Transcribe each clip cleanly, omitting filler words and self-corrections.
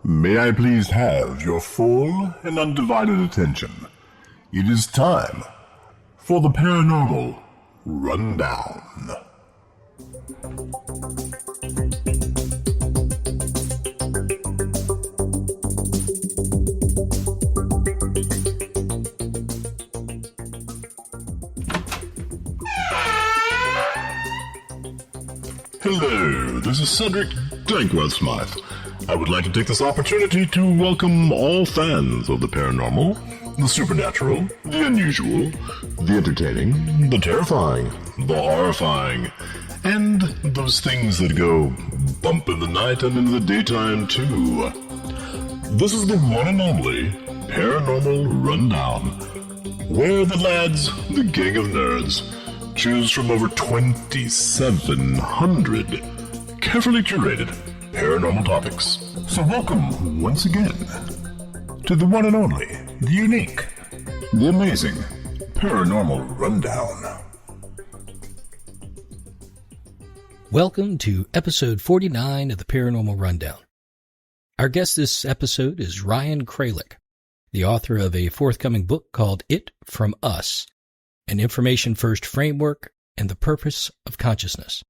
May I please have your full and undivided attention? It is time for the Paranormal Rundown. Hello, this is Cedric Dankworth-Smythe. I would like to take this opportunity to welcome all fans of the paranormal, the supernatural, the unusual, the entertaining, the terrifying, the horrifying, and those things that go bump in the night and in the daytime too. This is the one and only Paranormal Rundown, where the lads, the gang of nerds, choose from over 2,700 carefully curated paranormal topics. So welcome once again to the one and only, the unique, the amazing Paranormal Rundown. Welcome to episode 49 of the Paranormal Rundown. Our guest this episode is Ryan Kralik, the author of a forthcoming book called It From Us, an information-first framework and the purpose of consciousness.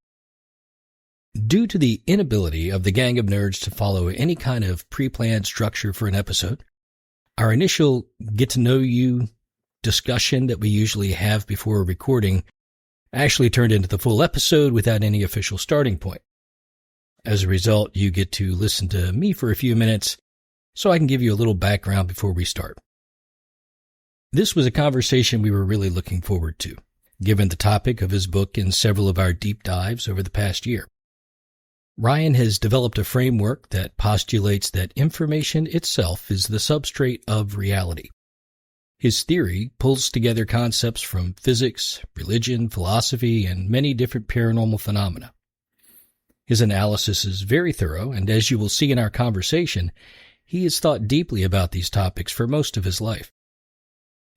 Due to the inability of the gang of nerds to follow any kind of pre-planned structure for an episode, our initial get-to-know-you discussion that we usually have before recording actually turned into the full episode without any official starting point. As a result, you get to listen to me for a few minutes so I can give you a little background before we start. This was a conversation we were really looking forward to, given the topic of his book and several of our deep dives over the past year. Ryan has developed a framework that postulates that information itself is the substrate of reality. His theory pulls together concepts from physics, religion, philosophy, and many different paranormal phenomena. His analysis is very thorough, and as you will see in our conversation, he has thought deeply about these topics for most of his life.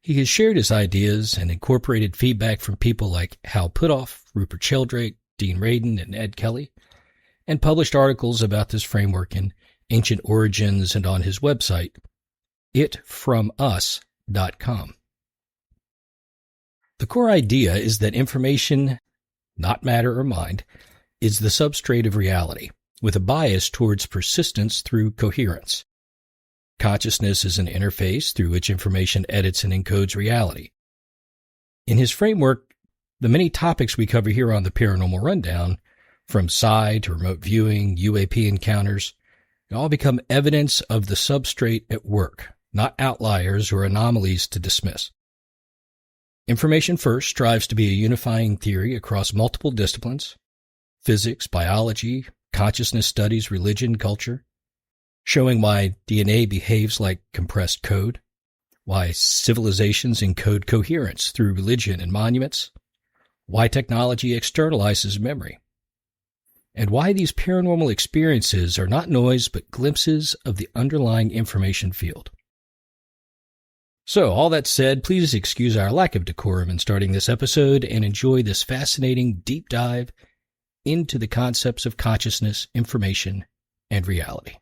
He has shared his ideas and incorporated feedback from people like Hal Puthoff, Rupert Sheldrake, Dean Radin, and Ed Kelly, and published articles about this framework in Ancient Origins and on his website, itfromus.com. The core idea is that information, not matter or mind, is the substrate of reality, with a bias towards persistence through coherence. Consciousness is an interface through which information edits and encodes reality. In his framework, the many topics we cover here on the Paranormal Rundown, from psi to remote viewing, UAP encounters, all become evidence of the substrate at work, not outliers or anomalies to dismiss. Information First strives to be a unifying theory across multiple disciplines: physics, biology, consciousness studies, religion, culture, showing why DNA behaves like compressed code, why civilizations encode coherence through religion and monuments, why technology externalizes memory, and why these paranormal experiences are not noise but glimpses of the underlying information field. So, all that said, please excuse our lack of decorum in starting this episode and enjoy this fascinating deep dive into the concepts of consciousness, information, and reality.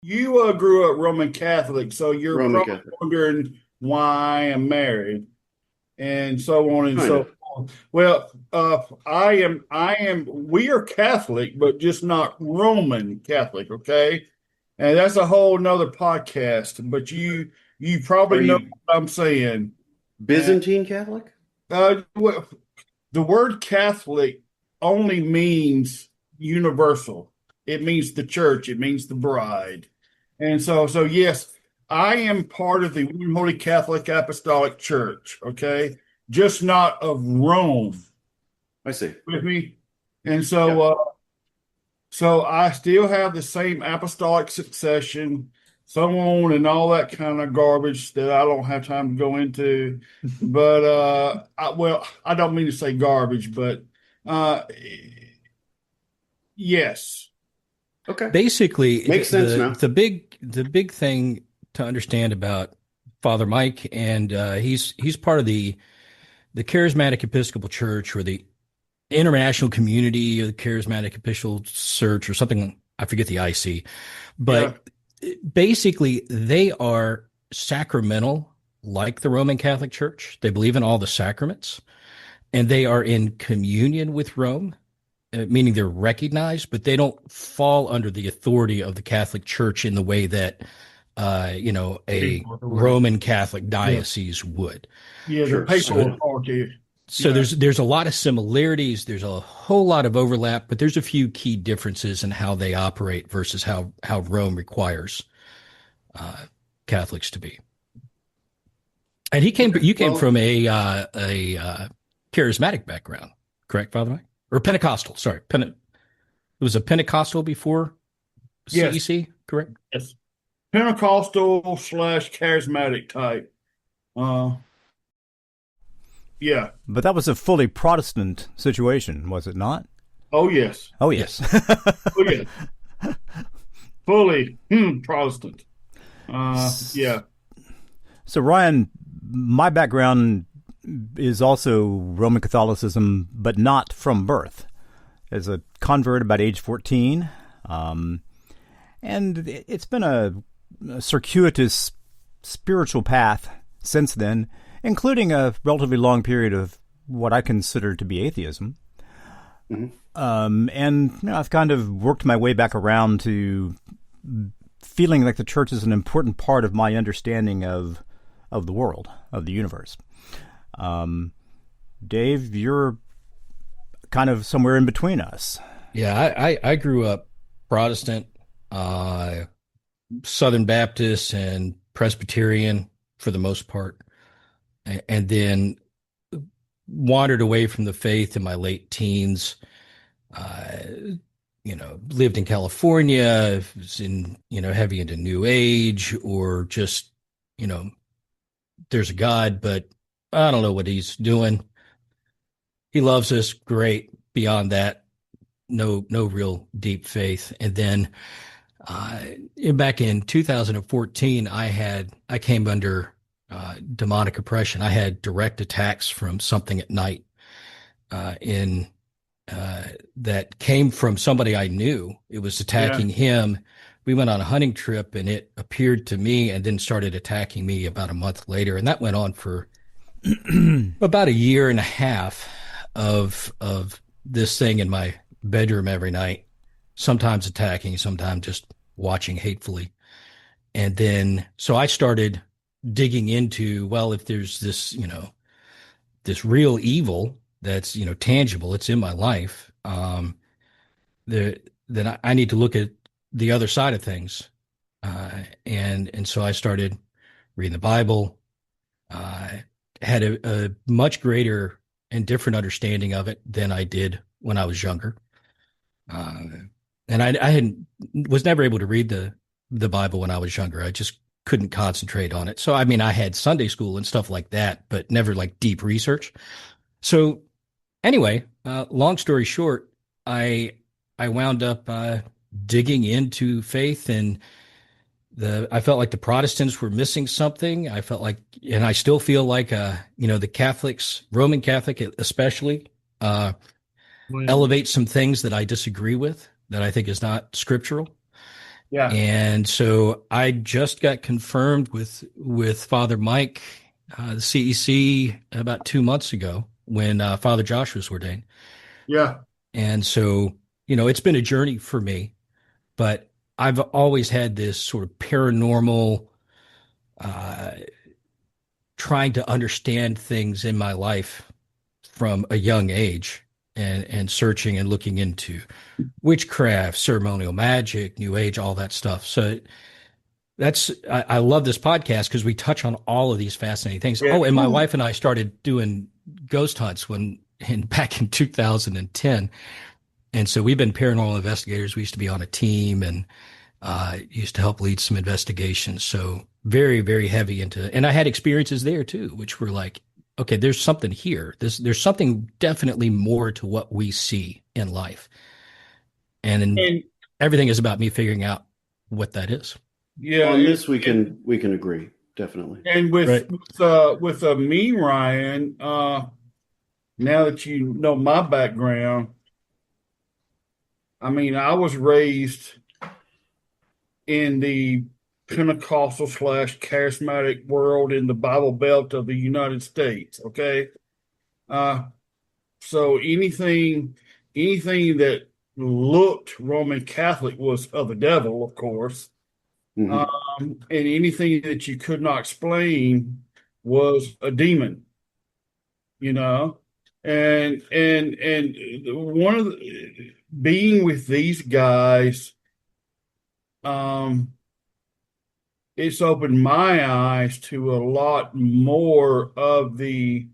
You grew up Roman Catholic, so you're Roman probably Catholic. wondering why I'm married and so on and so forth. Well, we are Catholic, but just not Roman Catholic, okay? And that's a whole nother podcast, but you probably know what I'm saying. Byzantine Catholic? Well, the word Catholic only means universal. It means the church. It means the bride. And so yes, I am part of the Holy Catholic Apostolic Church, okay? Just not of Rome. I see. With me? And so, so I still have the same apostolic succession, so on and all that kind of garbage that I don't have time to go into. But, I don't mean to say garbage, but yes. Okay. Basically, Makes sense now. The big thing to understand about Father Mike, and he's part of the Charismatic Episcopal Church, or the International Community of the Charismatic Episcopal Church, or something I forget the IC, but basically they are sacramental like the Roman Catholic Church. They believe in all the sacraments and they are in communion with Rome, meaning they're recognized, but they don't fall under the authority of the Catholic Church in the way that, a Roman Catholic diocese would. Yeah, Sure. the papal So- authority. So Yeah. there's a lot of similarities. There's a whole lot of overlap, but there's a few key differences in how they operate versus how Rome requires Catholics to be. And you came from a charismatic background, correct, Father Mike? Or Pentecostal? Sorry, it was a Pentecostal before Yes. CEC, correct? Yes. Pentecostal / charismatic type. Yeah. But that was a fully Protestant situation, was it not? Oh, yes. Oh, yes. Oh, yeah. Fully Protestant. Yeah. So, Ryan, my background is also Roman Catholicism, but not from birth. As a convert about age 14. And it's been a circuitous spiritual path since then, including a relatively long period of what I consider to be atheism. Mm-hmm. And I've kind of worked my way back around to feeling like the church is an important part of my understanding of the world, of the universe. Dave, you're kind of somewhere in between us. Yeah, I grew up Protestant, Southern Baptist, and Presbyterian for the most part, and then wandered away from the faith in my late teens. Lived in California, was in, heavy into New Age, or just, there's a God, but I don't know what he's doing. He loves us, great. Beyond that, no real deep faith. And then back in 2014, I came under demonic oppression. I had direct attacks from something at night that came from somebody I knew. It was attacking him. We went on a hunting trip and it appeared to me and then started attacking me about a month later. And that went on for about a year and a half of this thing in my bedroom every night, sometimes attacking, sometimes just watching hatefully. And then, so I started digging into, well, if there's this, this real evil that's, tangible, it's in my life, then I need to look at the other side of things. And so I started reading the Bible, had a much greater and different understanding of it than I did when I was younger. And I was never able to read the Bible when I was younger. I just couldn't concentrate on it. So, I mean, I had Sunday school and stuff like that, but never like deep research. So anyway, long story short, I wound up digging into faith, and I felt like the Protestants were missing something. I felt like, and I still feel like, the Catholics, Roman Catholic especially, elevate some things that I disagree with, that I think is not scriptural. Yeah. And so I just got confirmed with Father Mike, the CEC, about 2 months ago when Father Josh was ordained. Yeah. And so, it's been a journey for me, but I've always had this sort of paranormal, trying to understand things in my life from a young age, and searching and looking into witchcraft, ceremonial magic, New Age, all that stuff. So I love this podcast because we touch on all of these fascinating things. Yeah. Oh, and my wife and I started doing ghost hunts back in 2010. And so we've been paranormal investigators. We used to be on a team and used to help lead some investigations. So very, very heavy and I had experiences there too, which were like, okay, there's something here. There's something definitely more to what we see in life. And everything is about me figuring out what that is. Yeah. On this, we can agree, definitely. And with me, Ryan, now that you know my background, I mean, I was raised in the Pentecostal / charismatic world in the Bible Belt of the United States. Okay. So anything that looked Roman Catholic was of the devil, of course. And anything that you could not explain was a demon, you know. And one of the being with these guys, it's opened my eyes to a lot more of the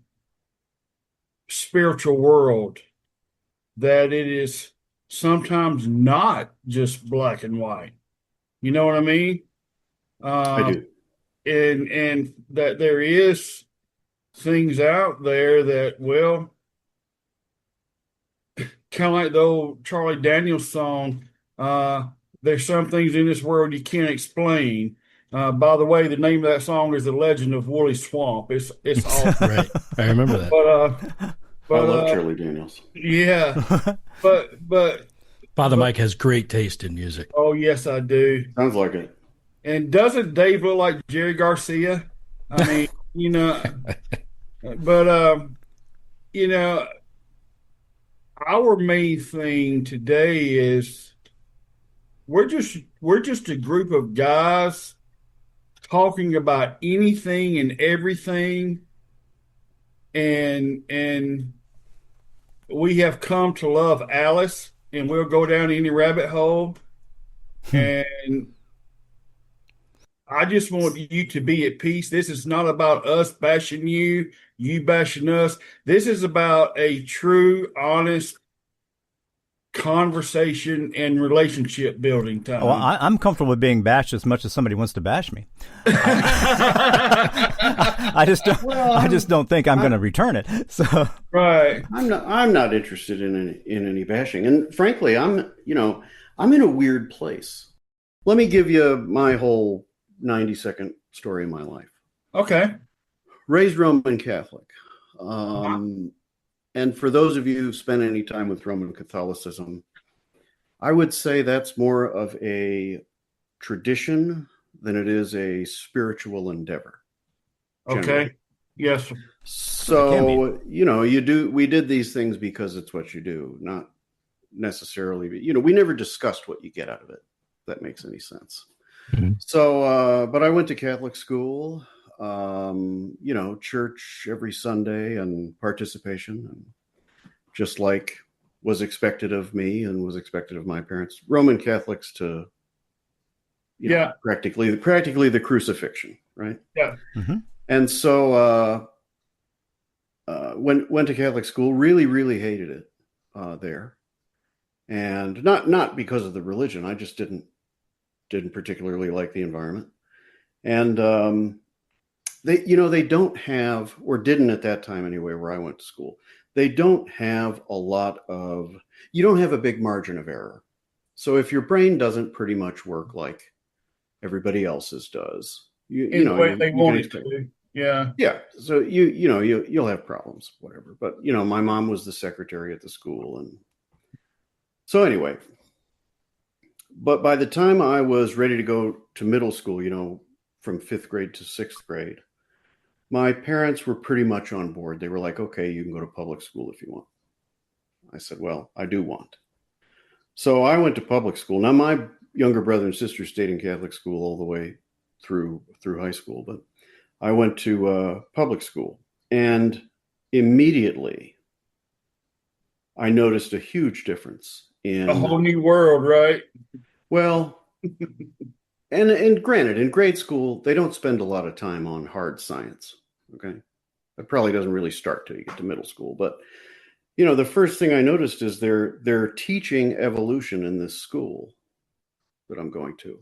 spiritual world, that it is sometimes not just black and white. You know what I mean? I do. And that there is things out there that, well, kind of like the old Charlie Daniels song, there's some things in this world you can't explain. By the way, the name of that song is The Legend of Woolly Swamp. It's awesome. Right. I remember that. But I love Charlie Daniels. Yeah. but Father Mike has great taste in music. Oh, yes, I do. Sounds like it. And doesn't Dave look like Jerry Garcia? I mean, you know, but you know, our main thing today is we're just a group of guys talking about anything and everything, and we have come to love Alice, and we'll go down any rabbit hole. And I just want you to be at peace. This is not about us bashing you bashing us. This is about a true, honest conversation and relationship building time. Oh, I'm comfortable with being bashed as much as somebody wants to bash me. I just don't think I'm going to return it. So right, I'm not interested in any bashing, and frankly, I'm in a weird place. Let me give you my whole 90-second story of my life. Okay. Raised Roman Catholic. And for those of you who've spent any time with Roman Catholicism, I would say that's more of a tradition than it is a spiritual endeavor. Generally. Okay. Yes. So, we did these things because it's what you do, not necessarily, we never discussed what you get out of it, if that makes any sense. Mm-hmm. So, but I went to Catholic school, church every Sunday and participation, and just like was expected of me and was expected of my parents, Roman Catholics to, practically the crucifixion, right? Yeah. Mm-hmm. And so, went to Catholic school, really, really hated it there, and not because of the religion. I just didn't particularly like the environment, and they don't have, or didn't at that time anyway, where I went to school. They don't have you don't have a big margin of error. So if your brain doesn't pretty much work like everybody else's does, the way they want it to. Yeah. Yeah. So you'll have problems, whatever. But my mom was the secretary at the school, and so anyway. But by the time I was ready to go to middle school, from 5th grade to 6th grade, my parents were pretty much on board. They were like, okay, you can go to public school if you want. I said, well, I do want. So I went to public school. Now, my younger brother and sister stayed in Catholic school all the way through high school, but I went to public school, and immediately I noticed a huge difference in a whole new world, right? Well, and granted, in grade school, they don't spend a lot of time on hard science. Okay. That probably doesn't really start till you get to middle school. But, the first thing I noticed is they're teaching evolution in this school that I'm going to.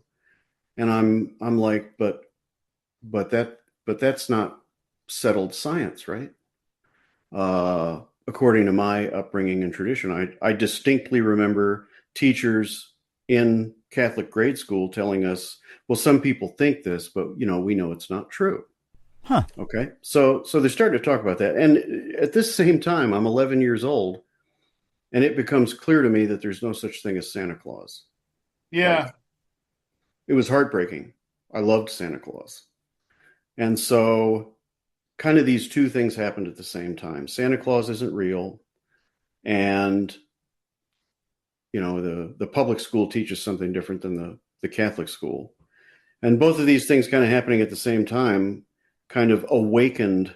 And I'm like, but that's not settled science, right? According to my upbringing and tradition, I distinctly remember teachers in Catholic grade school telling us, well, some people think this, but we know it's not true. Huh. Okay. So they're starting to talk about that. And at this same time, I'm 11 years old, and it becomes clear to me that there's no such thing as Santa Claus. Yeah. It was heartbreaking. I loved Santa Claus. And so kind of these two things happened at the same time. Santa Claus isn't real. And, the public school teaches something different than the Catholic school. And both of these things kind of happening at the same time kind of awakened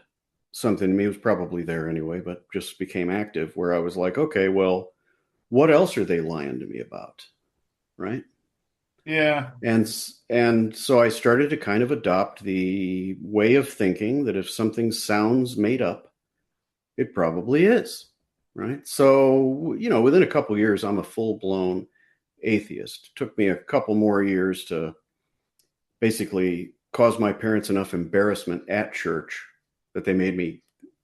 something to me. It was probably there anyway, but just became active, where I was like, okay, well, what else are they lying to me about? Right. Yeah. And so I started to kind of adopt the way of thinking that if something sounds made up, it probably is. Right. So, within a couple of years, I'm a full-blown atheist. It took me a couple more years to basically cause my parents enough embarrassment at church that they made me,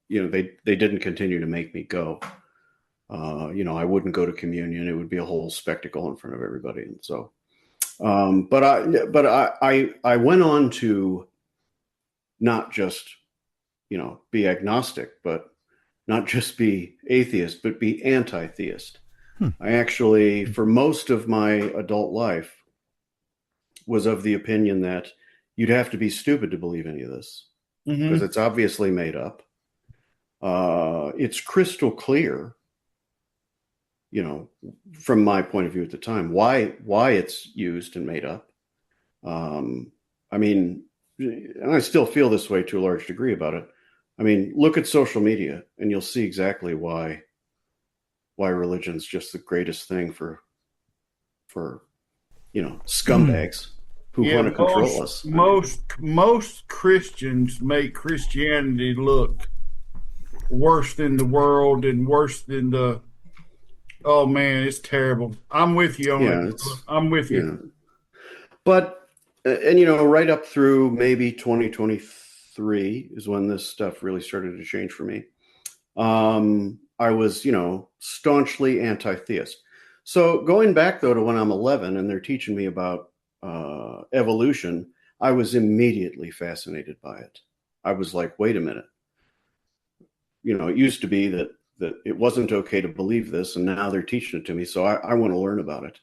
they didn't continue to make me go. I wouldn't go to communion. It would be a whole spectacle in front of everybody. And so, but I went on to not just, be agnostic, but not just be atheist, but be anti-theist. I actually, for most of my adult life, was of the opinion that you'd have to be stupid to believe any of this, because it's obviously made up. It's crystal clear, from my point of view at the time, why it's used and made up. I mean, and I still feel this way to a large degree about it. I mean, look at social media and you'll see exactly why religion's just the greatest thing for scumbags who want to control us. Most Christians make Christianity look worse than the world and worse than the. Oh man, it's terrible. I'm with you on it. I'm with you. Yeah. But right up through maybe 2023 is when this stuff really started to change for me. I was, staunchly anti-theist. So going back though to when I'm 11 and they're teaching me about evolution, I was immediately fascinated by it. I was like, wait a minute. It used to be that it wasn't okay to believe this, and now they're teaching it to me. So I want to learn about it.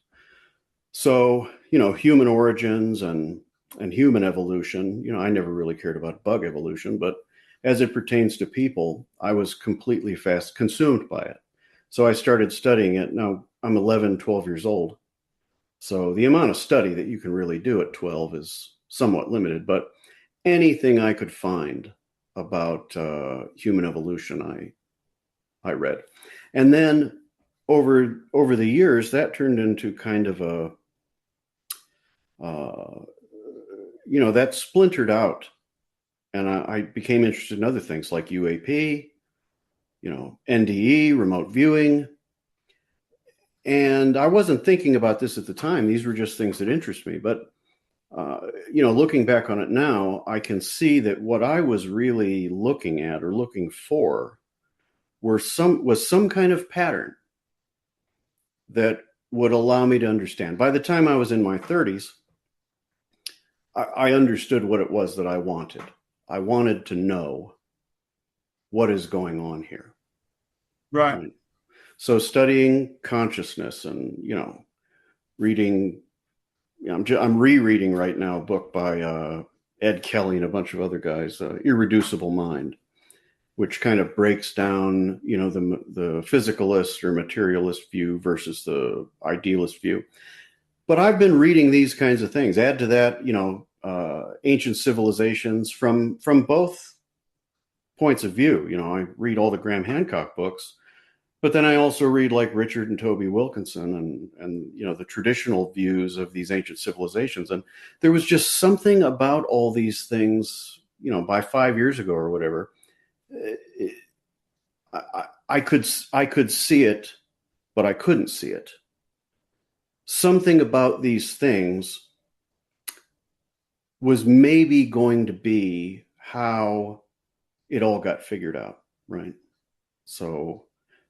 So, human origins and human evolution, I never really cared about bug evolution, but as it pertains to people, I was completely consumed by it. So I started studying it. Now I'm 11, 12 years old. So the amount of study that you can really do at 12 is somewhat limited, but anything I could find about human evolution, I read. And then over the years, that turned into kind of that splintered out. And I became interested in other things like UAP, NDE, remote viewing. And I wasn't thinking about this at the time. These were just things that interest me. But, looking back on it now, I can see that what I was really looking at or looking for was some kind of pattern that would allow me to understand. By the time I was in my 30s, I understood what it was that I wanted. I wanted to know what is going on here. Right. So studying consciousness and, reading, I'm rereading right now a book by Ed Kelly and a bunch of other guys, Irreducible Mind, which kind of breaks down, the physicalist or materialist view versus the idealist view. But I've been reading these kinds of things. Add to that, ancient civilizations from both points of view. I read all the Graham Hancock books, but then I also read like Richard and Toby Wilkinson and the traditional views of these ancient civilizations. And there was just something about all these things, by 5 years ago or whatever, I could see it, but I couldn't see it. Something about these things was maybe going to be how it all got figured out, right? So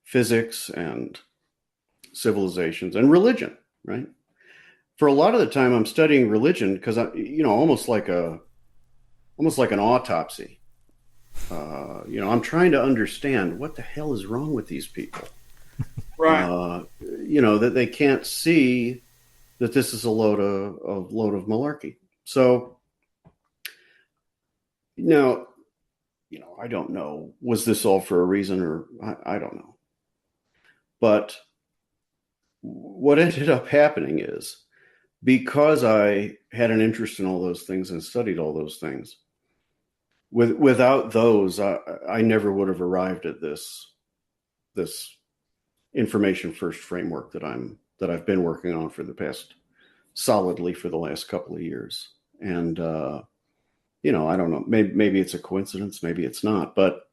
physics and civilizations and religion, right? For a lot of the time I'm studying religion because almost like an autopsy. I'm trying to understand what the hell is wrong with these people. Right. That they can't see that this is a load of malarkey. So now, I don't know, was this all for a reason, or I don't know. But what ended up happening is, because I had an interest in all those things and studied all those things, without those, I never would have arrived at this information first framework that I've been working on for the last couple of years. And I don't know, maybe it's a coincidence, maybe it's not, but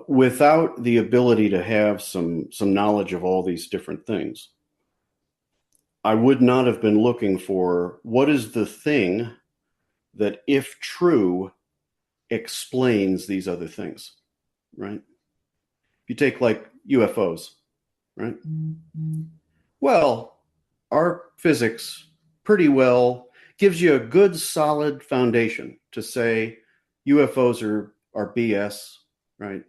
without the ability to have some knowledge of all these different things, I would not have been looking for what is the thing that, if true, explains these other things, right? If you take like UFOs, right? Well, our physics pretty well gives you a good solid foundation to say UFOs are BS, right?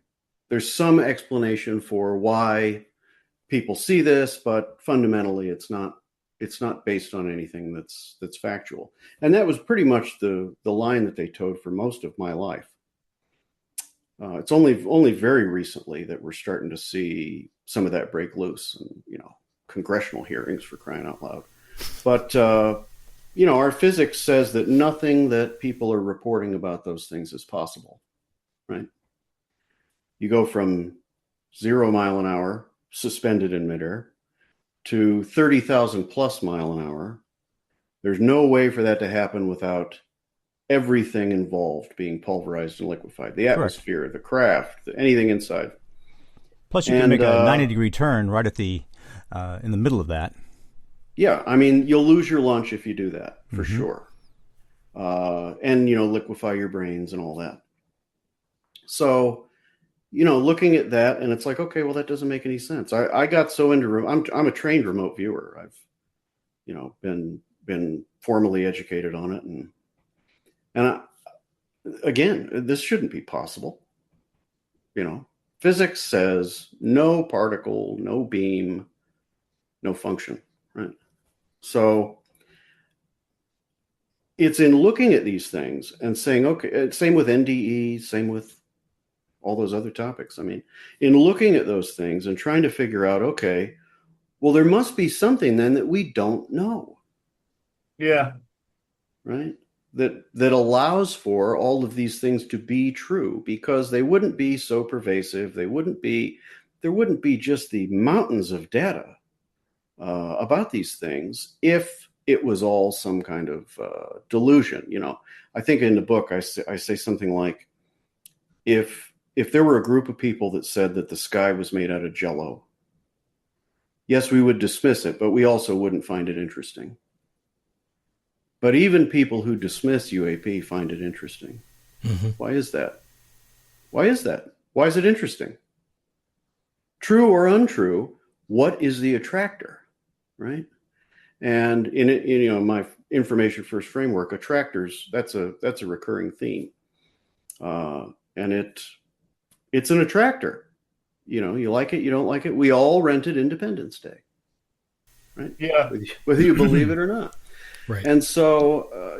There's some explanation for why people see this, but fundamentally it's not based on anything that's factual. And that was pretty much the line that they towed for most of my life. It's only very recently that we're starting to see some of that break loose, and congressional hearings, for crying out loud. But our physics says that nothing that people are reporting about those things is possible, right? You go from 0 mile an hour suspended in midair to 30,000 plus mile an hour. There's no way for that to happen without everything involved being pulverized and liquefied. The atmosphere, correct, the craft, anything inside. Plus you can make a 90-degree turn right at the in the middle of that. Yeah, I mean, you'll lose your lunch if you do that, for sure. And, liquefy your brains and all that. So, looking at that, and it's like, okay, well, that doesn't make any sense. I got so into I'm a trained remote viewer. I've, been formally educated on it, and again, this shouldn't be possible. Physics says no particle, no beam, no function, right? So it's in looking at these things and saying, okay, same with NDE, same with all those other topics. I mean, in looking at those things and trying to figure out, okay, well, there must be something then that we don't know. Yeah. Right? That allows for all of these things to be true, because they wouldn't be so pervasive. There wouldn't be just the mountains of data about these things if it was all some kind of delusion. I think in the book I say something like, if there were a group of people that said that the sky was made out of jello, yes, we would dismiss it, but we also wouldn't find it interesting. But even people who dismiss UAP find it interesting. Mm-hmm. Why is that? Why is it interesting? True or untrue, what is the attractor, right? And in my information first framework, attractors, that's a recurring theme. And it's an attractor. You like it, you don't like it. We all rented Independence Day, right? Yeah. Whether you believe it or not. Right. And so,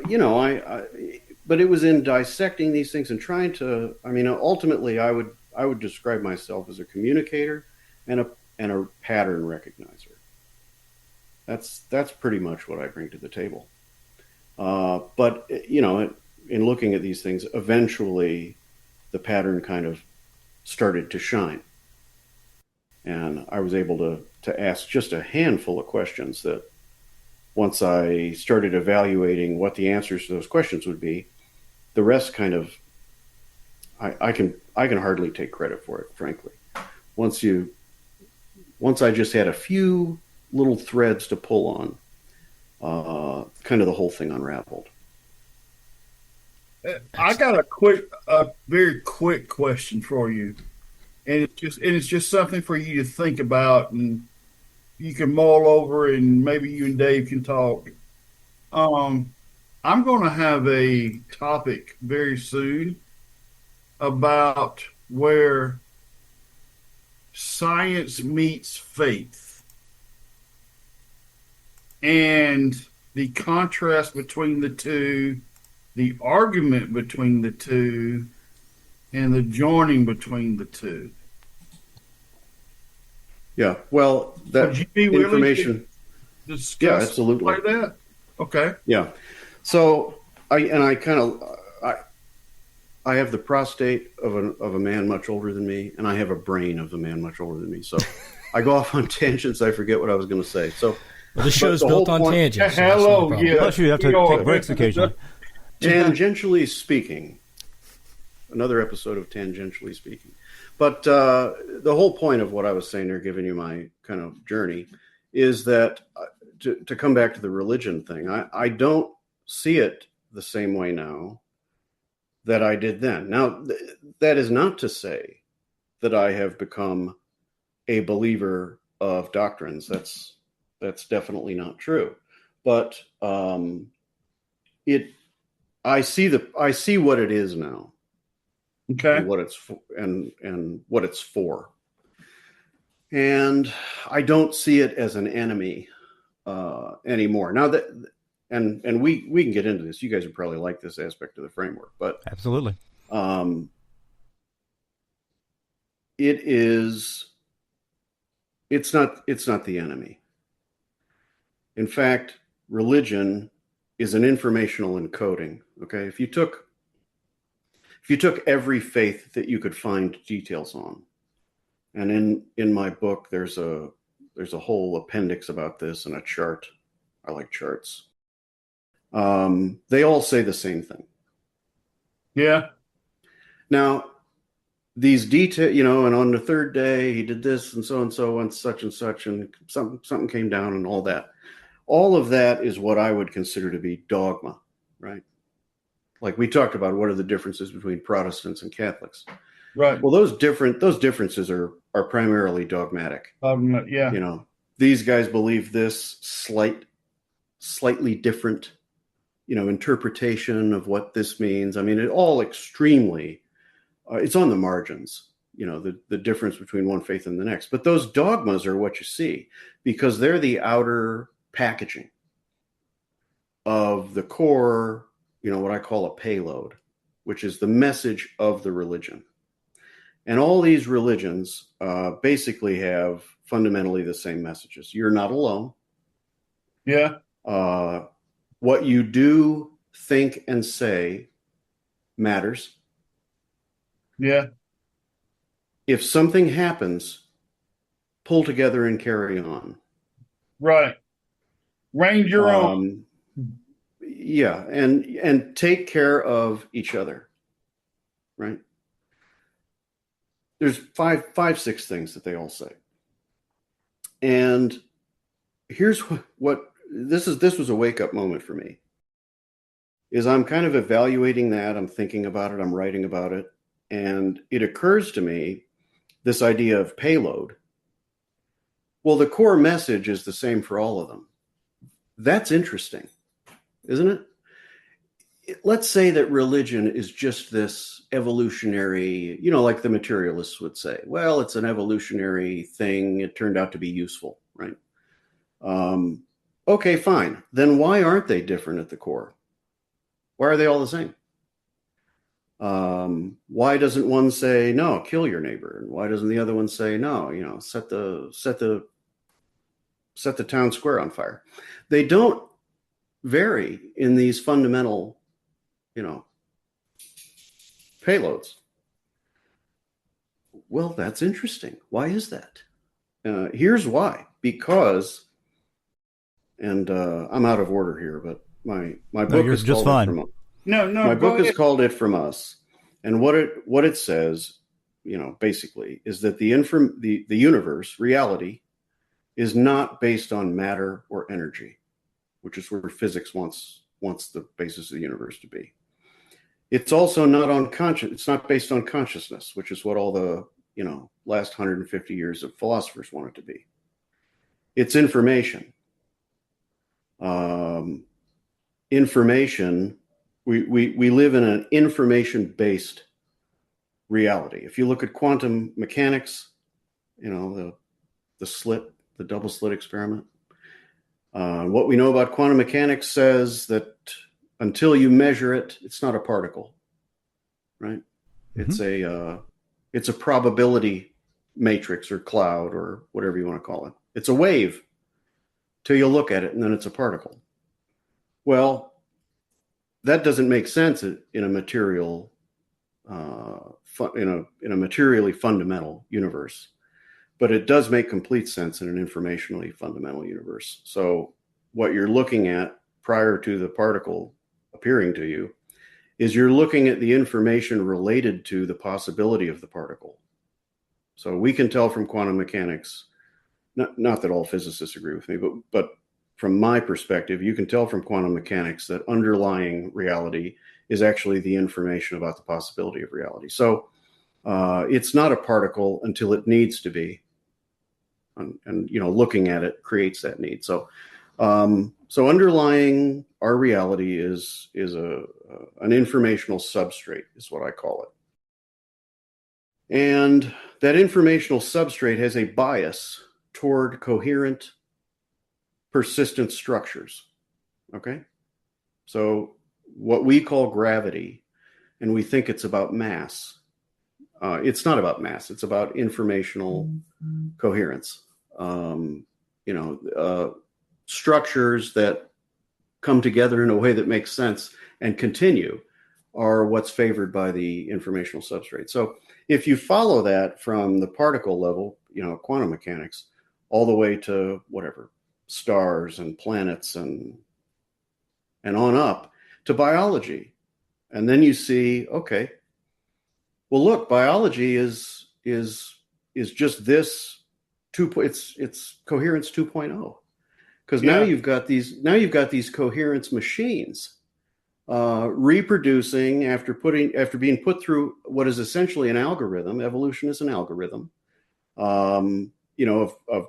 but it was in dissecting these things and trying to, ultimately I would describe myself as a communicator and a pattern recognizer. That's pretty much what I bring to the table. But in looking at these things, eventually the pattern kind of started to shine. And I was able to ask just a handful of questions that, once I started evaluating what the answers to those questions would be, the rest kind of, I can hardly take credit for it, frankly. Once I just had a few little threads to pull on, kind of the whole thing unraveled. I got a very quick question for you, and it's just something for you to think about, and you can mull over, and maybe you and Dave can talk. I'm going to have a topic very soon about where science meets faith. and the contrast between the two, the argument between the two, and the joining between the two. Yeah. Well, that Would you be willing information. to discuss Yeah, absolutely. like that? Okay. Yeah. So I have the prostate of a man much older than me, and I have a brain of a man much older than me. So I go off on tangents. I forget what I was going to say. So Well, the show's built on tangents. So Hello, yeah. Plus, you have to take breaks occasionally. Tangentially speaking, another episode of Tangentially Speaking. But the whole point of what I was saying there, giving you my kind of journey, is that to come back to the religion thing, I don't see it the same way now that I did then. Now, that is not to say that I have become a believer of doctrines. That's definitely not true. But I see what it is now. Okay. And what it's for, and what it's for. And I don't see it as an enemy anymore. Now that and we can get into this. You guys would probably like this aspect of the framework, but Absolutely. it's not the enemy. In fact, religion is an informational encoding. Okay, if you took every faith that you could find details on, and in my book there's a whole appendix about this and a chart. I like charts. They all say the same thing. Yeah. Now, these details, and on the third day he did this and so and such and such, and something came down and all that. All of that is what I would consider to be dogma, right? Like we talked about, what are the differences between Protestants and Catholics? Right. Well, those differences are primarily dogmatic. Yeah. These guys believe this slightly different, interpretation of what this means. I mean, it all extremely, it's on the margins, the difference between one faith and the next. But those dogmas are what you see, because they're the outer packaging of the core, what I call a payload, which is the message of the religion. And all these religions basically have fundamentally the same messages. You're not alone. Yeah. What you do, think, and say matters. Yeah. If something happens, pull together and carry on. Right. Range your own. Yeah, and take care of each other, right? There's six things that they all say. And here's what this was a wake-up moment for me, is I'm kind of evaluating that. I'm thinking about it. I'm writing about it. And it occurs to me, this idea of payload. Well, the core message is the same for all of them. That's interesting, isn't it? Let's say that religion is just this evolutionary, like the materialists would say, well, it's an evolutionary thing. It turned out to be useful, right? Okay, fine. Then why aren't they different at the core? Why are they all the same? Why doesn't one say, no, kill your neighbor? And why doesn't the other one say, no, set the town square on fire? They don't vary in these fundamental, payloads. Well, that's interesting. Why is that? Here's why. Because, and I'm out of order here, but my book is just called fine. My book is called It From Us, and what it says, basically, is that the universe, reality, is not based on matter or energy, which is where physics wants the basis of the universe to be. It's also not it's not based on consciousness, which is what all the last 150 years of philosophers want it to be. It's information. Information. We live in an information-based reality. If you look at quantum mechanics, the double slit experiment, What we know about quantum mechanics says that until you measure it, it's not a particle, right? Mm-hmm. It's a probability matrix or cloud or whatever you want to call it. It's a wave till you look at it, and then it's a particle. Well, that doesn't make sense in a material, in a materially fundamental universe, but it does make complete sense in an informationally fundamental universe. So what you're looking at prior to the particle appearing to you is you're looking at the information related to the possibility of the particle. So we can tell from quantum mechanics, not that all physicists agree with me, but from my perspective, you can tell from quantum mechanics that underlying reality is actually the information about the possibility of reality. So it's not a particle until it needs to be. And looking at it creates that need. So underlying our reality is an informational substrate, is what I call it. And that informational substrate has a bias toward coherent, persistent structures. Okay? So what we call gravity, and we think it's about mass. It's not about mass. It's about informational coherence. Structures that come together in a way that makes sense and continue are what's favored by the informational substrate. So if you follow that from the particle level, quantum mechanics, all the way to whatever, stars and planets and on up to biology, and then you see, okay, well, look, biology is just this it's coherence 2.0, because now you've got these coherence machines reproducing after being put through what is essentially an algorithm. Evolution is an algorithm, of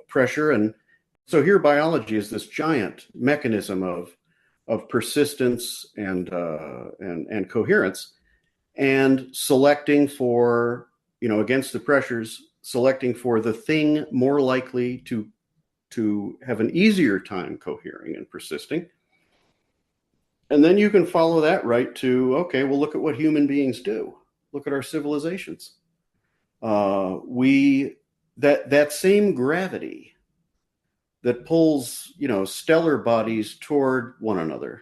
pressure, and so here biology is this giant mechanism of persistence and coherence, and selecting for, against the pressures, selecting for the thing more likely to have an easier time cohering and persisting. And then you can follow that right to, okay, well, look at what human beings do. Look at our civilizations. That same gravity that pulls, stellar bodies toward one another.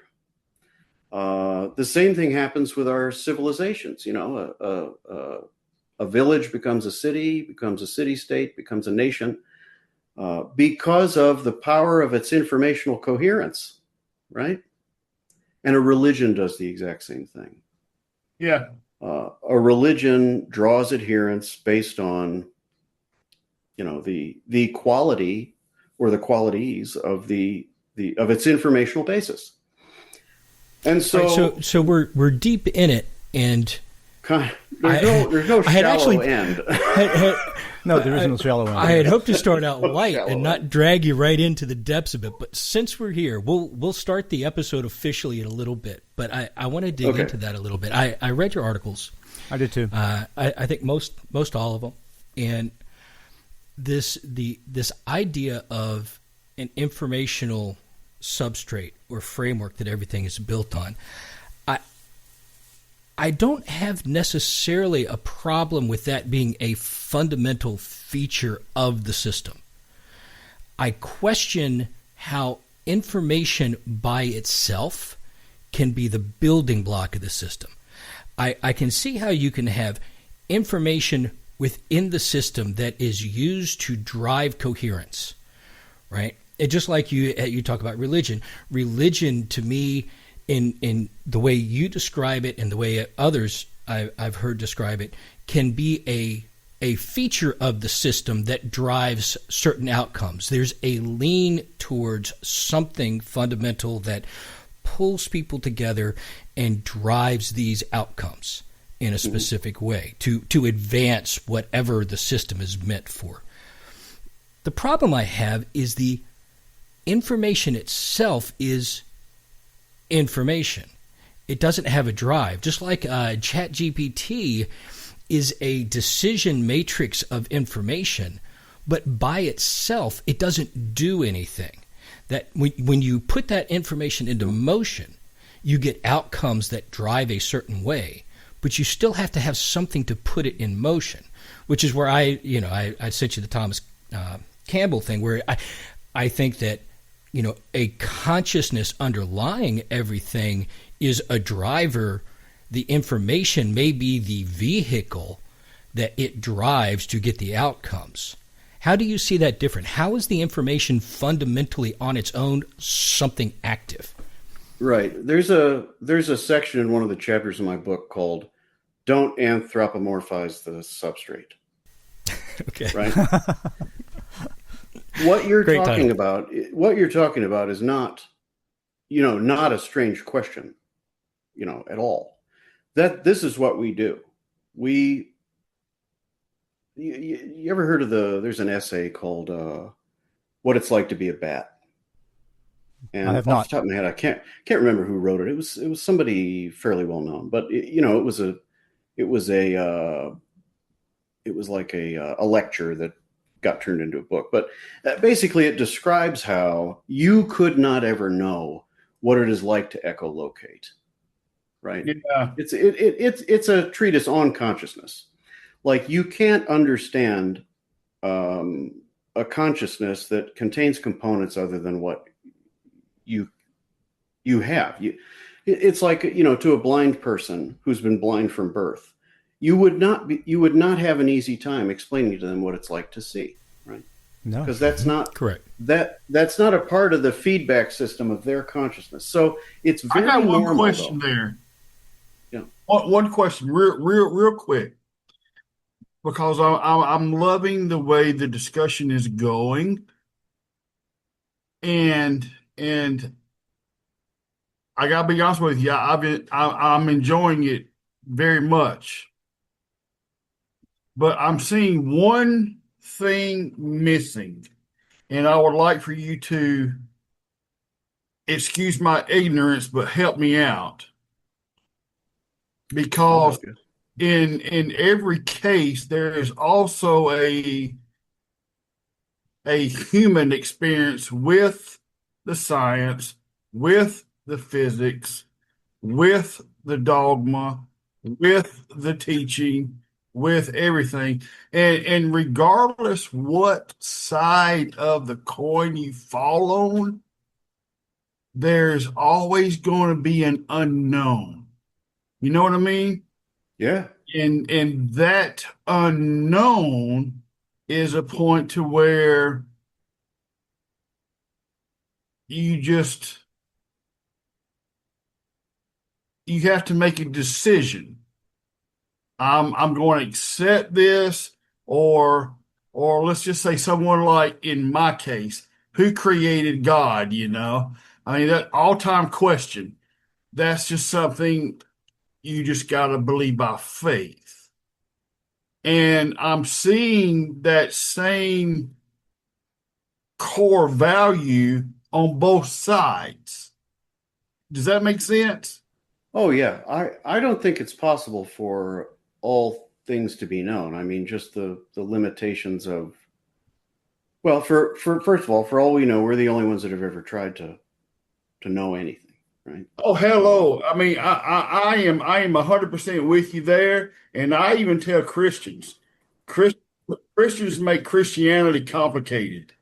The same thing happens with our civilizations. A village becomes a city state, becomes a nation, because of the power of its informational coherence, right? And a religion does the exact same thing. Yeah. A religion draws adherents based on, the quality or the qualities of its informational basis. And so we're deep in it, and there's no shallow end. No, there is no shallow end. I had hoped to start out light and not drag you right into the depths of it, but since we're here, we'll start the episode officially in a little bit. But I want to dig into that a little bit. I read your articles. I did too. I think most all of them, and this idea of an informational substrate or framework that everything is built on. I don't have necessarily a problem with that being a fundamental feature of the system. I question how information by itself can be the building block of the system. I can see how you can have information within the system that is used to drive coherence, right? It just like you talk about religion. Religion, to me, in the way you describe it and the way others I've heard describe it, can be a feature of the system that drives certain outcomes. There's a lean towards something fundamental that pulls people together and drives these outcomes in a specific way to advance whatever the system is meant for. The problem I have is the information itself is information. It doesn't have a drive. Just like ChatGPT is a decision matrix of information, but by itself, it doesn't do anything. that when you put that information into motion, you get outcomes that drive a certain way, but you still have to have something to put it in motion, which is where I sent you the Thomas Campbell thing, where I think that, a consciousness underlying everything is a driver. The information may be the vehicle that it drives to get the outcomes. How do you see that different? How is the information fundamentally on its own something active? Right. There's a section in one of the chapters in my book called "Don't Anthropomorphize the Substrate." Okay. Right. What you're Great talking title. about is not, not a strange question, at all. That this is what we do. You ever heard of there's an essay called "What It's Like to Be a Bat"? And I have off not. the top of my head, I can't remember who wrote it. It was somebody fairly well known, but it was like a lecture that got turned into a book. But basically, it describes how you could not ever know what it is like to echolocate. Right? Yeah. It's a treatise on consciousness. Like, you can't understand a consciousness that contains components other than what you have. It's like, to a blind person who's been blind from birth, you would not have an easy time explaining to them what it's like to see, right? No, because that's not correct. That's not a part of the feedback system of their consciousness. So it's very I got one normal, question though. there. Yeah. One question, real quick, because I'm loving the way the discussion is going, and I gotta be honest with you, I'm enjoying it very much, but I'm seeing one thing missing, and I would like for you to excuse my ignorance, but help me out, because in every case there is also a human experience with the science, with the physics, with the dogma, with the teaching, with everything. And regardless what side of the coin you fall on, there's always going to be an unknown. You know what I mean? Yeah. And that unknown is a point to where you have to make a decision. I'm going to accept this, or let's just say someone like, in my case, who created God, I mean, that all-time question, that's just something you just got to believe by faith. And I'm seeing that same core value on both sides. Does that make sense? Oh, yeah. I don't think it's possible for all things to be known. I mean, just the limitations of, well, for first of all, for all we know, we're the only ones that have ever tried to know anything, right? Oh, hello. I mean, I am 100% with you there. And I even tell Christians make Christianity complicated.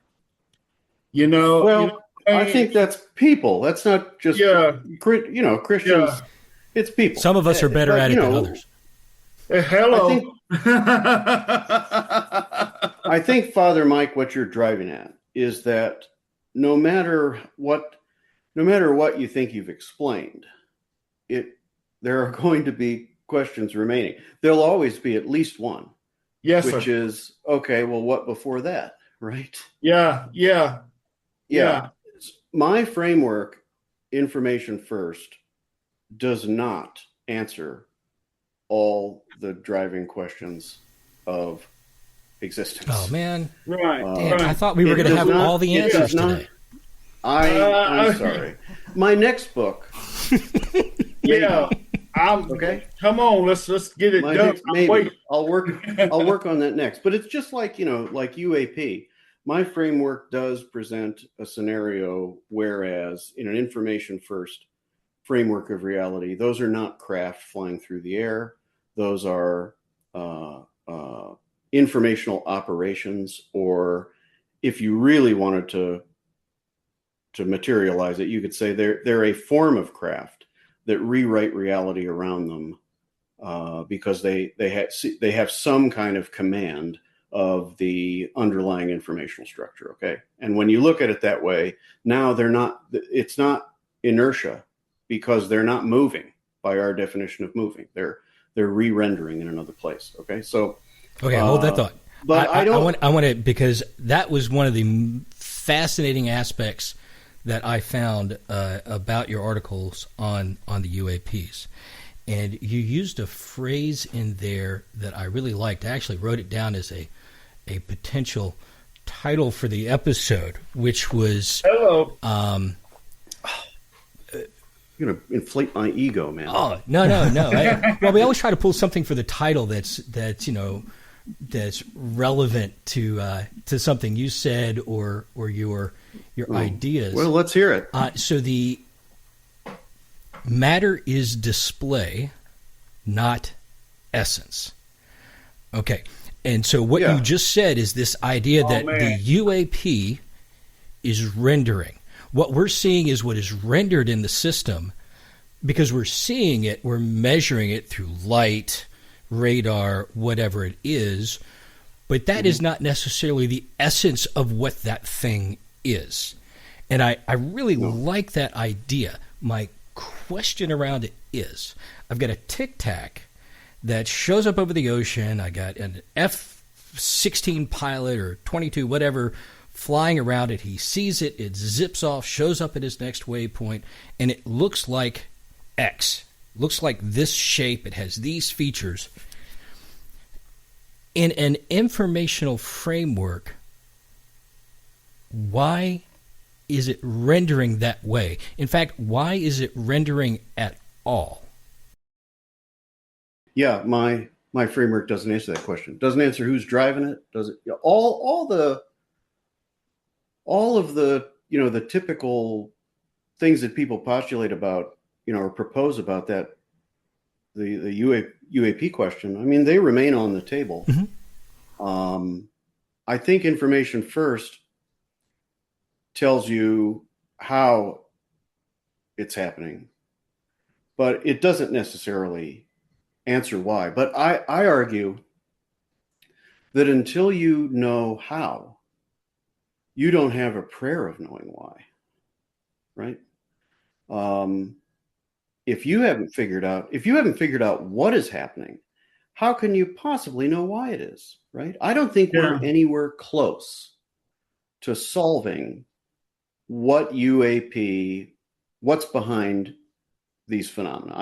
Well, I think that's people. That's not just, Christians. Yeah. It's people. Some of us are better at it than others. Hello. I think, Father Mike, what you're driving at is that no matter what you think you've explained, there are going to be questions remaining. There'll always be at least one. Yes, which sir. is, okay, well, what before that, right? Yeah. My framework, information first, does not answer all the driving questions of existence. Oh, man. Right. Damn, I thought we were going to have all the answers today. I'm sorry. My next book. Yeah. Okay. Come on, let's get it done. Maybe. I'll work on that next. But it's just like, like UAP. my framework does present a scenario, whereas in an information first framework of reality, those are not craft flying through the air. Those are informational operations, or if you really wanted to materialize it, you could say they're a form of craft that rewrite reality around them, because they have some kind of command of the underlying informational structure. Okay, and when you look at it that way, now it's not inertia, because they're not moving by our definition of moving. They're re-rendering in another place. Okay, so hold that thought. But I want to, because that was one of the fascinating aspects that I found about your articles on the UAPs. And you used a phrase in there that I really liked. I actually wrote it down as a potential title for the episode, which was Hello. You're gonna inflate my ego, man. Oh, no. Well, we always try to pull something for the title that's relevant to something you said or your ideas. Well, let's hear it. So the matter is display, not essence. Okay. And so what you just said is this idea that the UAP is rendering. What we're seeing is what is rendered in the system, because we're seeing it, we're measuring it through light, radar, whatever it is, but that is not necessarily the essence of what that thing is. And I really like that idea. My question around it is, I've got a Tic Tac that shows up over the ocean. I got an F-16 pilot or 22, whatever, flying around it. He sees it. It zips off, shows up at his next waypoint, and it looks like X. Looks like this shape. It has these features. In an informational framework, why is it rendering that way? In fact, why is it rendering at all? Yeah, my framework doesn't answer that question. Doesn't answer who's driving it. Does it? All of the the typical things that people postulate about or propose about that the UAP question. I mean, they remain on the table. Mm-hmm. I think information first tells you how it's happening, but it doesn't necessarily answer why. But I argue that until you know how, you don't have a prayer of knowing why, right? If you haven't figured out what is happening, how can you possibly know why it is, right? I don't think we're anywhere close to solving what's behind these phenomena.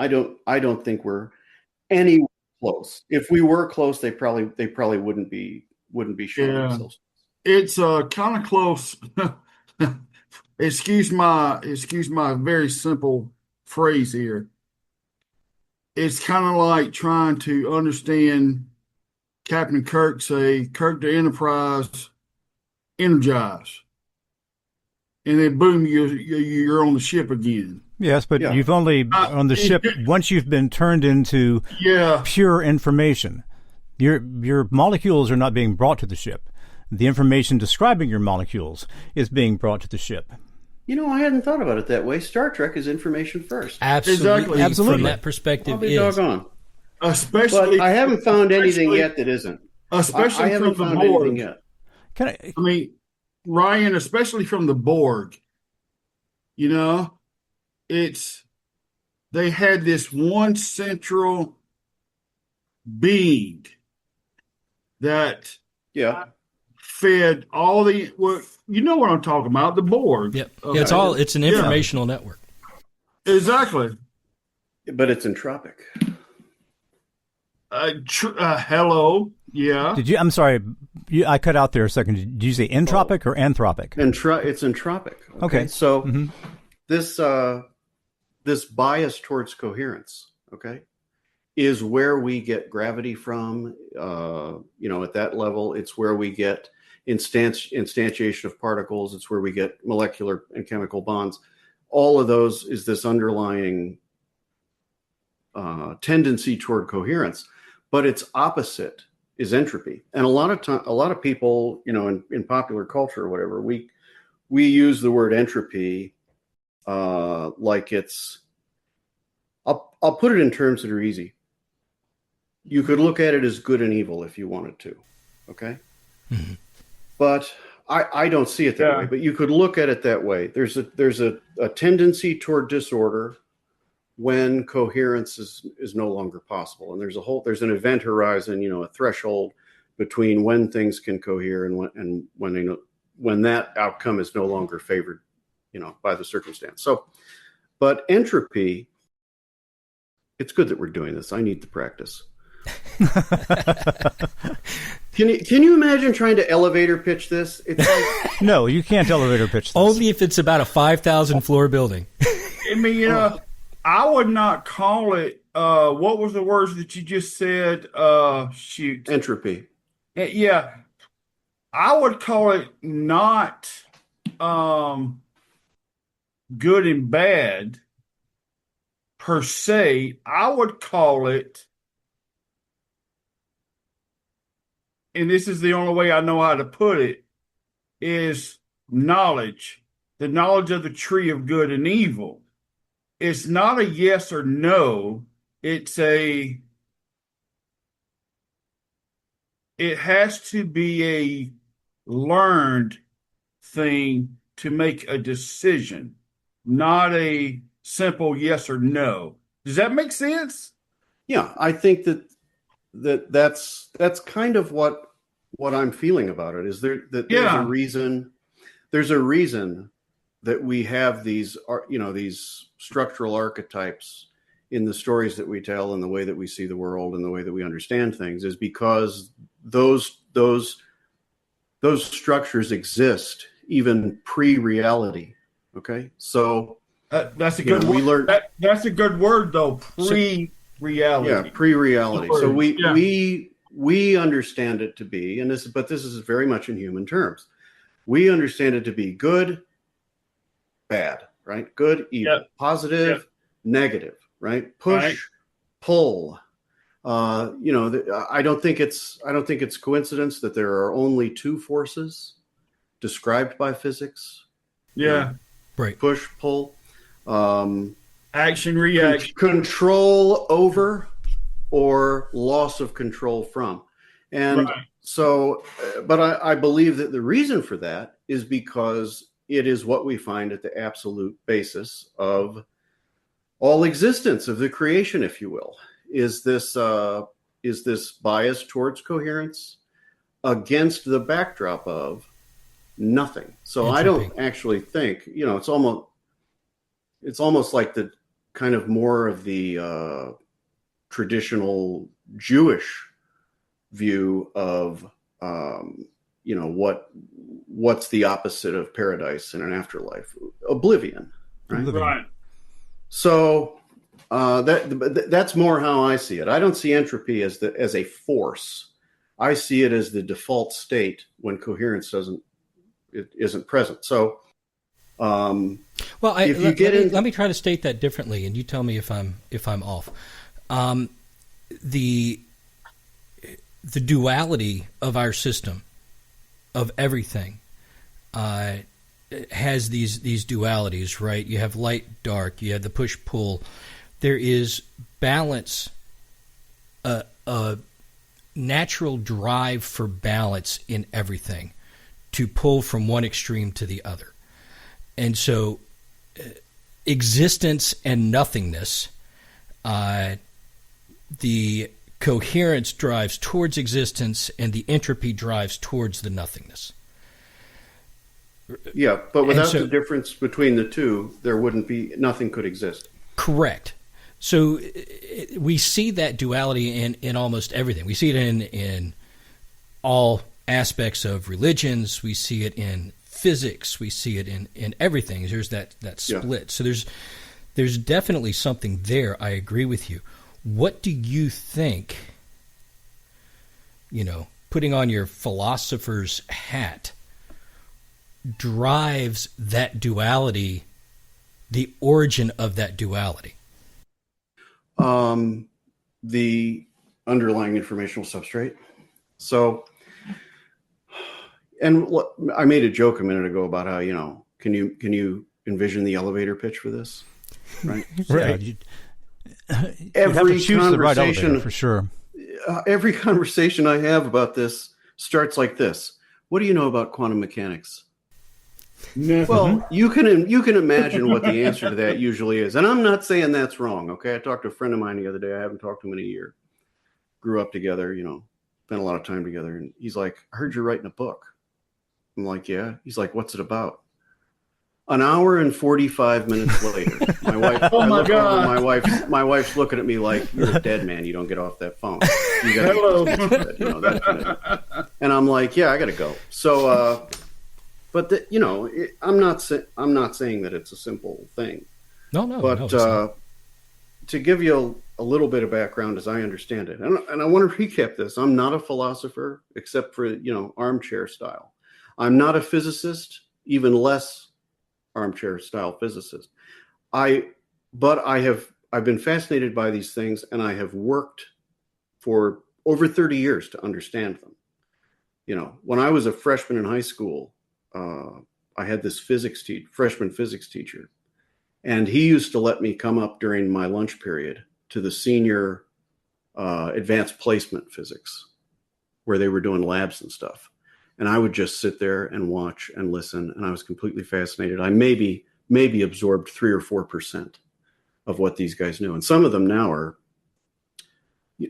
I don't think we're anywhere close. If we were close, they probably wouldn't be showing themselves. It's kind of close. Excuse my very simple phrase here. It's kind of like trying to understand Captain Kirk say, Kirk to Enterprise, energize. And then boom, you're on the ship again. Yes, but you've only on the ship once you've been turned into pure information. Your molecules are not being brought to the ship. The information describing your molecules is being brought to the ship. I hadn't thought about it that way. Star Trek is information first. Absolutely. Absolutely. From that perspective, I'll be doggone. Especially, but I haven't found anything yet that isn't. Especially I haven't from the found Borg. anything yet. I mean, Ryan, especially from the Borg, they had this one central being that fed all the, you know what I'm talking about, the Borg. Yep. Okay. It's an informational network. Exactly. But it's entropic. Hello. Yeah. I'm sorry, I cut out there a second. Did you say entropic or anthropic? It's entropic. Okay. So this bias towards coherence, is where we get gravity from. At that level, it's where we get instantiation of particles. It's where we get molecular and chemical bonds. All of those is this underlying tendency toward coherence, but its opposite is entropy. And a lot of people, in popular culture or whatever, we use the word entropy like it's. I'll put it in terms that are easy. You could look at it as good and evil if you wanted to, okay? Mm-hmm. But I don't see it that way. But you could look at it that way. There's a tendency toward disorder when coherence is no longer possible, and there's an event horizon, a threshold between when things can cohere and when that outcome is no longer favored, by the circumstance. So, but entropy. It's good that we're doing this. I need the practice. Can you imagine trying to elevator pitch this? It's like, no, you can't elevator pitch this. Only if it's about a 5,000 floor building. I mean, I would not call it. What was the words that you just said? Shoot, entropy. Yeah, I would call it not good and bad per se. I would call it, and this is the only way I know how to put it, is knowledge. The knowledge of the tree of good and evil. It's not a yes or no. It has to be a learned thing to make a decision, not a simple yes or no. Does that make sense? Yeah, I think that's kind of what I'm feeling about it. Is there's a reason that we have these structural archetypes in the stories that we tell and the way that we see the world and the way that we understand things, is because those structures exist even pre-reality. Okay, so that's a good word. That's a good word, though. Pre-reality. Yeah, pre-reality. So we understand it to be, but this is very much in human terms. We understand it to be good, bad, right? Good, evil, positive, negative, right? Push, pull. I don't think it's coincidence that there are only two forces described by physics. Yeah. Right. Push, pull. Action, reaction. Control over or loss of control from. And so, but I believe that the reason for that is because it is what we find at the absolute basis of all existence, of the creation, if you will, is this bias towards coherence against the backdrop of nothing. So I don't actually think, it's almost like the kind of more of the traditional Jewish view of, what's the opposite of paradise in an afterlife? Oblivion, right? Right. So that's more how I see it. I don't see entropy as a force. I see it as the default state when coherence isn't present. So, let me try to state that differently, and you tell me if I'm off. The duality of our system, of everything, has these dualities, right? You have light, dark. You have the push pull. There is balance, a natural drive for balance in everything, to pull from one extreme to the other. And so existence and nothingness, the coherence drives towards existence and the entropy drives towards the nothingness. Yeah, but without the difference between the two, nothing could exist. Correct. So we see that duality in almost everything. We see it in all aspects of religions. We see it in physics. We see it in everything. There's that split. Yeah. So there's definitely something there. I agree with you. What do you think, putting on your philosopher's hat drives that duality, the origin of that duality? The underlying informational substrate. So, and I made a joke a minute ago about how, can you envision the elevator pitch for this? Right. Right. You Every have to choose the right conversation, elevator for sure. Every conversation I have about this starts like this. What do you know about quantum mechanics? Well, you can imagine what the answer to that usually is. And I'm not saying that's wrong. Okay. I talked to a friend of mine the other day. I haven't talked to him in a year. Grew up together, spent a lot of time together. And he's like, I heard you're writing a book. I'm like, yeah. He's like, what's it about? An hour and 45 minutes later, my wife, oh my God. My wife's looking at me like, you're a dead man. You don't get off that phone. You gotta Hello. that kind of, and I'm like, yeah, I got to go. So, but I'm not saying that it's a simple thing. No. But to give you a little bit of background as I understand it, and I want to recap this. I'm not a philosopher, except for armchair style. I'm not a physicist, even less armchair style physicist. I've been fascinated by these things, and I have worked for over 30 years to understand them. When I was a freshman in high school, I had this freshman physics teacher, and he used to let me come up during my lunch period to the senior advanced placement physics, where they were doing labs and stuff. And I would just sit there and watch and listen, and I was completely fascinated. I maybe absorbed 3 or 4% of what these guys knew, and some of them now are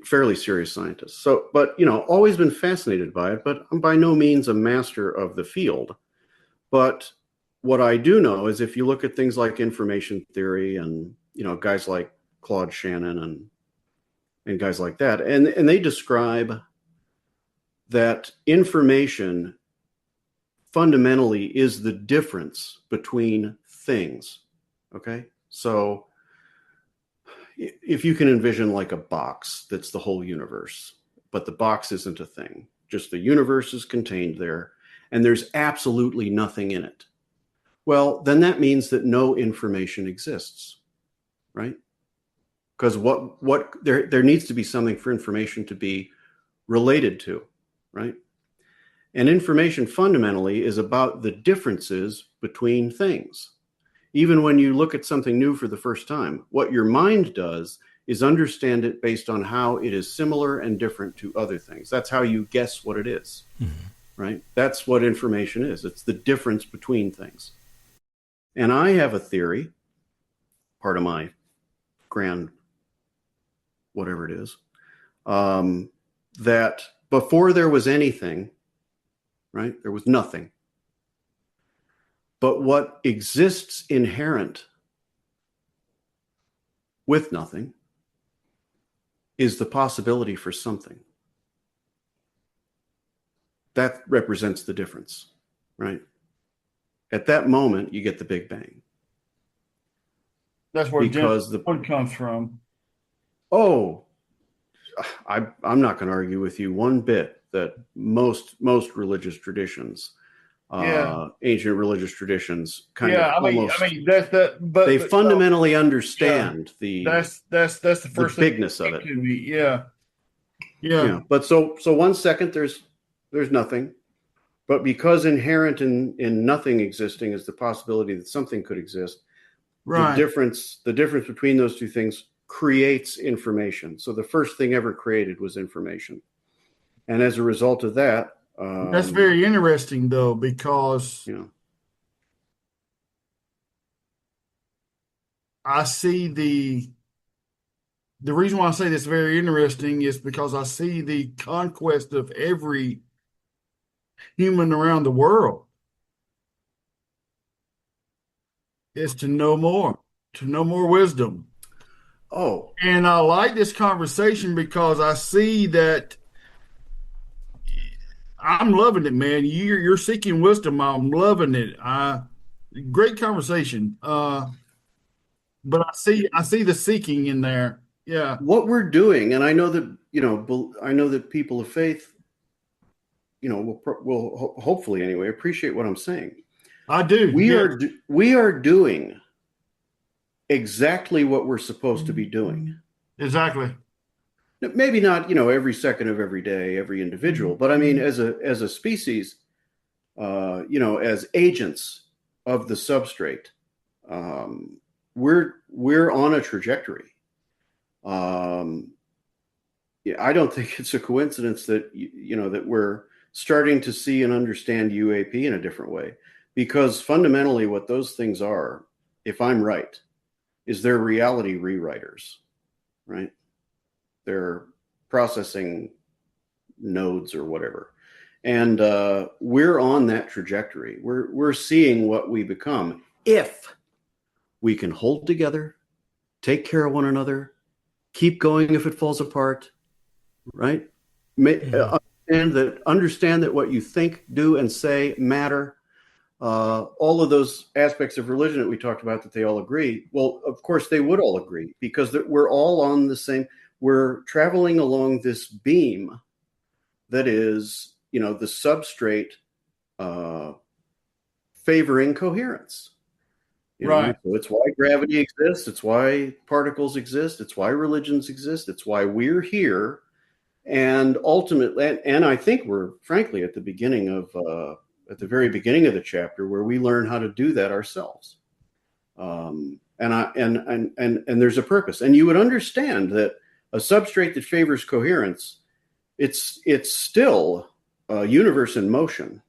fairly serious scientists. So, but always been fascinated by it. But I'm by no means a master of the field. But what I do know is, if you look at things like information theory and guys like Claude Shannon and guys like that, and they describe that information fundamentally is the difference between things. Okay. So if you can envision like a box that's the whole universe, but the box isn't a thing, just the universe is contained there, and there's absolutely nothing in it. Well, then that means that no information exists, right? Because there needs to be something for information to be related to. Right? And information fundamentally is about the differences between things. Even when you look at something new for the first time, what your mind does is understand it based on how it is similar and different to other things. That's how you guess what it is, right? That's what information is. It's the difference between things. And I have a theory, part of my grand whatever it is, that before there was anything, right, there was nothing. But what exists inherent with nothing is the possibility for something. That represents the difference, right? At that moment, you get the Big Bang. That's where because the point comes from. Oh, I'm not going to argue with you one bit that most religious traditions, ancient religious traditions, they fundamentally understand that's the first the bigness of it. To me. Yeah. But so 1 second there's nothing, but because inherent in nothing existing is the possibility that something could exist. Right. The difference between those two things creates information. So the first thing ever created was information. And as a result of that, that's very interesting though, because I see the reason why I say this very interesting is because I see the conquest of every human around the world is to know more wisdom. Oh. And I like this conversation because I see that I'm loving it, man. You're seeking wisdom. I'm loving it. Great conversation. But I see the seeking in there. Yeah. What we're doing, and I know that, I know that people of faith will hopefully anyway appreciate what I'm saying. I do. We are doing exactly what we're supposed to be doing. Exactly. Maybe not, every second of every day, every individual, but I mean, as a species, as agents of the substrate, we're on a trajectory. I don't think it's a coincidence that that we're starting to see and understand UAP in a different way, because fundamentally, what those things are, if I'm right, is they're reality rewriters, right? They're processing nodes or whatever. And we're on that trajectory. We're seeing what we become if we can hold together, take care of one another, keep going if it falls apart, right? Understand that what you think, do, and say matter. All of those aspects of religion that we talked about, that they all agree. Well, of course, they would all agree, because we're all on the same. We're traveling along this beam that is, the substrate favoring coherence. Right. So it's why gravity exists. It's why particles exist. It's why religions exist. It's why we're here. And ultimately, and I think we're frankly at the very beginning of the chapter, where we learn how to do that ourselves. And there's a purpose. And you would understand that a substrate that favors coherence, it's still a universe in motion.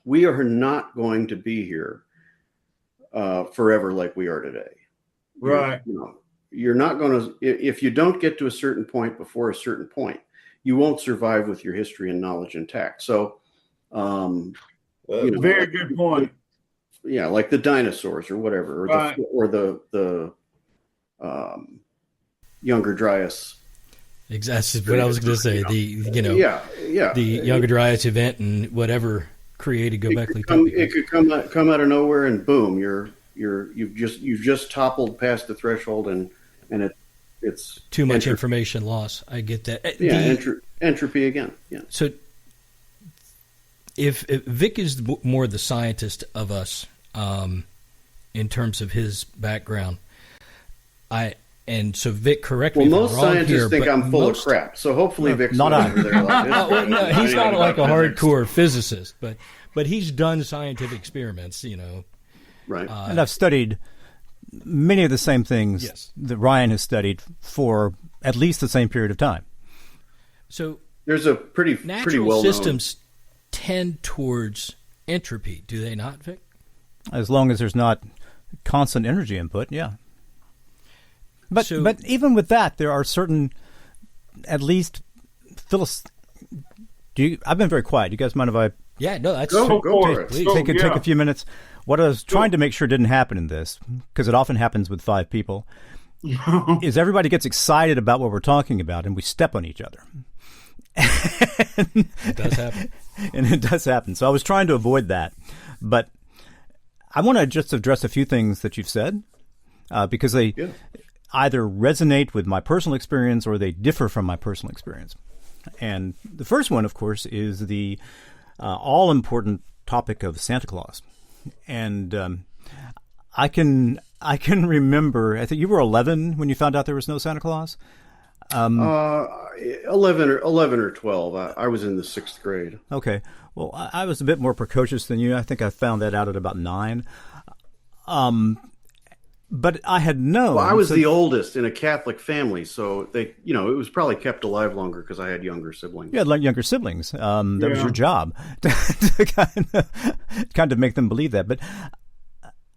We are not going to be here forever like we are today. Right. You're not going to, if you don't get to a certain point before a certain point, you won't survive with your history and knowledge intact. So, very good point. Yeah, like the dinosaurs or whatever, or the Younger Dryas. Exactly what I was going to say. The Younger Dryas event and whatever created Göbekli Tepe. It could come out of nowhere, and boom, you've just toppled past the threshold, and it's too much information loss. I get that. Yeah, entropy again. Yeah. So if Vic is more the scientist of us, in terms of his background, so Vic, correct me if I'm wrong here. Most scientists think I'm full of crap, so hopefully Vic's not over there. No, he's not like a hardcore physicist, but he's done scientific experiments, Right. And I've studied many of the same things that Ryan has studied for at least the same period of time. So there's a pretty well-known systems tend towards entropy, do they not, Vic? As long as there's not constant energy input, yeah. But even with that, there are certain, at least, I've been very quiet. You guys mind if I? Yeah, no, that's go for it. Take a few minutes. What I was trying to make sure didn't happen in this, because it often happens with 5 people, is everybody gets excited about what we're talking about, and we step on each other. It does happen. And it does happen. So I was trying to avoid that. But I want to just address a few things that you've said, because they either resonate with my personal experience or they differ from my personal experience. And the first one, of course, is the all-important topic of Santa Claus. And I can remember, I think you were 11 when you found out there was no Santa Claus. 11 or 12. I was in the 6th grade. Okay. Well, I was a bit more precocious than you. I think I found that out at about 9. But I had known. Well, I was the oldest in a Catholic family, so it was probably kept alive longer because I had younger siblings. You had younger siblings. That was your job to kind of make them believe that. But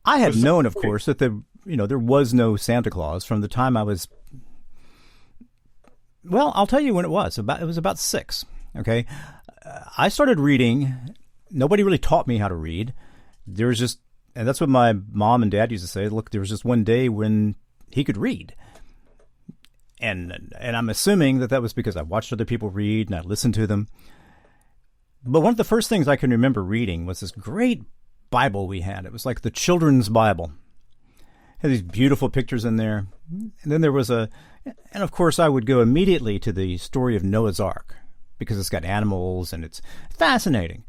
I had known, of course, that there was no Santa Claus from the time I was. Well, I'll tell you when it was. It was about 6. Okay, I started reading. Nobody really taught me how to read. There was just. And that's what my mom and dad used to say. Look, there was just one day when he could read. And I'm assuming that was because I watched other people read and I listened to them. But one of the first things I can remember reading was this great Bible we had. It was like the children's Bible. It had these beautiful pictures in there. And then there was and of course I would go immediately to the story of Noah's Ark, because it's got animals and it's fascinating.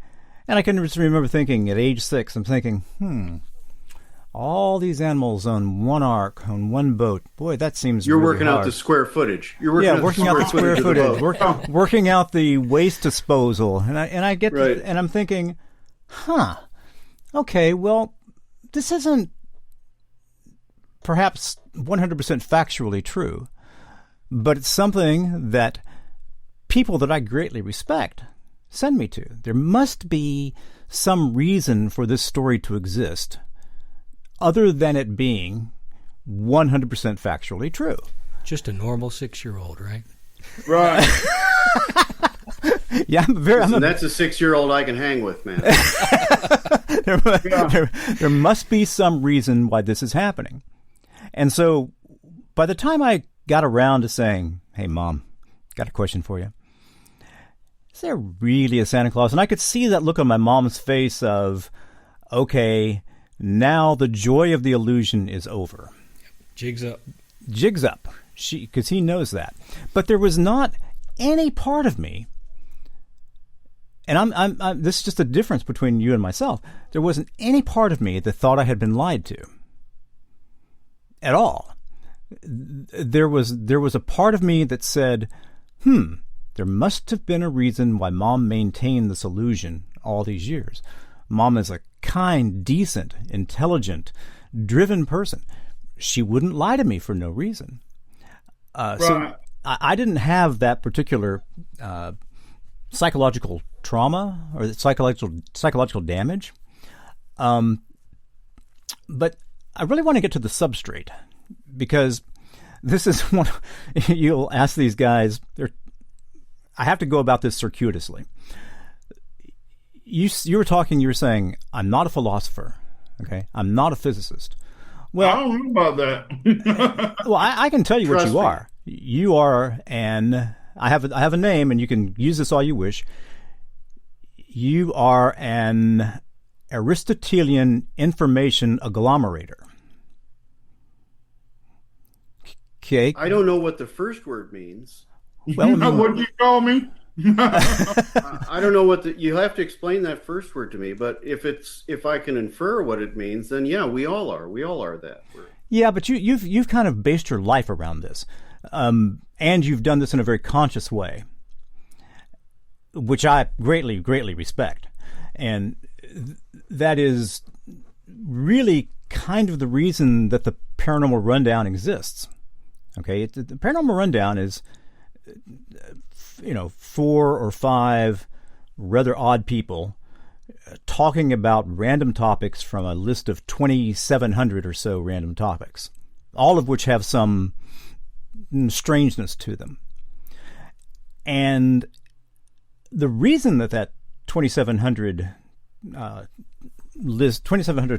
And I can just remember thinking at age 6, I'm thinking, all these animals on one ark, on one boat. Boy, that seems You're really working hard. out the square footage. You're working out the square footage, boat. working out the waste disposal. And I get Right. and I'm thinking, okay, well, this isn't perhaps 100% factually true, but it's something that people that I greatly respect send me to. There must be some reason for this story to exist other than it being 100% factually true. Just a normal 6-year-old, right? Right. Yeah, That's a 6-year-old I can hang with, man. there must be some reason why this is happening. And so by the time I got around to saying, hey, Mom, got a question for you. Is there really a Santa Claus? And I could see that look on my mom's face of, okay, now the joy of the illusion is over. Jigs up. Jigs up. Because he knows that. But there was not any part of me, and I'm this is just a difference between you and myself. There wasn't any part of me that thought I had been lied to. At all. There was a part of me that said, there must have been a reason why Mom maintained this illusion all these years. Mom is a kind, decent, intelligent, driven person. She wouldn't lie to me for no reason. So I didn't have that particular psychological trauma or psychological damage. But I really want to get to the substrate, because this is one. You'll ask these guys. I have to go about this circuitously. You were talking. You were saying, I'm not a philosopher. Okay, I'm not a physicist. Well, I don't know about that. well, I can tell you what Trust you me. are. You are an. I have a name, and you can use this all you wish. You are an Aristotelian information agglomerator. Okay. I don't know what the first word means. Well, What'd you call me? I don't know what you have to explain that first word to me. But if I can infer what it means, then yeah, we all are. We all are that word. Yeah, but you've kind of based your life around this, and you've done this in a very conscious way, which I greatly respect, and that is really kind of the reason that the Paranormal Rundown exists. Okay, the Paranormal Rundown is, 4 or 5 rather odd people talking about random topics from a list of 2,700 or so random topics, all of which have some strangeness to them. And the reason that 2,700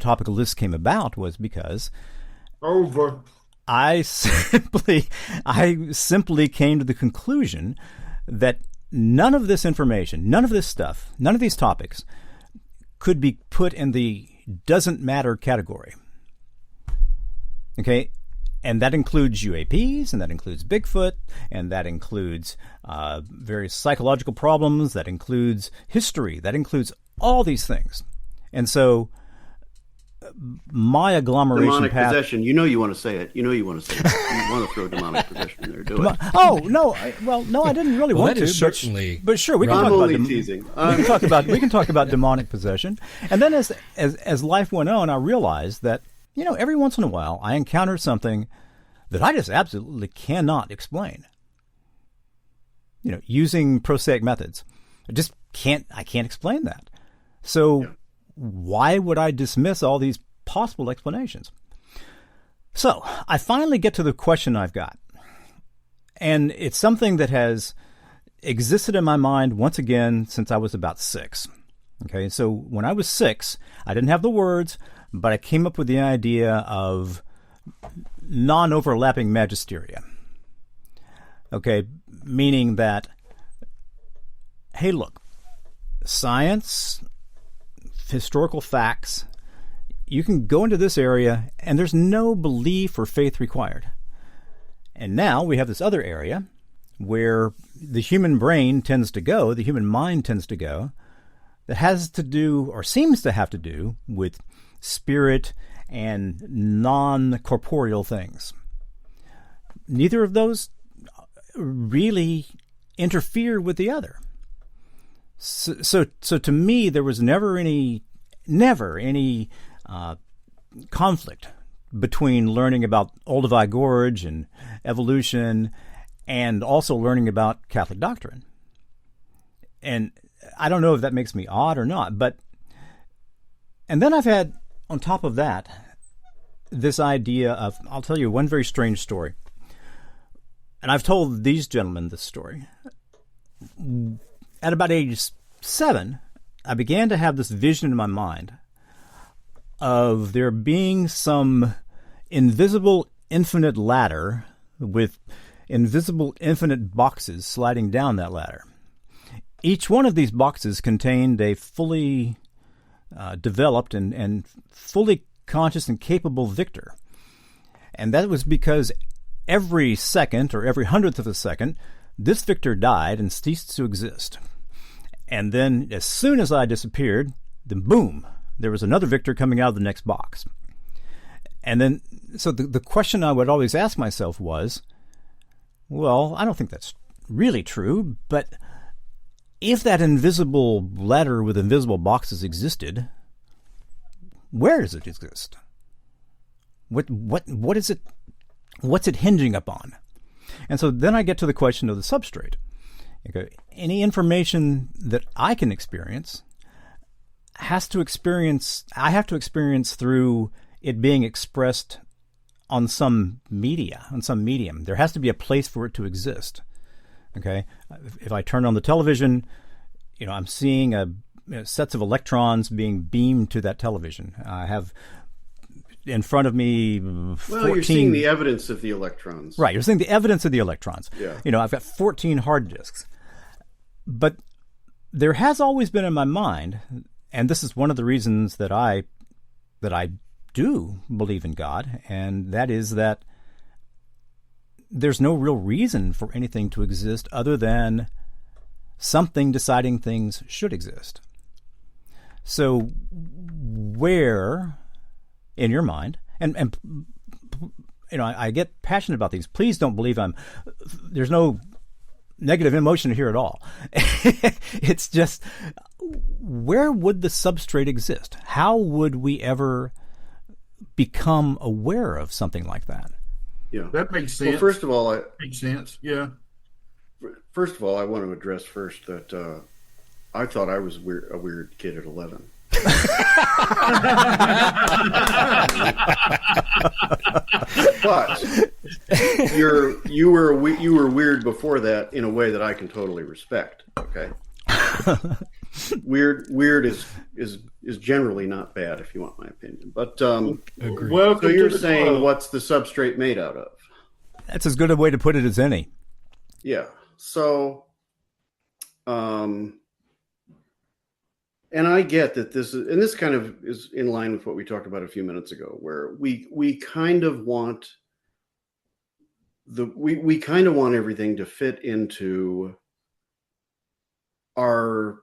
topical list came about was because I simply came to the conclusion that none of this information, none of this stuff, none of these topics could be put in the doesn't matter category. Okay? And that includes UAPs, and that includes Bigfoot, and that includes various psychological problems, that includes history, that includes all these things. And so my agglomeration Demonic path... possession. You want to say it. You want to throw demonic possession in there. Do it. Oh, no. No, I didn't really want that to. is certainly... But sure, we can I'm talk only about teasing. we can talk about demonic possession. And then as life went on, I realized that, every once in a while I encounter something that I just absolutely cannot explain. Using prosaic methods. I can't explain that. So why would I dismiss all these possible explanations? So I finally get to the question I've got. And it's something that has existed in my mind once again since I was about 6. Okay, so when I was 6, I didn't have the words, but I came up with the idea of non-overlapping magisteria. Okay, meaning that, hey, look, science, historical facts, you can go into this area and there's no belief or faith required. And now we have this other area where the human brain tends to go, the human mind tends to go, that has to do, or seems to have to do, with spirit and non-corporeal things. Neither of those really interfere with the other. So to me, there was never any conflict between learning about Olduvai Gorge and evolution and also learning about Catholic doctrine. And I don't know if that makes me odd or not, and then I've had, on top of that, this idea of, I'll tell you one very strange story. And I've told these gentlemen this story. At about age 7, I began to have this vision in my mind of there being some invisible infinite ladder with invisible infinite boxes sliding down that ladder. Each one of these boxes contained a fully developed and fully conscious and capable victor. And that was because every second or every hundredth of a second, this victor died and ceased to exist. And then as soon as I disappeared, then boom, there was another victor coming out of the next box. And then, so the question I would always ask myself was, well, I don't think that's really true, but if that invisible ladder with invisible boxes existed, where does it exist? What is it? What's it hinging upon? And so then I get to the question of the substrate. Okay, any information that I can experience I have to experience through it being expressed on some media, on some medium. There has to be a place for it to exist. Okay, if I turn on the television, I'm seeing sets of electrons being beamed to that television. I have in front of me 14... Well, you're seeing the evidence of the electrons. Right, you're seeing the evidence of the electrons. Yeah. I've got 14 hard disks. But there has always been in my mind, and this is one of the reasons that I do believe in God, and that is that there's no real reason for anything to exist other than something deciding things should exist. So where, in your mind, and I get passionate about these. Please don't believe there's no negative emotion here at all. It's just, where would the substrate exist? How would we ever become aware of something like that? Yeah, that makes sense. Well, first of all, makes sense. Yeah. First of all, I want to address first that I thought I was a weird kid at 11. But you were weird before that in a way that I can totally respect. Okay. Weird is generally not bad, if you want my opinion. But so you're saying, what's the substrate made out of? That's as good a way to put it as any. Yeah. So, and I get that this kind of is in line with what we talked about a few minutes ago, where we kind of want we kind of want everything to fit into our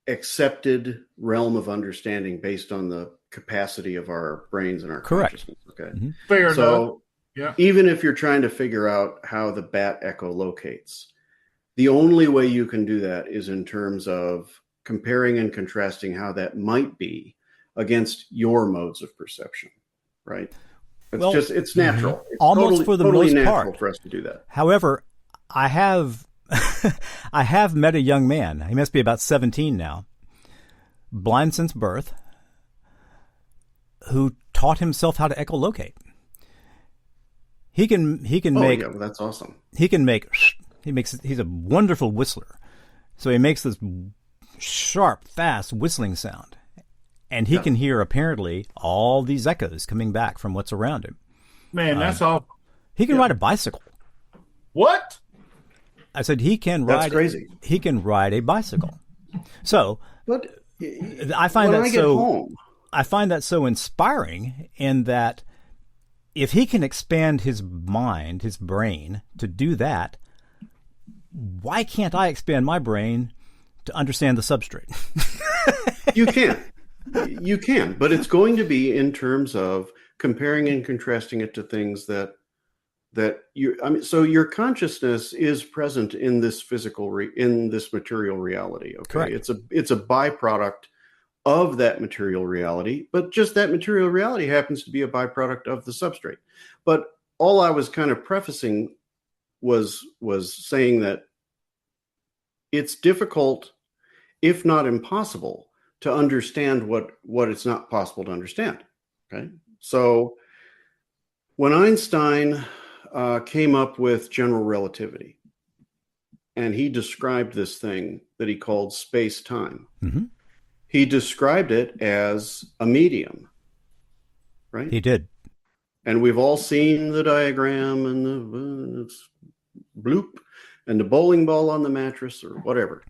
accepted realm of understanding based on the capacity of our brains and our consciousness. Okay. Mm-hmm. Fair enough. Yeah. Even if you're trying to figure out how the bat echolocates, the only way you can do that is in terms of comparing and contrasting how that might be against your modes of perception, right? It's natural. It's almost for the most part for us to do that. However, I have met a young man. He must be about 17 now, blind since birth, who taught himself how to echolocate. He can make. Yeah, well, that's awesome. He's a wonderful whistler. So he makes this sharp, fast whistling sound. And he can hear, apparently, all these echoes coming back from what's around him. Man, that's all. He can ride a bicycle. What? I said he can ride. That's crazy. He can ride a bicycle. So, but I find that home, I find that so inspiring in that if he can expand his mind, his brain, to do that, why can't I expand my brain to understand the substrate? You can, but it's going to be in terms of comparing and contrasting it to things that so your consciousness is present in this in this material reality. Okay. Correct. It's a byproduct of that material reality, but just that material reality happens to be a byproduct of the substrate. But all I was kind of prefacing was saying that it's difficult, if not impossible, to understand what it's not possible to understand. Okay. So when Einstein came up with general relativity, and he described this thing that he called space-time. Mm-hmm. He described it as a medium, right? He did. And we've all seen the diagram and the bloop and the bowling ball on the mattress or whatever.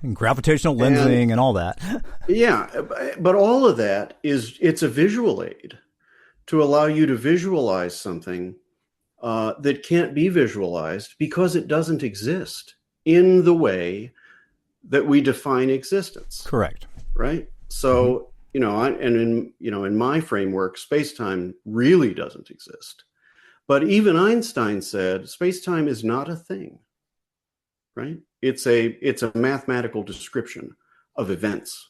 And gravitational lensing and all that. Yeah, but all of that it's a visual aid to allow you to visualize something that can't be visualized because it doesn't exist in the way that we define existence. Correct. Right. So, in my framework, space-time really doesn't exist. But even Einstein said space-time is not a thing. Right. It's a mathematical description of events.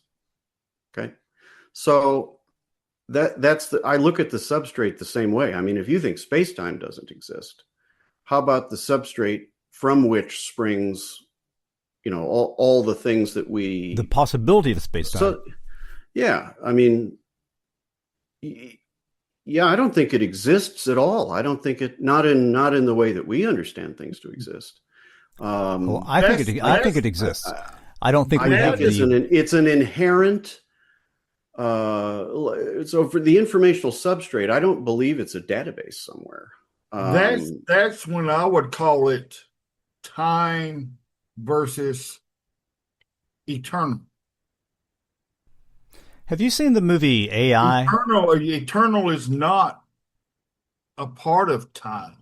Okay. So I look at the substrate the same way. I mean, if you think space-time doesn't exist, how about the substrate from which springs, all the things that the possibility of space-time. So, yeah, I mean, yeah, I don't think it exists at all. I don't think not in the way that we understand things to exist. I think it exists. I don't think it's an inherent. So for the informational substrate, I don't believe it's a database somewhere. That's when I would call it time versus eternal. Have you seen the movie AI? Eternal is not a part of time,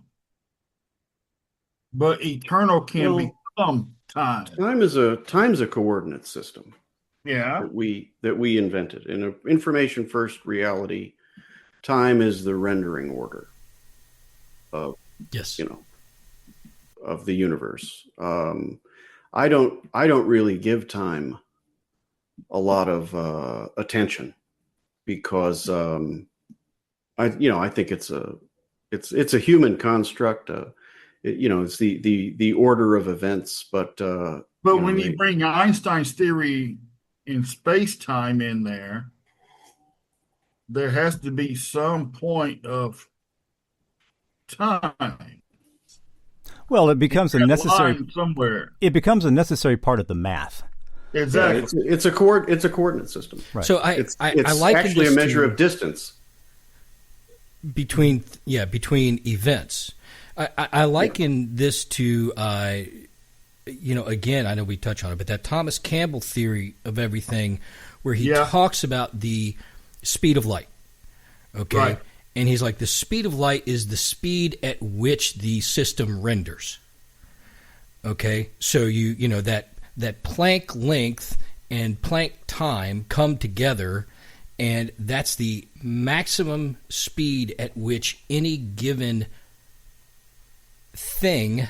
but eternal can become time. Time's a coordinate system. Yeah, that we invented in an information first reality. Time is the rendering order of of the universe. I don't really give time a lot of attention because I think it's a human construct. It's the order of events, but when you bring Einstein's theory in space-time in there has to be some point of time. Well, it becomes a necessary somewhere. It becomes a necessary part of the math. Exactly. Yeah, it's a coordinate system. Right. So it's like actually a measure of distance between events. I liken this to again, I know we touch on it, but that Thomas Campbell theory of everything, where he talks about the speed of light. Okay. Right. And he's like, the speed of light is the speed at which the system renders. Okay. So that Planck length and Planck time come together, and that's the maximum speed at which any given thing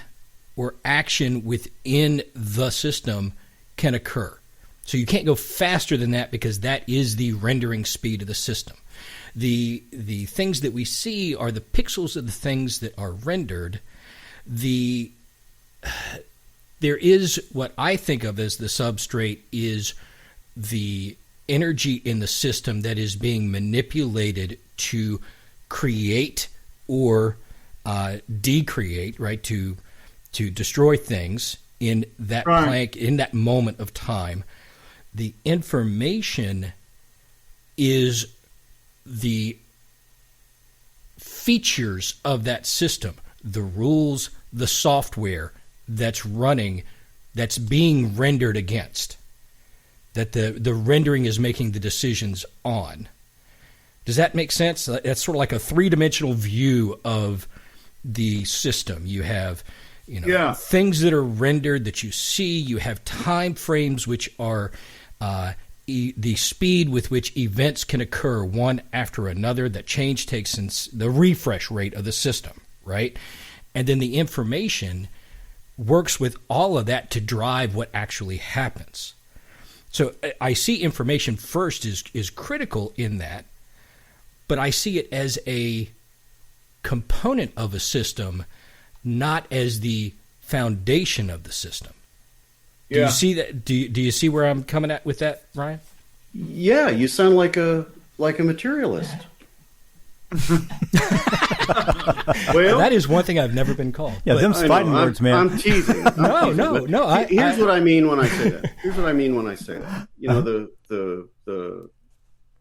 or action within the system can occur. So you can't go faster than that because that is the rendering speed of the system. The things that we see are the pixels of the things that are rendered. There is what I think of as the substrate is the energy in the system that is being manipulated to create or decreate, right? To destroy things in that Planck, in that moment of time. The information is the features of that system, the rules, the software that's running, that's being rendered against, that the rendering is making the decisions on. Does that make sense? That's sort of like a three-dimensional view of the system. You have, things that are rendered that you see. You have time frames which are the speed with which events can occur one after another. That change takes in the refresh rate of the system, right? And then the information works with all of that to drive what actually happens. So I see information first is critical in that, but I see it as a component of a system, not as the foundation of the system. Do you see that? Do you see where I'm coming at with that, Ryan? Yeah, you sound like a materialist. Well, that is one thing I've never been called. Yeah, them's fighting words, man. I'm teasing. No. Here's what I mean when I say that. You know, the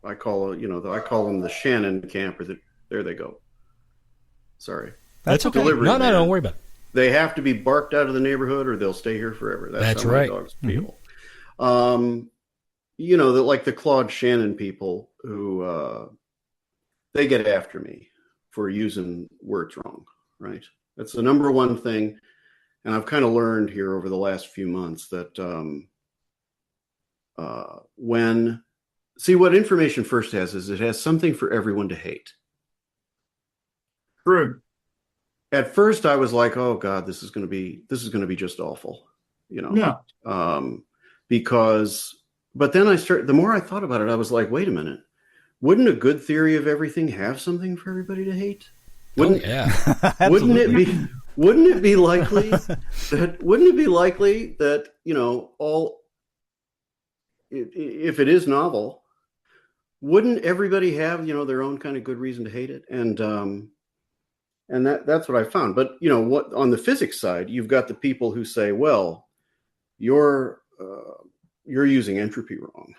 I call them the Shannon camp, or there they go. Sorry. That's okay. No, don't worry about it. They have to be barked out of the neighborhood, or they'll stay here forever. That's how right. My dogs feel. You know, like the Claude Shannon people who they get after me for using words wrong, right? That's the number one thing. And I've kind of learned here over the last few months that what information first has is it has something for everyone to hate. True. At first I was like, oh God, this is going to be just awful, you know? No. But then the more I thought about it, I was like, wait a minute. Wouldn't a good theory of everything have something for everybody to hate? Wouldn't it be likely that, you know, if it is novel, wouldn't everybody have, you know, their own kind of good reason to hate it? And that's what I found. But, you know, what on the physics side, you've got the people who say, well, you're using entropy wrong,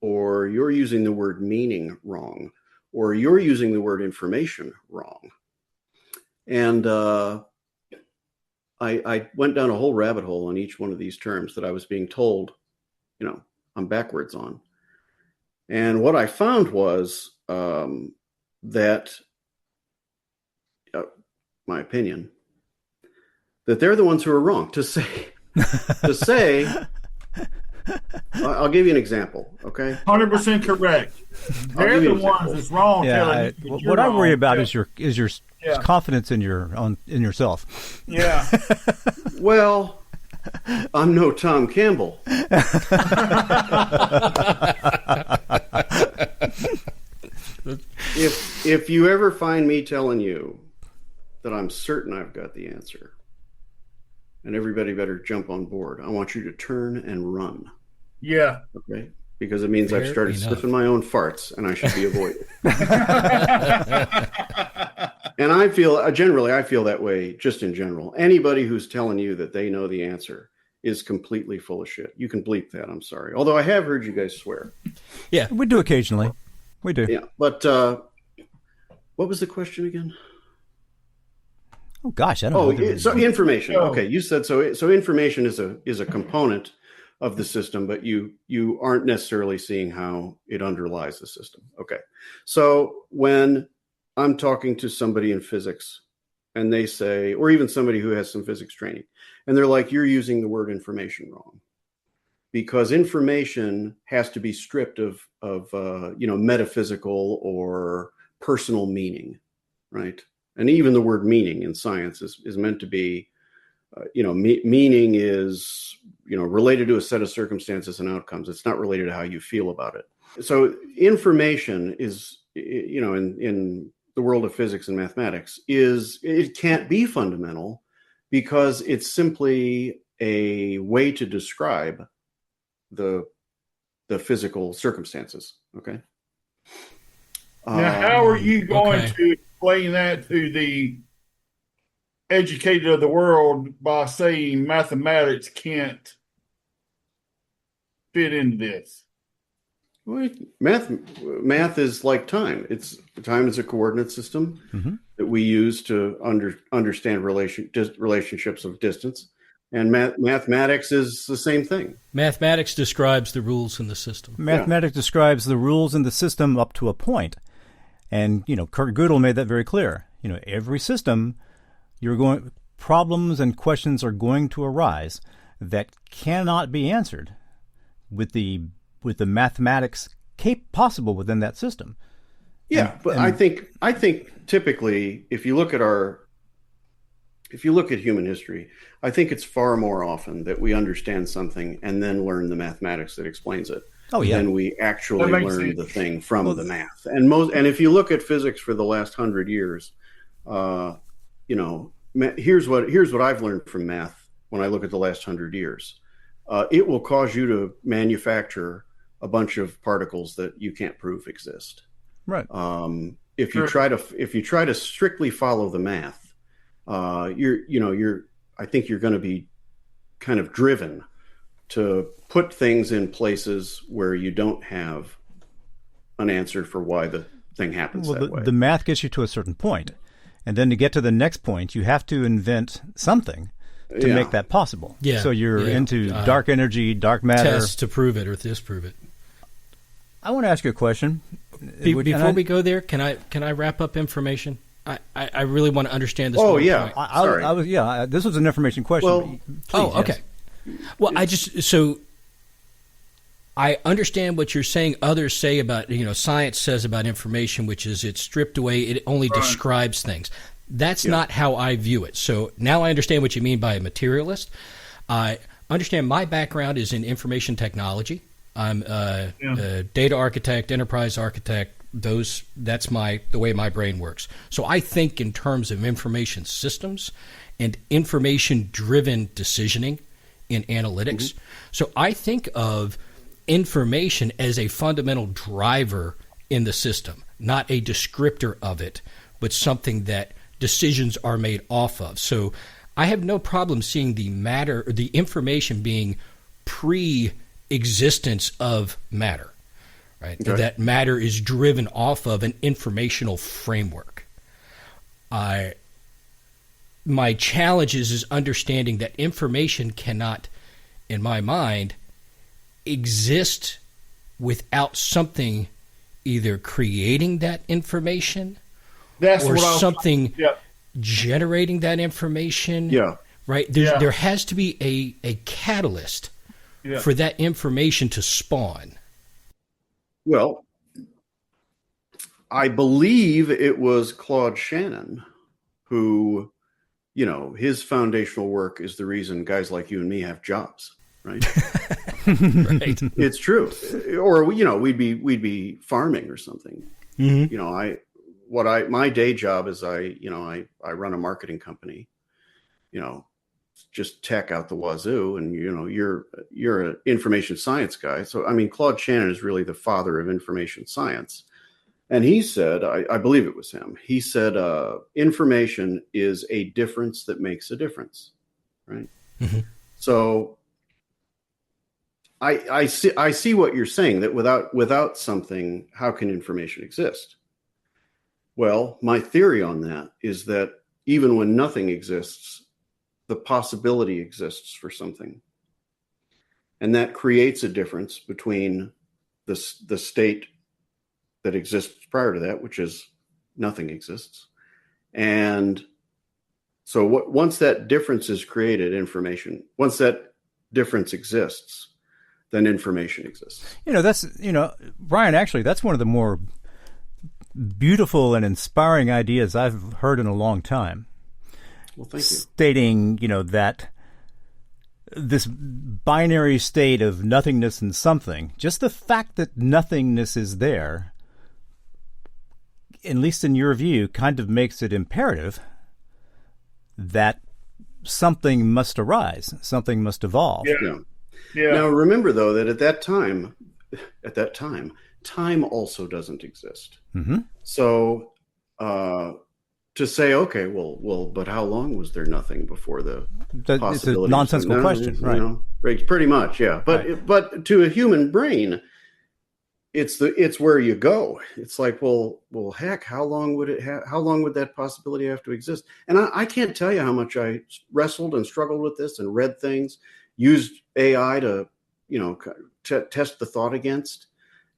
or you're using the word meaning wrong, or you're using the word information wrong. And I went down a whole rabbit hole on each one of these terms that I was being told, you know, I'm backwards on. And what I found was that, my opinion, that they're the ones who are wrong to say. I'll give you an example, okay? 100% correct. They're the ones that's wrong. Yeah, what I worry about is your confidence in yourself. Yeah. Well, I'm no Tom Campbell. If you ever find me telling you that I'm certain I've got the answer, and everybody better jump on board, I want you to turn and run. Yeah. Okay. Because it means I've started sniffing my own farts, and I should be avoided. And I feel that way just in general. Anybody who's telling you that they know the answer is completely full of shit. You can bleep that. I'm sorry. Although I have heard you guys swear. Yeah, we do occasionally. We do. Yeah. But what was the question again? Oh gosh, I don't know. So information. Okay, you said so. So information is a component of the system, but you aren't necessarily seeing how it underlies the system. Okay. So when I'm talking to somebody in physics and they say, or even somebody who has some physics training, and they're like, you're using the word information wrong, because information has to be stripped of metaphysical or personal meaning, right? And even the word meaning in science is meant to be, meaning is, related to a set of circumstances and outcomes. It's not related to how you feel about it. So information is, in the world of physics and mathematics, it can't be fundamental because it's simply a way to describe the physical circumstances. Okay. Now, how are you going to explain that to the educated of the world by saying mathematics can't fit into this? Well, math is like time. Time is a coordinate system that we use to understand relationships of distance, and mathematics is the same thing. Mathematics describes the rules in the system. Mathematics describes the rules in the system up to a point, and Kurt Gödel made that very clear. Every system problems and questions are going to arise that cannot be answered with the mathematics possible within that system. Yeah, but I think typically, if you look at human history, I think it's far more often that we understand something and then learn the mathematics that explains it. Oh, yeah. Than we actually learn the thing from the math. And if you look at physics for the last 100 years, here's what I've learned from math when I look at the last 100 years. It will cause you to manufacture a bunch of particles that you can't prove exist. Right. If you try to strictly follow the math, I think you're going to be kind of driven to put things in places where you don't have an answer for why the thing happens that way. The math gets you to a certain point, and then to get to the next point, you have to invent something to make that possible. Yeah. So you're into dark energy, dark matter. Tests to prove it or disprove it. I want to ask you a question. Before we go there, can I wrap up information? I really want to understand this. Oh, yeah. Point. This was an information question. Well, please, okay. Well, I understand what you're saying. Others say about, science says about information, which is it's stripped away. It only describes things. That's not how I view it. So now I understand what you mean by a materialist. I understand my background is in information technology. I'm a data architect, enterprise architect. That's the way my brain works. So I think in terms of information systems and information-driven decisioning in analytics. Mm-hmm. So I think of information as a fundamental driver in the system, not a descriptor of it, but something that decisions are made off of. So I have no problem seeing the matter or the information being pre-existence of matter, right? Okay. That matter is driven off of an informational framework. My challenge is understanding that information cannot, in my mind, exist without something either creating that information or something generating that information. Yeah. Right? There has to be a catalyst for that information to spawn. Well, I believe it was Claude Shannon who, his foundational work is the reason guys like you and me have jobs, right? Right. It's true. Or, we'd be farming or something. Mm-hmm. My day job is I run a marketing company, just tech out the wazoo. And, you're an information science guy. So, Claude Shannon is really the father of information science. And he said, I believe it was him, he said, information is a difference that makes a difference, right? Mm-hmm. So I see what you're saying, that without something, how can information exist? Well, my theory on that is that even when nothing exists, the possibility exists for something. And that creates a difference between the state that exists prior to that, which is nothing exists. And so once that difference is created, once that difference exists, then information exists. Brian, actually, that's one of the more beautiful and inspiring ideas I've heard in a long time. Well, thank you. Stating, that this binary state of nothingness and something, just the fact that nothingness is there, at least in your view, kind of makes it imperative that something must arise, something must evolve. Yeah. Now, remember, though, that at that time, time also doesn't exist. Mm-hmm. So to say, okay, well, but how long was there nothing before the possibility? It's a nonsensical question, right? Right, pretty much, yeah. But to a human brain, it's where you go. It's like, well, heck, how long would that possibility have to exist? And I can't tell you how much I wrestled and struggled with this and read things, used AI to, test the thought against.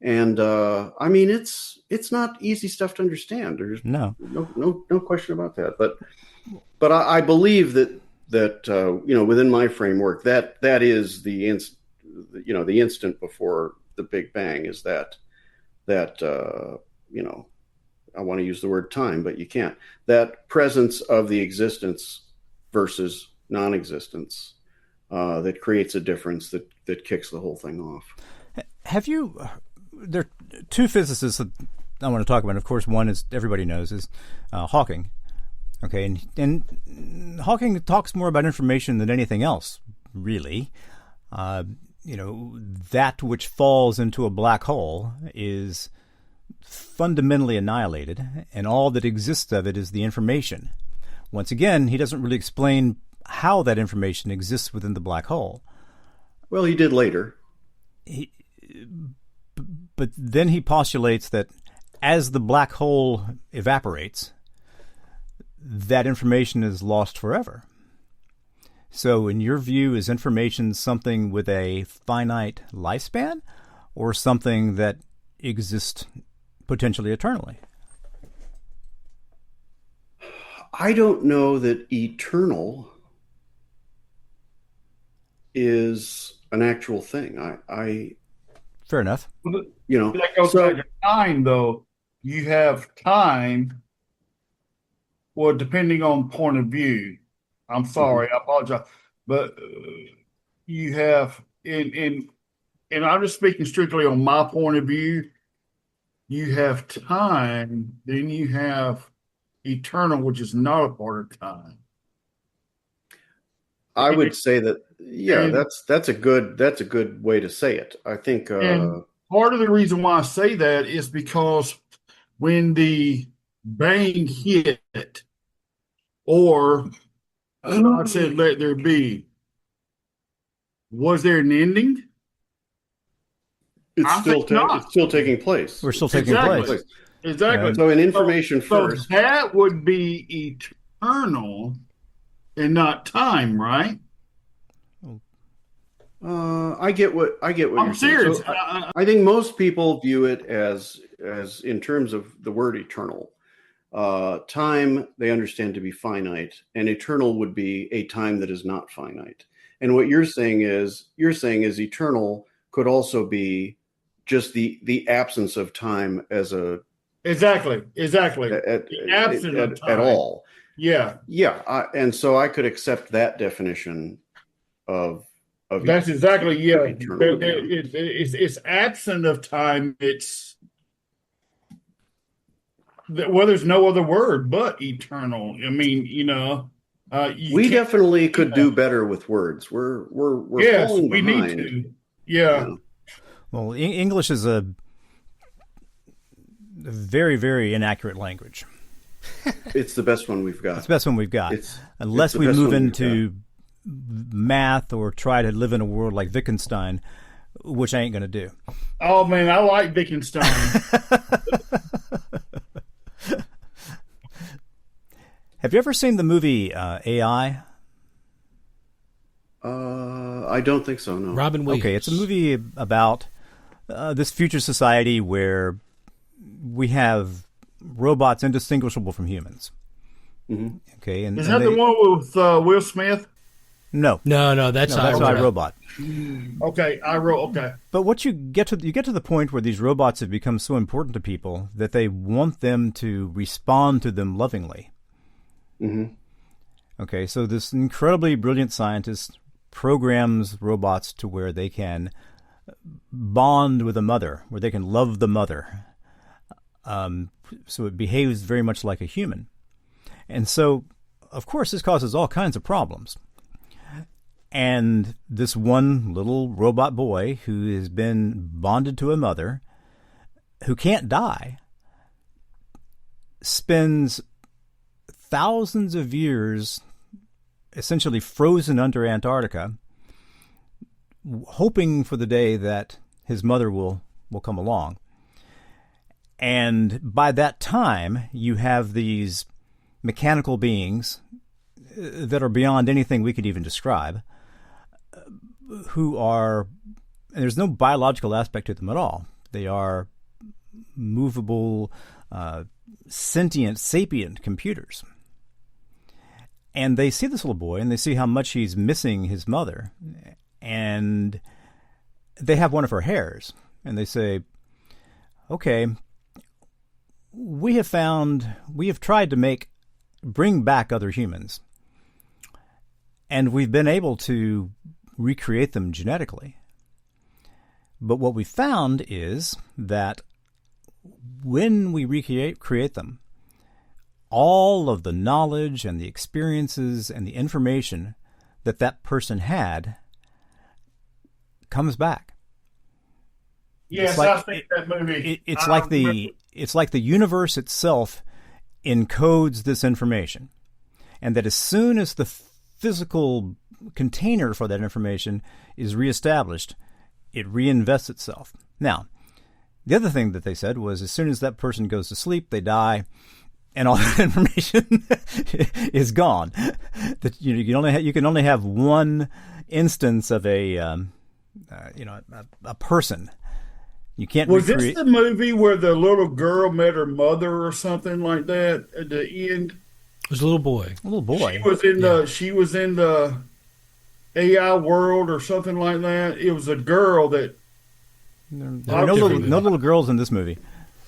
And it's not easy stuff to understand. There's no question about that. But But I believe that within my framework, that is the instant before the Big Bang is that I want to use the word time, but you can't. That presence of the existence versus non-existence that creates a difference that kicks the whole thing off. There are two physicists that I want to talk about. Of course, one is everybody knows is Hawking. Okay, and Hawking talks more about information than anything else, really. That which falls into a black hole is fundamentally annihilated, and all that exists of it is the information. Once again, he doesn't really explain how that information exists within the black hole. Well, he did later. But then he postulates that as the black hole evaporates, that information is lost forever. So in your view, is information something with a finite lifespan or something that exists potentially eternally? I don't know that eternal is an actual thing. Fair enough. That goes back to time, though. You have time. Well, depending on point of view, I'm sorry, I apologize, but you have and I'm just speaking strictly on my point of view. You have time, then you have eternal, which is not a part of time. I would say that, that's a good way to say it. I think, and part of the reason why I say that is because when the bang hit, or I said, "Let there be," was there an ending? It's still taking place. We're still taking place. Exactly. So in information first. So that would be eternal and not time, right? I get what you're serious. saying. So I think most people view it as in terms of the word eternal. Time they understand to be finite, and eternal would be a time that is not finite. And what you're saying is eternal could also be just the absence of time as a exactly the absence of time at all. Yeah. And so I could accept that definition of that's exactly eternal. It's absent of time. It's there's no other word but eternal. I mean, we definitely could do better with words. We're yes, falling we behind. need to. Yeah. Well, English is a very, very inaccurate language. It's the best one we've got. It's the best one we've got. Unless we move into math or try to live in a world like Wittgenstein, which I ain't going to do. Oh, man, I like Wittgenstein. Have you ever seen the movie AI? I don't think so, no. Robin Williams. Okay, it's a movie about this future society where we have robots indistinguishable from humans. Mm-hmm. Okay, is that the one with Will Smith? No, that's iRobot. Okay, okay. But what you get to the point where these robots have become so important to people that they want them to respond to them lovingly. Mm-hmm. Okay, so this incredibly brilliant scientist programs robots to where they can bond with a mother, where they can love the mother. So it behaves very much like a human. And so, of course, this causes all kinds of problems. And this one little robot boy who has been bonded to a mother, who can't die, spends thousands of years essentially frozen under Antarctica, hoping for the day that his mother will come along. And by that time, you have these mechanical beings that are beyond anything we could even describe, who are, and there's no biological aspect to them at all. They are movable, sentient, sapient computers. And they see this little boy, and they see how much he's missing his mother. And they have one of her hairs. And they say, okay, we have tried to bring back other humans. And we've been able to recreate them genetically. But what we found is that when we create them, all of the knowledge and the experiences and the information that person had comes back. Yes, I think that movie. It's like the universe itself encodes this information, and that as soon as the physical container for that information is reestablished, it reinvests itself. Now, the other thing that they said was, as soon as that person goes to sleep, they die, and all that information is gone. That you can only have one instance of a person. You can't. Was this the movie where the little girl met her mother or something like that at the end? It was a little boy. A little boy. She was in the AI world or something like that. It was a girl that. There are no little girls in this movie.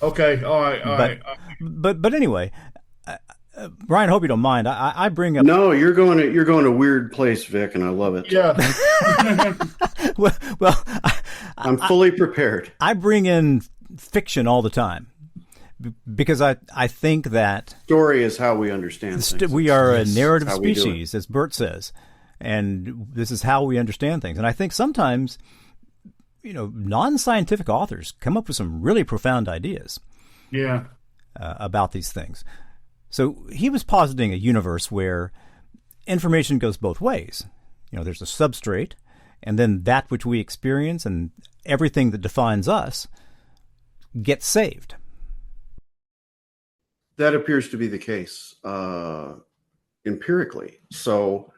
Okay, all right. But anyway, Ryan, I hope you don't mind. I bring up. No, you're going to a weird place, Vic, and I love it. Yeah. well, I'm fully prepared. I bring in fiction all the time because I think that story is how we understand things. We are a narrative species, as Bert says, and this is how we understand things. And I think sometimes, non-scientific authors come up with some really profound ideas. Yeah. About these things. So he was positing a universe where information goes both ways. There's a substrate, and then that which we experience and everything that defines us gets saved. That appears to be the case empirically. So,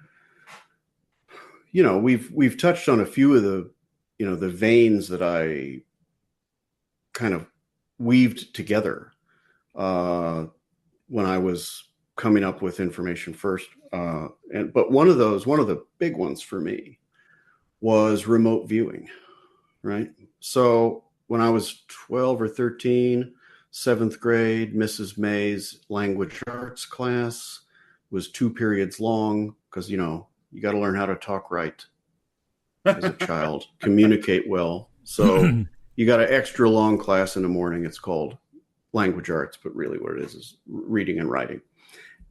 we've touched on a few of the veins that I kind of weaved together when I was coming up with information first. But one of the big ones for me was remote viewing, right? So when I was 12 or 13, 7th grade, Mrs. May's language arts class was 2 periods long because, you got to learn how to talk right as a child, communicate well. So you got an extra long class in the morning. It's called language arts, but really what it is reading and writing.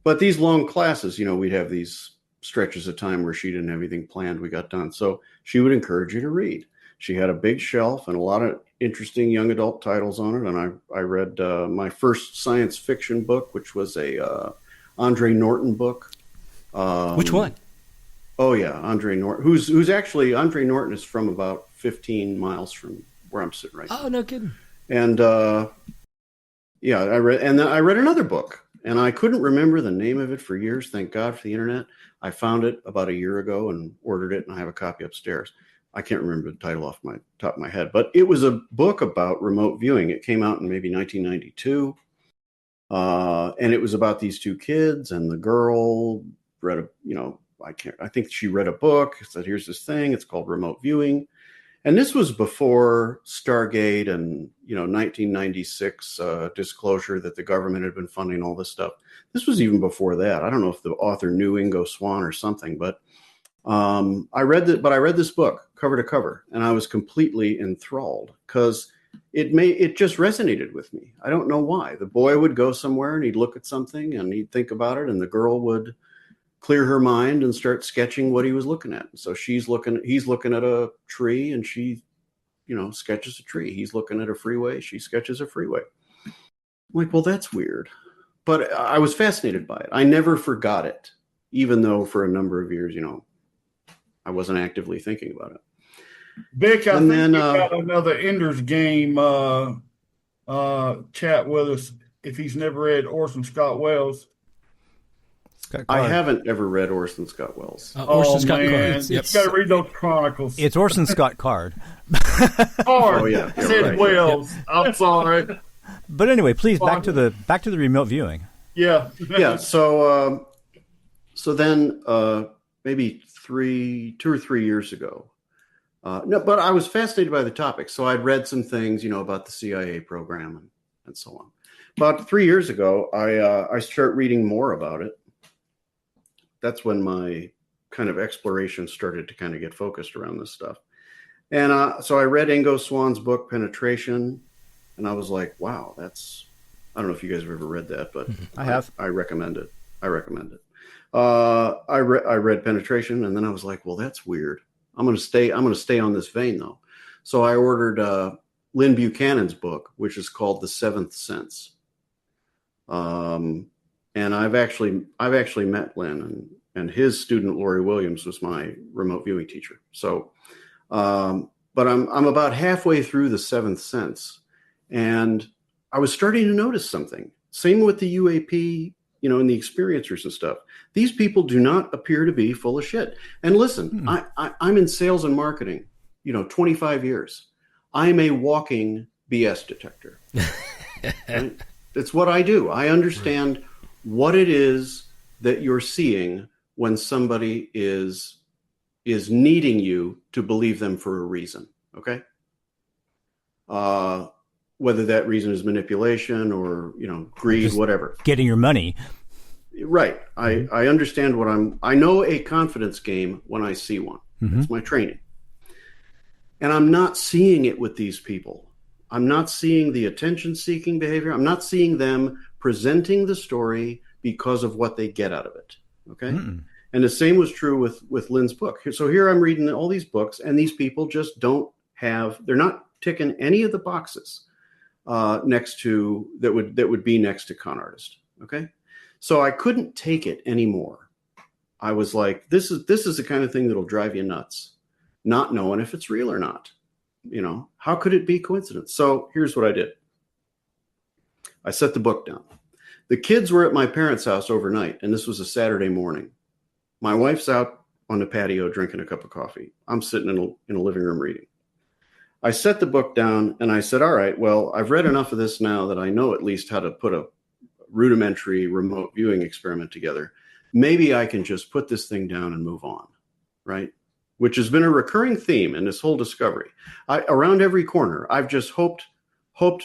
But these long classes, we'd have these stretches of time where she didn't have anything planned. We got done. So she would encourage you to read. She had a big shelf and a lot of interesting young adult titles on it. And I read my first science fiction book, which was a Andre Norton book. Which one? Oh yeah, Andre Norton. Who's actually Andre Norton is from about 15 miles from where I'm sitting right now. Oh, no kidding. And I read another book, and I couldn't remember the name of it for years. Thank God for the internet. I found it about a year ago and ordered it, and I have a copy upstairs. I can't remember the title off my top of my head, but it was a book about remote viewing. It came out in maybe 1992, and it was about these 2 kids, and the girl read I think she read a book, said, here's this thing, it's called remote viewing. And this was before Stargate and, 1996 disclosure that the government had been funding all this stuff. This was even before that. I don't know if the author knew Ingo Swann or something, but I read this book cover to cover, and I was completely enthralled because it just resonated with me. I don't know why. The boy would go somewhere and he'd look at something and he'd think about it, and the girl would clear her mind and start sketching what he was looking at. So he's looking at a tree, and she, sketches a tree. He's looking at a freeway. She sketches a freeway. I'm like, well, that's weird. But I was fascinated by it. I never forgot it, even though for a number of years, I wasn't actively thinking about it. Vic, I think you got another Ender's Game chat with us if he's never read Orson Scott Wells. I haven't ever read Orson Scott Wells. Orson Scott Card. Yep. You got to read those chronicles. It's Orson Scott Card. Card. Oh yeah, I said right. Wells. Yep. I'm sorry. But anyway, please back to the remote viewing. Yeah. Yeah. So So then maybe 2 or 3 years ago, no, but I was fascinated by the topic. So I'd read some things, about the CIA program and so on. About 3 years ago, I start reading more about it. That's when my kind of exploration started to kind of get focused around this stuff. And so I read Ingo Swann's book, Penetration, and I was like, wow, I don't know if you guys have ever read that, but I have. I recommend it. I read Penetration, and then I was like, well, that's weird. I'm going to stay on this vein though. So I ordered Lynn Buchanan's book, which is called The Seventh Sense. And I've actually met Lynn, and his student Lori Williams was my remote viewing teacher. So, but I'm about halfway through The Seventh Sense, and I was starting to notice something. Same with the UAP, and the experiencers and stuff. These people do not appear to be full of shit. And listen, I'm in sales and marketing, 25 years. I'm a walking BS detector. Right? It's what I do. I understand what it is that you're seeing when somebody is needing you to believe them for a reason. Okay. Whether that reason is manipulation or, greed, just whatever. Getting your money. Right. I understand I know a confidence game when I see one. That's my training. And I'm not seeing it with these people. I'm not seeing the attention-seeking behavior. I'm not seeing them presenting the story because of what they get out of it. Okay. And the same was true with Lynn's book. So here I'm reading all these books, and these people just they're not ticking any of the boxes next to that would be next to con artist. Okay. So I couldn't take it anymore. I was like, this is the kind of thing that'll drive you nuts, not knowing if it's real or not. How could it be coincidence? So here's what I did. I set the book down. The kids were at my parents' house overnight, and this was a Saturday morning. My wife's out on the patio drinking a cup of coffee. I'm sitting in a living room reading. I set the book down and I said, all right, well, I've read enough of this now that I know at least how to put a rudimentary remote viewing experiment together. Maybe I can just put this thing down and move on, right? Which has been a recurring theme in this whole discovery. Around every corner, I've just hoped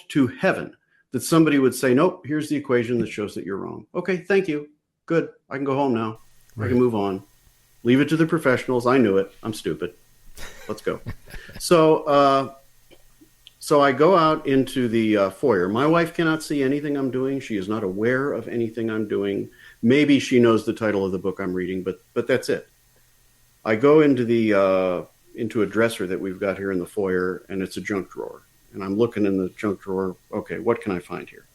to heaven that somebody would say, nope, here's the equation that shows that you're wrong. Okay, thank you. Good. I can go home now. Right. I can move on. Leave it to the professionals. I knew it. I'm stupid. Let's go. So I go out into the foyer. My wife cannot see anything I'm doing. She is not aware of anything I'm doing. Maybe she knows the title of the book I'm reading, but that's it. I go into a dresser that we've got here in the foyer, and it's a junk drawer. And I'm looking in the junk drawer. Okay, what can I find here?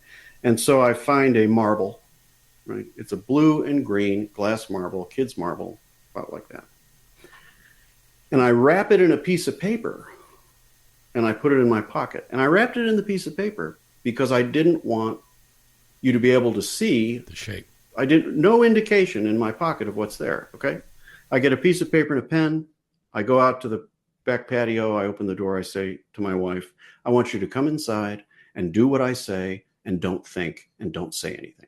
And so I find a marble, right? It's a blue and green glass marble, kid's marble, about like that. And I wrap it in a piece of paper, and I put it in my pocket. And I wrapped it in the piece of paper because I didn't want you to be able to see the shape. No indication in my pocket of what's there. Okay. I get a piece of paper and a pen. I go out to the back patio. I open the door. I say to my wife, I want you to come inside and do what I say, and don't think and don't say anything.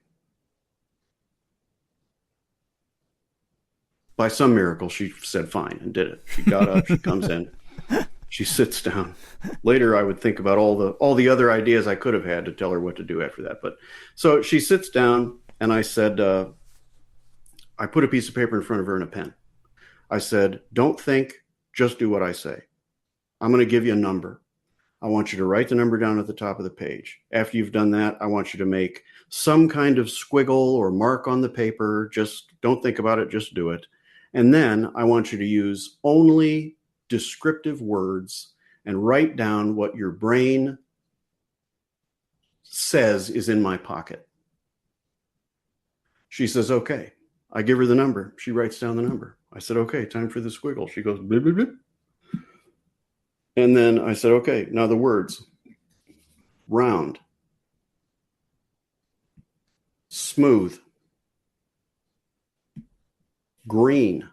By some miracle, she said fine and did it. She got up, she comes in, she sits down. Later, I would think about all the other ideas I could have had to tell her what to do after that. But so she sits down, and I said, I put a piece of paper in front of her and a pen. I said, don't think, just do what I say. I'm going to give you a number. I want you to write the number down at the top of the page. After you've done that, I want you to make some kind of squiggle or mark on the paper. Just don't think about it, just do it. And then I want you to use only descriptive words and write down what your brain says is in my pocket. She says, okay. I give her the number. She writes down the number. I said, okay, time for the squiggle. She goes, blip, blip, blip. And then I said, okay, now the words. Round. Smooth. Green.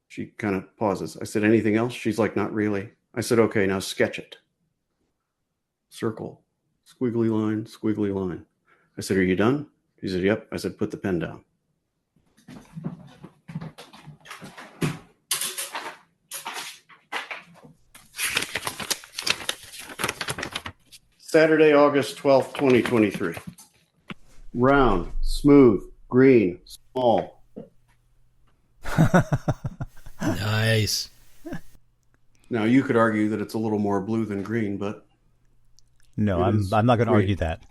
She kind of pauses. I said, anything else? She's like, not really. I said, okay, now sketch it. Circle. Squiggly line, squiggly line. I said, are you done? He said, yep. I said, put the pen down. Saturday, August 12th, 2023. Round, smooth, green, small. Nice. Now, you could argue that it's a little more blue than green, but... No, I'm not going to argue that.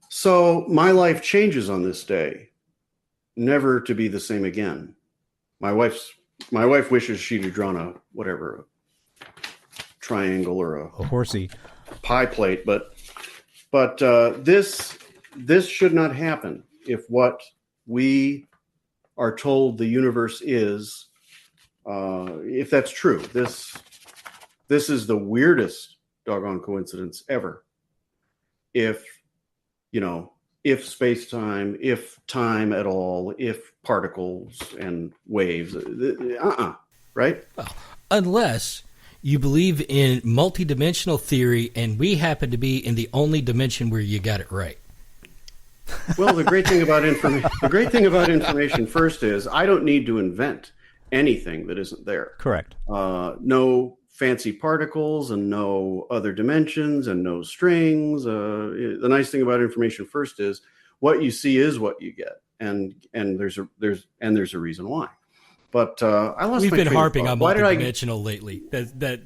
So my life changes on this day, never to be the same again. My wife wishes she'd have drawn a triangle or A horsey. pie plate, but this should not happen if what we are told the universe is, if that's true. This is the weirdest doggone coincidence ever. If space-time, if time at all, if particles and waves, right? Well, unless you believe in multidimensional theory and we happen to be in the only dimension where you got it right. Well, the great thing about information first is I don't need to invent anything that isn't there. Correct. No fancy particles and no other dimensions and no strings. The nice thing about information first is what you see is what you get, and there's a reason why. But I lost. We've my been train of harping thought. on Why did multidimensional lately. That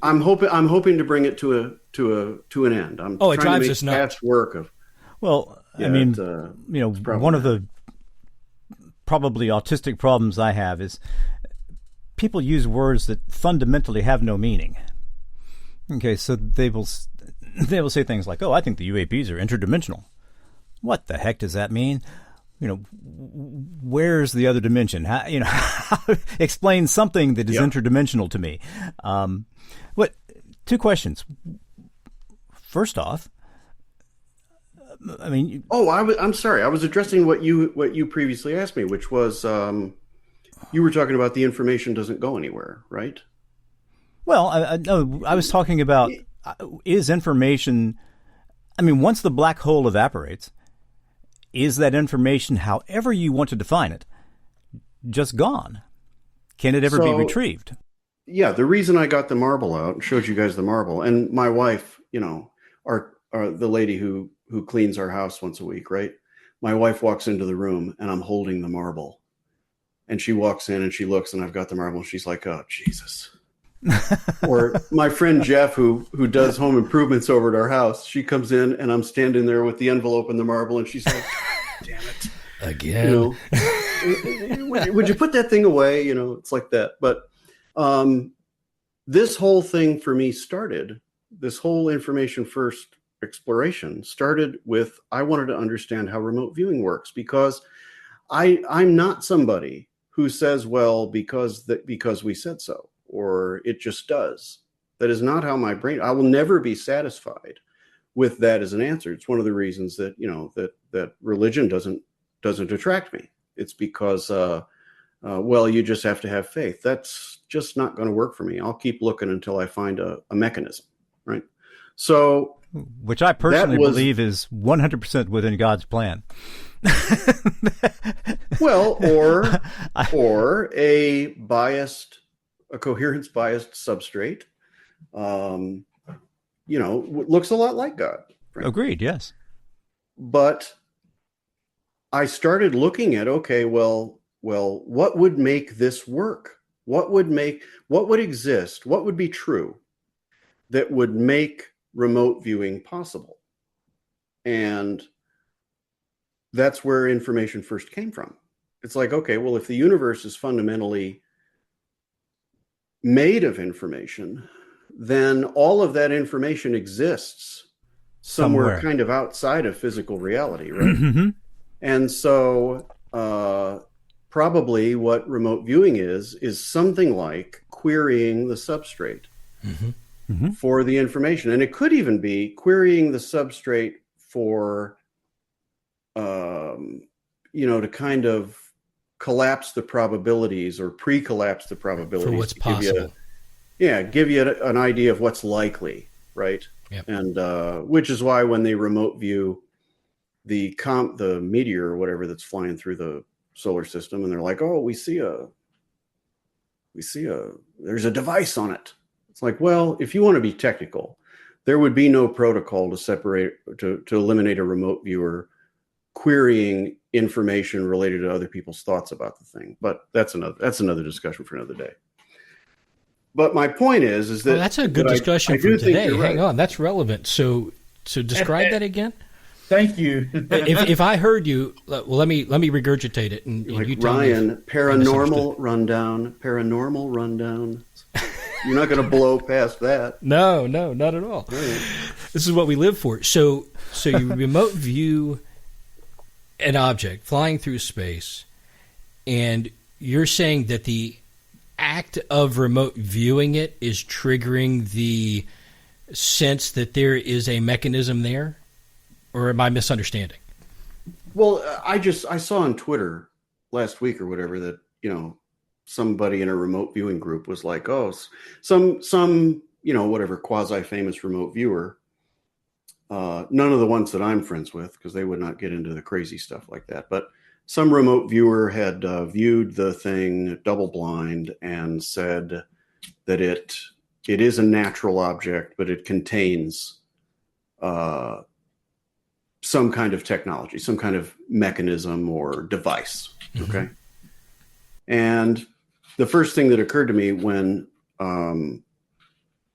I'm hoping to bring it to an end. I'm it trying drives to us make nuts. fast work of. Well, Yeah, I mean, it's one of the probably autistic problems I have is people use words that fundamentally have no meaning. Okay, so they will say things like, "Oh, I think the UAPs are interdimensional." What the heck does that mean? Where's the other dimension? Explain something that is interdimensional to me. Two questions. First off, I mean, I'm sorry. I was addressing what you previously asked me, which was you were talking about the information doesn't go anywhere, right? Well, I was talking about is information. I mean, once the black hole evaporates, is that information, however you want to define it, just gone? Can it ever be retrieved? Yeah, the reason I got the marble out and showed you guys the marble, and my wife, our the lady who cleans our house once a week, right? My wife walks into the room and I'm holding the marble, and she walks in and she looks and I've got the marble and she's like, "Oh, Jesus." Or my friend Jeff, who does home improvements over at our house, she comes in and I'm standing there with the envelope and the marble, and she's like, "Damn it again." Would you put that thing away? It's like that. But this whole thing for me started. This whole information first exploration started with I wanted to understand how remote viewing works, because I'm not somebody who says, well, because we said so, or it just does. That is not how my brain. I will never be satisfied with that as an answer. It's one of the reasons that that religion doesn't attract me. It's because well, you just have to have faith. That's just not going to work for me. I'll keep looking until I find a mechanism, right? So, which I personally believe is 100% within God's plan. Well, or a coherence biased substrate, looks a lot like God. Frankly. Agreed. Yes. But I started looking at, okay, well, what would make this work? What would exist? What would be true that would make remote viewing possible? And that's where information first came from. It's like, okay, well, if the universe is fundamentally made of information, then all of that information exists somewhere kind of outside of physical reality, right? Mm-hmm. And so probably what remote viewing is something like querying the substrate for the information. And it could even be querying the substrate for, to kind of collapse the probabilities or pre-collapse the probabilities. For what's possible. Give you an idea of what's likely, right? Yep. And which is why when they remote view the meteor or whatever that's flying through the solar system, and they're like, oh, there's a device on it. It's like, well, if you want to be technical, there would be no protocol to eliminate a remote viewer querying information related to other people's thoughts about the thing. But that's another discussion for another day. But my point is that that's a good discussion I for today. Right. Hang on, that's relevant. So describe that again. Thank you. if I heard you, well, let me regurgitate it, and like, you tell Ryan, me. Paranormal Rundown. You're not going to blow past that. No, not at all. Right. This is what we live for. So you remote view an object flying through space, and you're saying that the act of remote viewing it is triggering the sense that there is a mechanism there, or am I misunderstanding? Well, I saw on Twitter last week or whatever that, somebody in a remote viewing group was like, oh, some whatever quasi-famous remote viewer, none of the ones that I'm friends with, because they would not get into the crazy stuff like that, but some remote viewer had viewed the thing double blind and said that it is a natural object, but it contains some kind of technology, some kind of mechanism or device. Okay. Mm-hmm. And the first thing that occurred to me when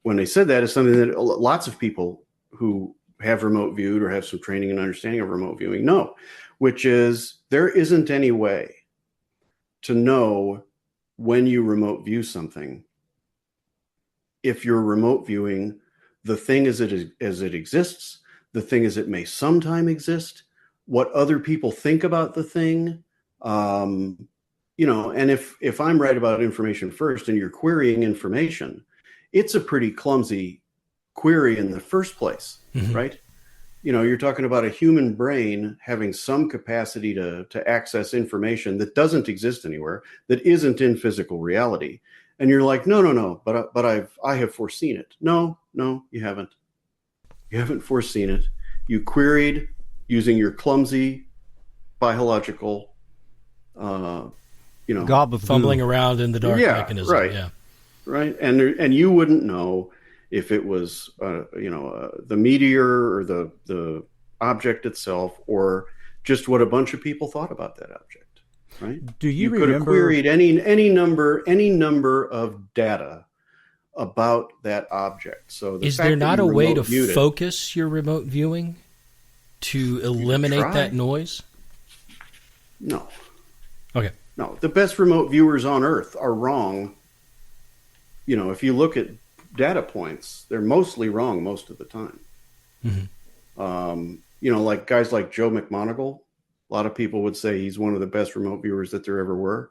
they said that is something that lots of people who have remote viewed or have some training and understanding of remote viewing know, which is there isn't any way to know when you remote view something if you're remote viewing the thing as it exists, the thing as it may sometime exist, what other people think about the thing, and if I'm right about information first and you're querying information, it's a pretty clumsy query in the first place, mm-hmm. right? You're talking about a human brain having some capacity to access information that doesn't exist anywhere, that isn't in physical reality. And you're like, no, but I have foreseen it. No, you haven't. You haven't foreseen it. You queried using your clumsy biological, fumbling around in the dark mechanism. Right. Yeah. Right. And you wouldn't know if it was, the meteor or the object itself, or just what a bunch of people thought about that object. Right. Do you could have queried any number of data about that object. So is there not a way to focus your remote viewing to eliminate that noise? No. Okay. No, the best remote viewers on Earth are wrong. If you look at data points, they're mostly wrong most of the time. Mm-hmm. Like guys like Joe McMoneagle, a lot of people would say he's one of the best remote viewers that there ever were.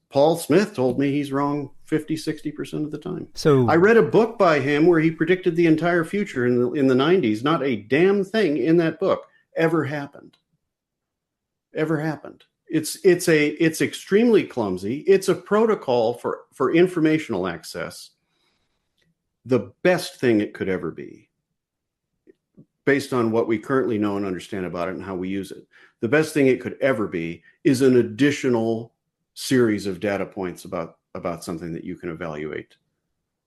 Paul Smith told me he's wrong 50-60% of the time. So I read a book by him where he predicted the entire future in the 90s. Not a damn thing in that book ever happened. It's extremely clumsy. It's a protocol for informational access. The best thing it could ever be, based on what we currently know and understand about it and how we use it. The best thing it could ever be is an additional series of data points about something that you can evaluate.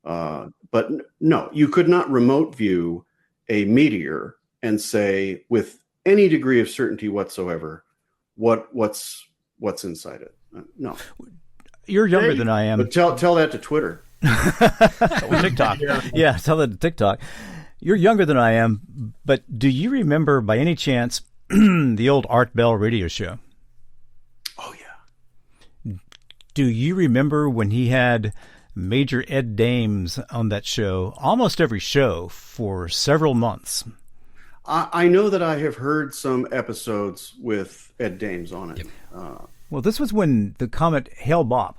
But no, you could not remote view a meteor and say with any degree of certainty whatsoever what's inside it. No. You're younger than I am. But tell that to Twitter. Or TikTok. Yeah, tell that to TikTok. You're younger than I am, but do you remember by any chance the old Art Bell radio show? Oh, yeah. Do you remember when he had Major Ed Dames on that show, almost every show, for several months? I know that I have heard some episodes with Ed Dames on it. Yep. Well, this was when the comet Hale-Bopp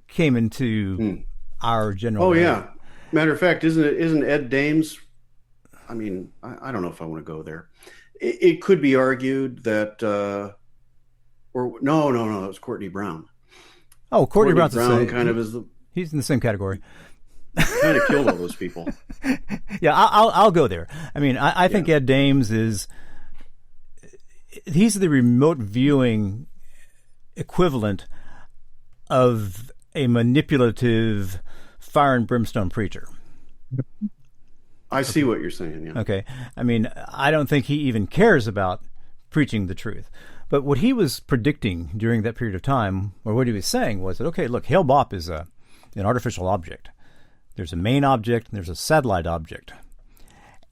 came into our general area. Yeah. Matter of fact, isn't Ed Dames? I mean, I don't know if I want to go there. It could be argued that, no, it was Courtney Brown. Oh, Courtney Brown's the same. Kind of is he's in the same category. Kind of killed all those people. Yeah, I'll go there. I mean, I think Ed Dames is he's the remote viewing equivalent of a manipulative fire and brimstone preacher. I see what you're saying. Yeah. Okay. I mean, I don't think he even cares about preaching the truth. But what he was predicting during that period of time, or what he was saying, was that, okay, look, Hale-Bopp is an artificial object. There's a main object, and there's a satellite object.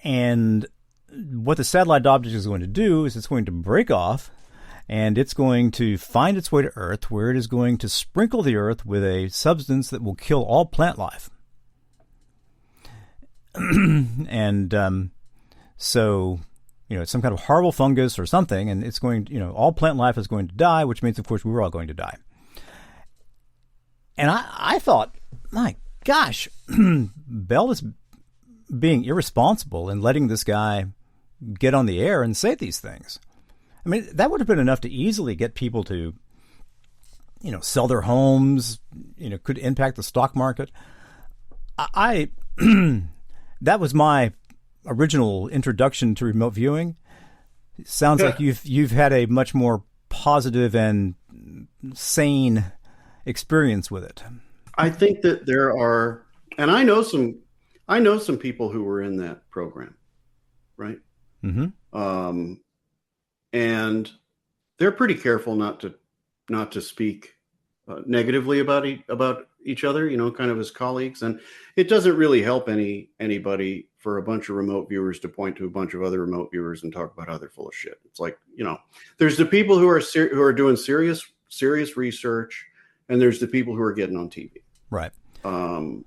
And what the satellite object is going to do is it's going to break off, and it's going to find its way to Earth, where it is going to sprinkle the Earth with a substance that will kill all plant life. And so, it's some kind of horrible fungus or something, and it's going to, all plant life is going to die, which means, of course, we're all going to die. And I thought, my gosh, Bell is being irresponsible in letting this guy get on the air and say these things. I mean, that would have been enough to easily get people to, sell their homes, could impact the stock market. That was my original introduction to remote viewing. It sounds like you've had a much more positive and sane experience with it. I think that there are, and I know some people who were in that program, right? Mm-hmm. And they're pretty careful not to speak negatively about each other, kind of as colleagues. And it doesn't really help anybody for a bunch of remote viewers to point to a bunch of other remote viewers and talk about how they're full of shit. It's like, there's the people who are doing serious research, and there's the people who are getting on TV. Right. And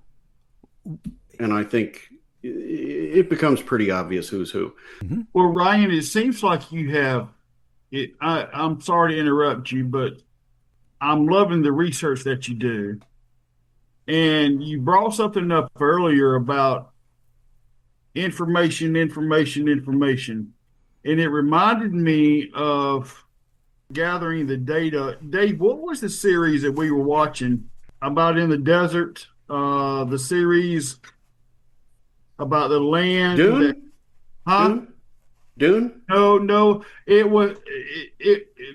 I think it becomes pretty obvious who's who. Mm-hmm. Well, Ryan, it seems like you have it. I'm sorry to interrupt you, but I'm loving the research that you do. And you brought something up earlier about information. And it reminded me of gathering the data. Dave, what was the series that we were watching about in the desert? The series about the land. Dune? Dune? No. It was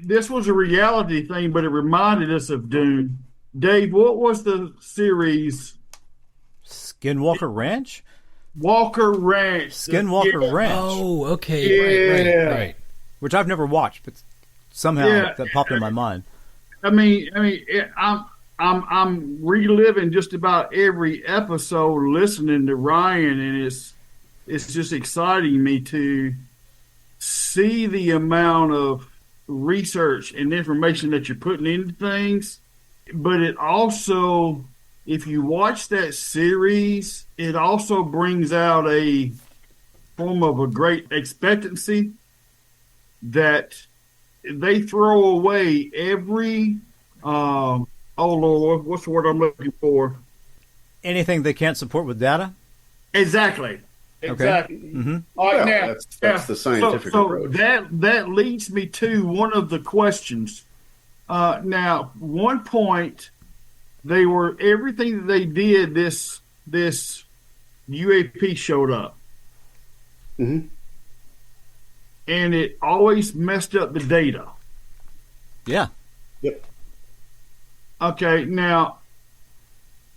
this was a reality thing, but it reminded us of Dune. Dave, what was the series? Skinwalker Ranch? Walker Ranch. Skinwalker Ranch. Oh, okay. Right. Which I've never watched, but somehow that popped in my mind. I'm reliving just about every episode, listening to Ryan, and it's just exciting me to see the amount of research and information that you're putting into things. But it also, if you watch that series, it also brings out a form of a great expectancy that they throw away every, oh Lord, what's the word I'm looking for? Anything they can't support with data? Exactly. Okay. Mm-hmm. All right, Well, now, that's the scientific approach. That leads me to one of the questions. Now, one point, everything that they did, this UAP showed up. Mm-hmm. And it always messed up the data. Yeah. Yep. Okay, now,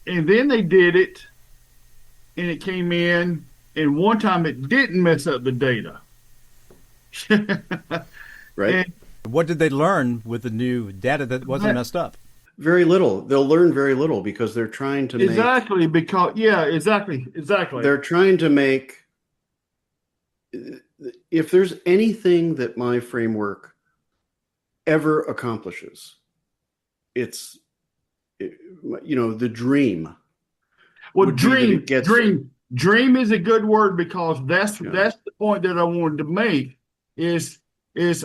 and then they did it, and it came in, and one time it didn't mess up the data. Right. And what did they learn with the new data that wasn't messed up? Very little. They'll learn very little because they're trying to exactly. They're trying to make, if there's anything that my framework ever accomplishes, it's, the dream. Well, dream is a good word, because that's the point that I wanted to make is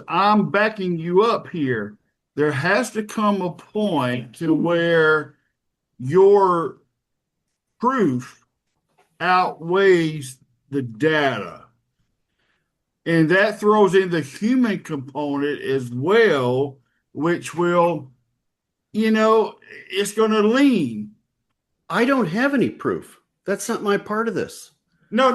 I'm backing you up here. There has to come a point to where your proof outweighs the data. And that throws in the human component as well, which will, it's going to lean. I don't have any proof. That's not my part of this. No.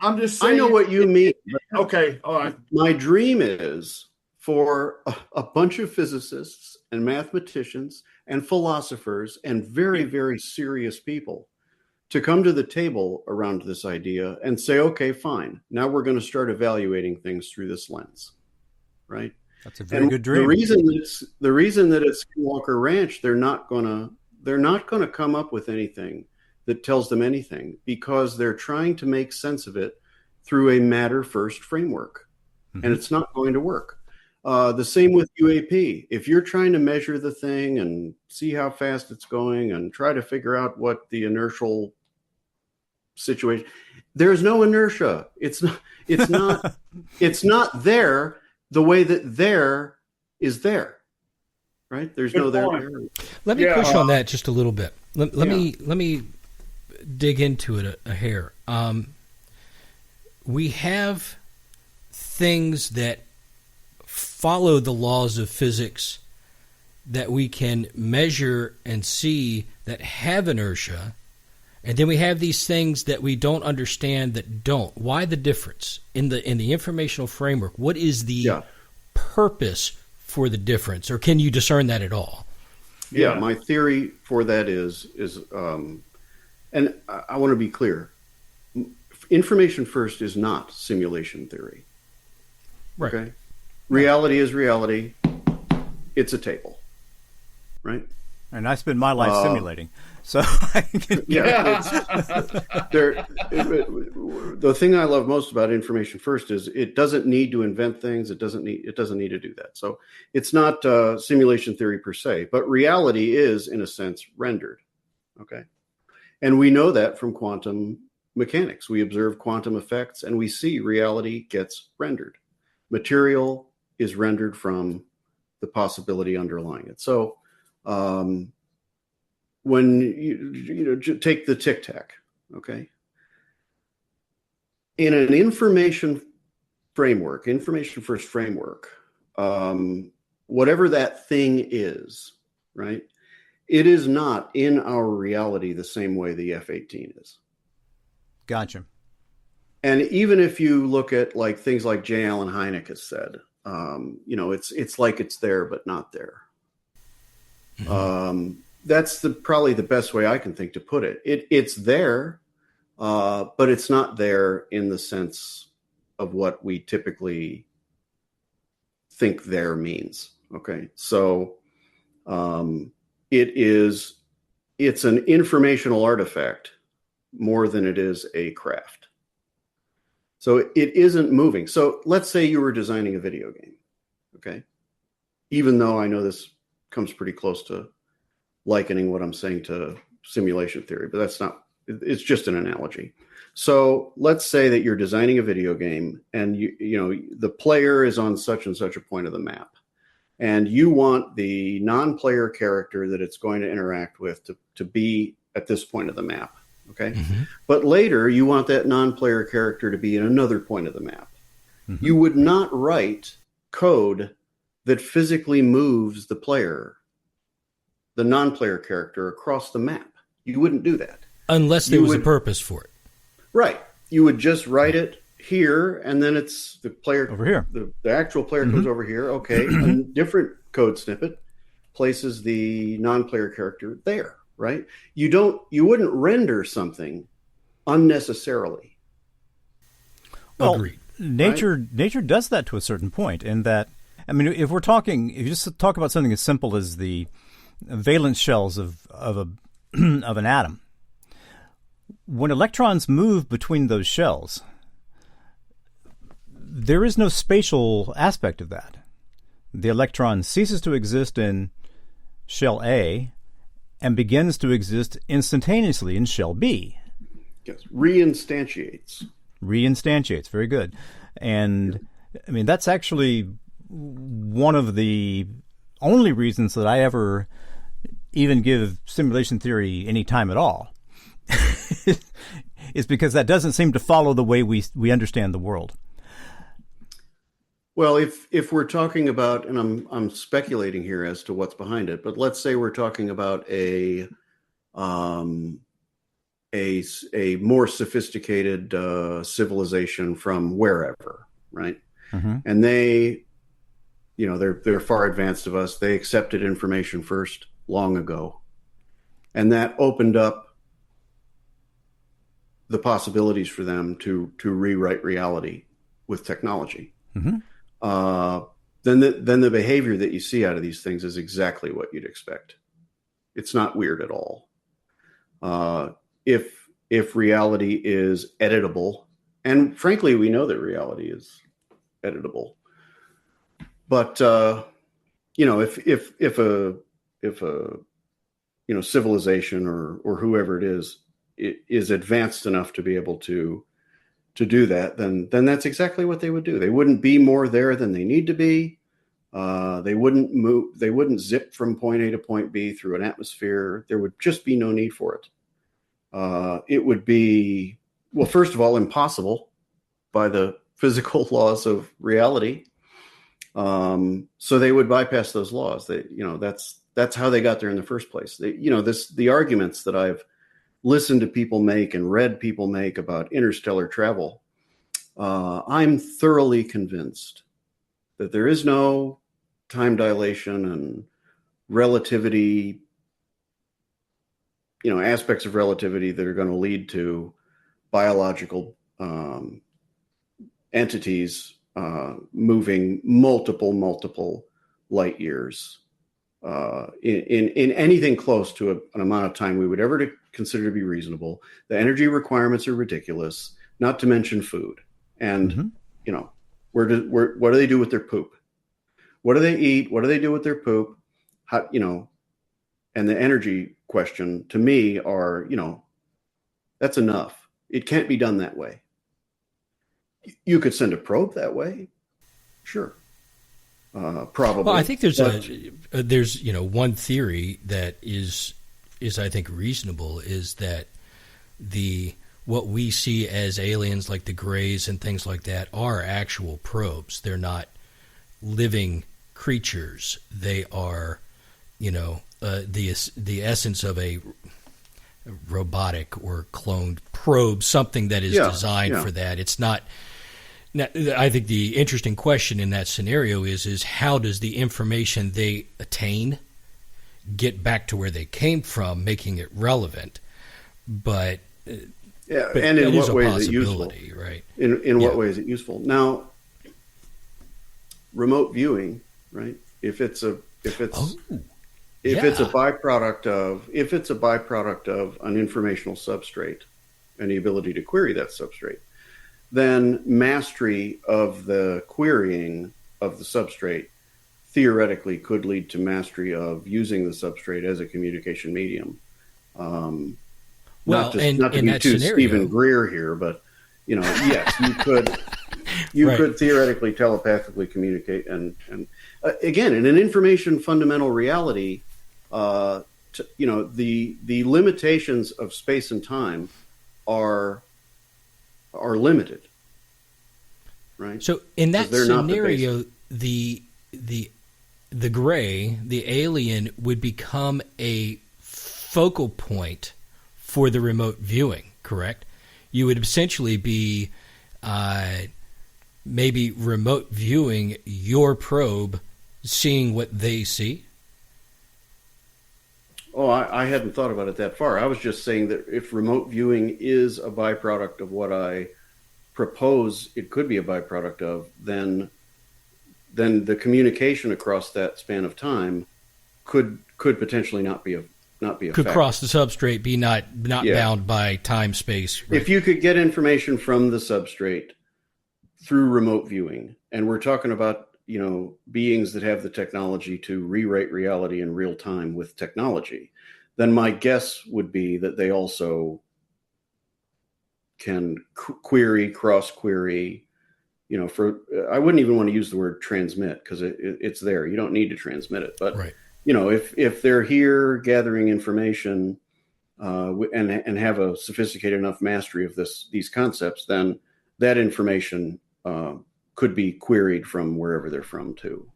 I'm just I saying. know what you mean. Okay, all right. My dream is for a bunch of physicists and mathematicians and philosophers and very, very serious people to come to the table around this idea and say, okay, fine. Now we're going to start evaluating things through this lens, right? That's a very good dream. The reason that it's Skinwalker Ranch, they're not going to come up with anything that tells them anything, because they're trying to make sense of it through a matter first framework, and it's not going to work. The same with UAP. If you're trying to measure the thing and see how fast it's going and try to figure out what the inertial situation, there's no inertia. It's not it's not there the way that there is there, right? There's no there. Let me push on that just a little bit. Let me dig into it a hair. We have things that follow the laws of physics that we can measure and see that have inertia, and then we have these things that we don't understand that don't. Why the difference in the informational framework? What is the purpose for the difference, or can you discern that at all? Yeah, my theory for that is and I want to be clear. Information first is not simulation theory. Right. Okay. Reality is reality. It's a table, right? And I spend my life simulating, so I can the thing I love most about information first is it doesn't need to invent things. It doesn't need to do that. So it's not simulation theory per se, but reality is in a sense rendered. Okay, and we know that from quantum mechanics. We observe quantum effects, and we see reality gets rendered. Material is rendered from the possibility underlying it. So when you take the Tic Tac, okay, in an information first framework, whatever that thing is, right, it is not in our reality the same way the F-18 is. Gotcha. And even if you look at like things like J. Allen Hynek has said, it's like it's there but not there. That's probably the best way I can think to put it. It's there, but it's not there in the sense of what we typically think there means. Okay, so it's an informational artifact more than it is a craft. So it isn't moving. So let's say you were designing a video game, okay? Even though I know this comes pretty close to likening what I'm saying to simulation theory, but that's not, it's just an analogy. So let's say that you're designing a video game and the player is on such and such a point of the map, and you want the non-player character that it's going to interact with to be at this point of the map. Okay. Mm-hmm. But later you want that non-player character to be in another point of the map. Mm-hmm. You would not write code that physically moves the non-player character across the map. You wouldn't do that. Unless there was a purpose for it. Right. You would just write it here, and then it's the player over here. The actual player comes over here. Okay. A different code snippet places the non-player character there. Right? You wouldn't render something unnecessarily. Well, agreed. Nature does that to a certain point, in that, I mean, if you just talk about something as simple as the valence shells of an atom, when electrons move between those shells, there is no spatial aspect of that. The electron ceases to exist in shell A and begins to exist instantaneously in shell B. Yes, reinstantiates, very good. And I mean, that's actually one of the only reasons that I ever even give simulation theory any time at all. Is because that doesn't seem to follow the way we understand the world. Well, if we're talking about, and I'm speculating here as to what's behind it, but let's say we're talking about a a more sophisticated civilization from wherever, right? Mm-hmm. And they, they're far advanced of us. They accepted information first long ago, and that opened up the possibilities for them to rewrite reality with technology. Mm-hmm. Then the behavior that you see out of these things is exactly what you'd expect. It's not weird at all. If reality is editable, and frankly, we know that reality is editable, but if a civilization or whoever it is advanced enough to be able to do that, then that's exactly what they would do. They wouldn't be more there than they need to be. They wouldn't move. They wouldn't zip from point A to point B through an atmosphere. There would just be no need for it. It would be, well, first of all, impossible by the physical laws of reality. So they would bypass those laws. That's how they got there in the first place. The arguments that I've listened to people make and read people make about interstellar travel, I'm thoroughly convinced that there is no time dilation and relativity, aspects of relativity that are going to lead to biological entities moving multiple light years in anything close to an amount of time we would ever consider to be reasonable. The energy requirements are ridiculous, not to mention food. And, what do they do with their poop? What do they eat? What do they do with their poop? How, and the energy question to me are, that's enough. It can't be done that way. You could send a probe that way. Sure. Probably. Well, I think there's one theory that is I think reasonable, is that what we see as aliens, like the Greys and things like that, are actual probes. They're not living creatures. They are, the essence of a robotic or cloned probe, something that is designed for that. It's not. Now, I think the interesting question in that scenario is how does the information they attain get back to where they came from, making it relevant? But and in what way is it useful? Right? In what way is it useful? Now, remote viewing, right? If it's a byproduct of an informational substrate and the ability to query that substrate, then mastery of the querying of the substrate theoretically could lead to mastery of using the substrate as a communication medium. Not to be too Stephen Greer here, but yes, you could theoretically telepathically communicate, and again, in an information fundamental reality, the limitations of space and time are limited, right? So in that scenario, the Gray, the alien, would become a focal point for the remote viewing, correct? You would essentially be maybe remote viewing your probe, seeing what they see. Oh, I hadn't thought about it that far. I was just saying that if remote viewing is a byproduct of what I propose it could be a byproduct of, then the communication across that span of time could potentially not be could cross the substrate, be not bound by time space. Right? If you could get information from the substrate through remote viewing, and we're talking about beings that have the technology to rewrite reality in real time with technology, then my guess would be that they also can query, cross query. I wouldn't even want to use the word transmit because it's there. You don't need to transmit it, but right. If they're here gathering information and have a sophisticated enough mastery of these concepts, then that information could be queried from wherever they're from too.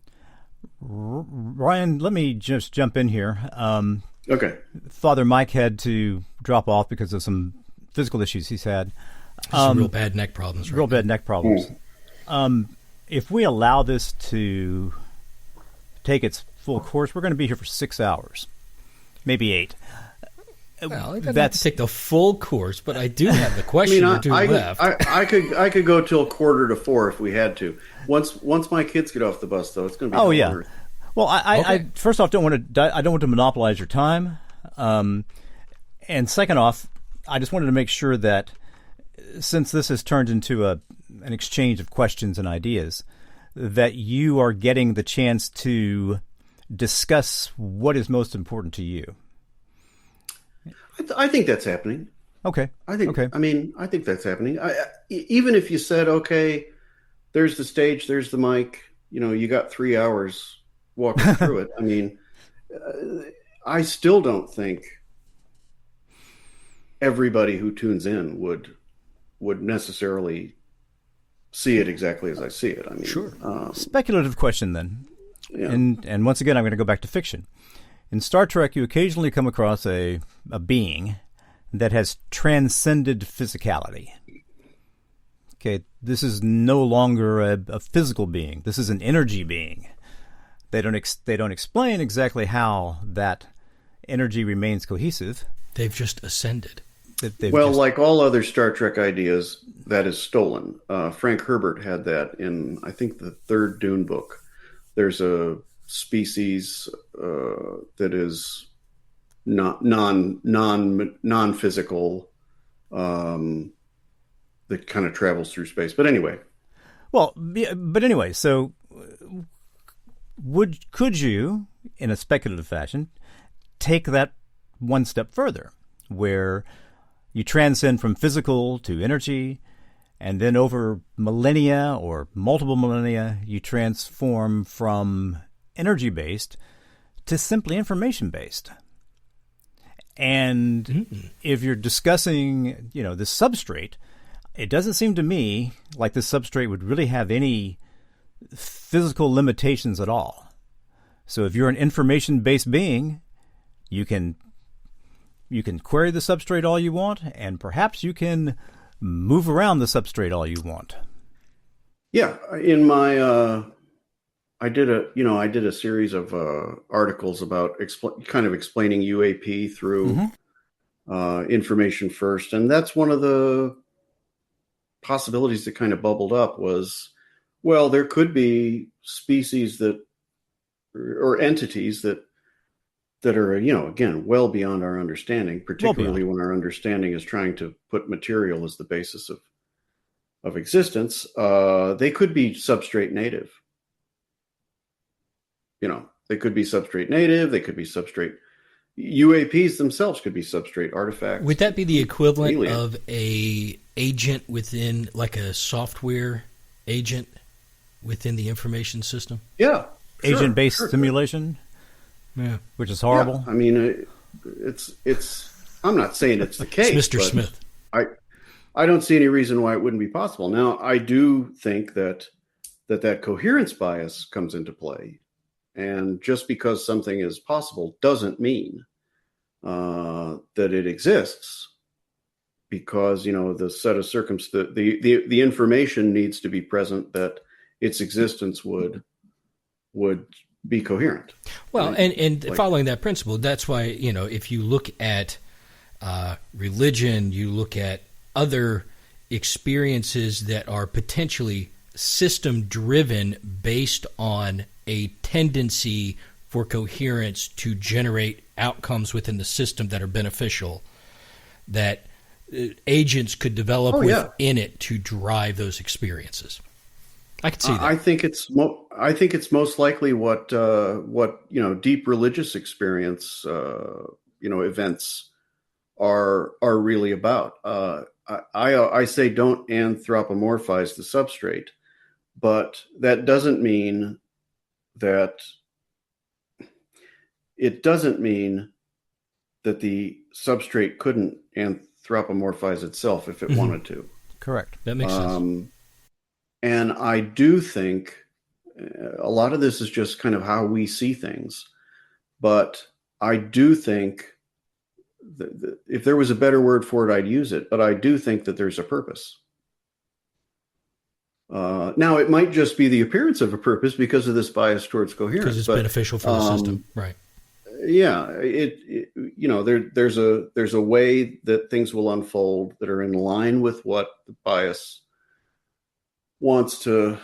Ryan, let me just jump in here. Okay. Father Mike had to drop off because of some physical issues he's had. Some real bad neck problems. Right real now. bad neck problems. If we allow this to take its full course, we're going to be here for 6 hours, maybe 8. Well, it doesn't have to take the full course, but I do have the question or two left. I could go till 3:45 if we had to. Once my kids get off the bus, though, it's going to be. Oh yeah. Earth. Well, I first off don't want to monopolize your time, and second off, I just wanted to make sure that since this has turned into an exchange of questions and ideas, that you are getting the chance to discuss what is most important to you. I think that's happening. Okay. Okay. I mean, I think that's happening. Even if you said, okay, there's the stage, there's the mic, you got 3 hours walking through it. I mean, I still don't think everybody who tunes in would necessarily see it exactly as I see it. I mean, sure. Speculative question then. Yeah. And once again, I'm going to go back to fiction. In Star Trek, you occasionally come across a being that has transcended physicality. Okay, this is no longer a physical being. This is an energy being. They don't explain exactly how that energy remains cohesive. They've just ascended. Like all other Star Trek ideas, that is stolen. Frank Herbert had that in, I think, the third Dune book. There's a species that is not non-physical that kind of travels through space. But anyway. Well, but anyway, so could you, in a speculative fashion, take that one step further, where you transcend from physical to energy, and then over millennia or multiple millennia, you transform from energy-based to simply information-based. And if you're discussing, the substrate, it doesn't seem to me like the substrate would really have any physical limitations at all. So if you're an information-based being, you can query the substrate all you want, and perhaps you can move around the substrate all you want. Yeah, in my I did a series of articles about kind of explaining UAP through information first, and that's one of the possibilities that kind of bubbled up was, well, there could be species or entities that are, again, well beyond our understanding, particularly when our understanding is trying to put material as the basis of existence. They could be substrate native. They could be substrate native. They could be substrate. UAPs themselves could be substrate artifacts. Would that be the equivalent of a agent within, like a software agent within the information system? Yeah. Agent-based simulation? Yeah. Which is horrible. Yeah. I mean, it's. I'm not saying it's the case. It's Mr. Smith. I don't see any reason why it wouldn't be possible. Now, I do think that coherence bias comes into play, and just because something is possible doesn't mean that it exists. Because the set of circumstances, the information needs to be present that its existence would be coherent. Well, and following that principle, that's why, if you look at religion, you look at other experiences that are potentially system-driven based on a tendency for coherence to generate outcomes within the system that are beneficial, that agents could develop within it to drive those experiences. I could see that. I think it's most likely what deep religious experience events are really about. I say don't anthropomorphize the substrate, but that doesn't mean that the substrate couldn't anthropomorphize itself if it wanted to. Correct. That makes sense. And I do think a lot of this is just kind of how we see things. But I do think if there was a better word for it, I'd use it. But I do think that there's a purpose. Now, it might just be the appearance of a purpose because of this bias towards coherence. Because it's beneficial for the system, right? Yeah, there's a way that things will unfold that are in line with what the bias wants to.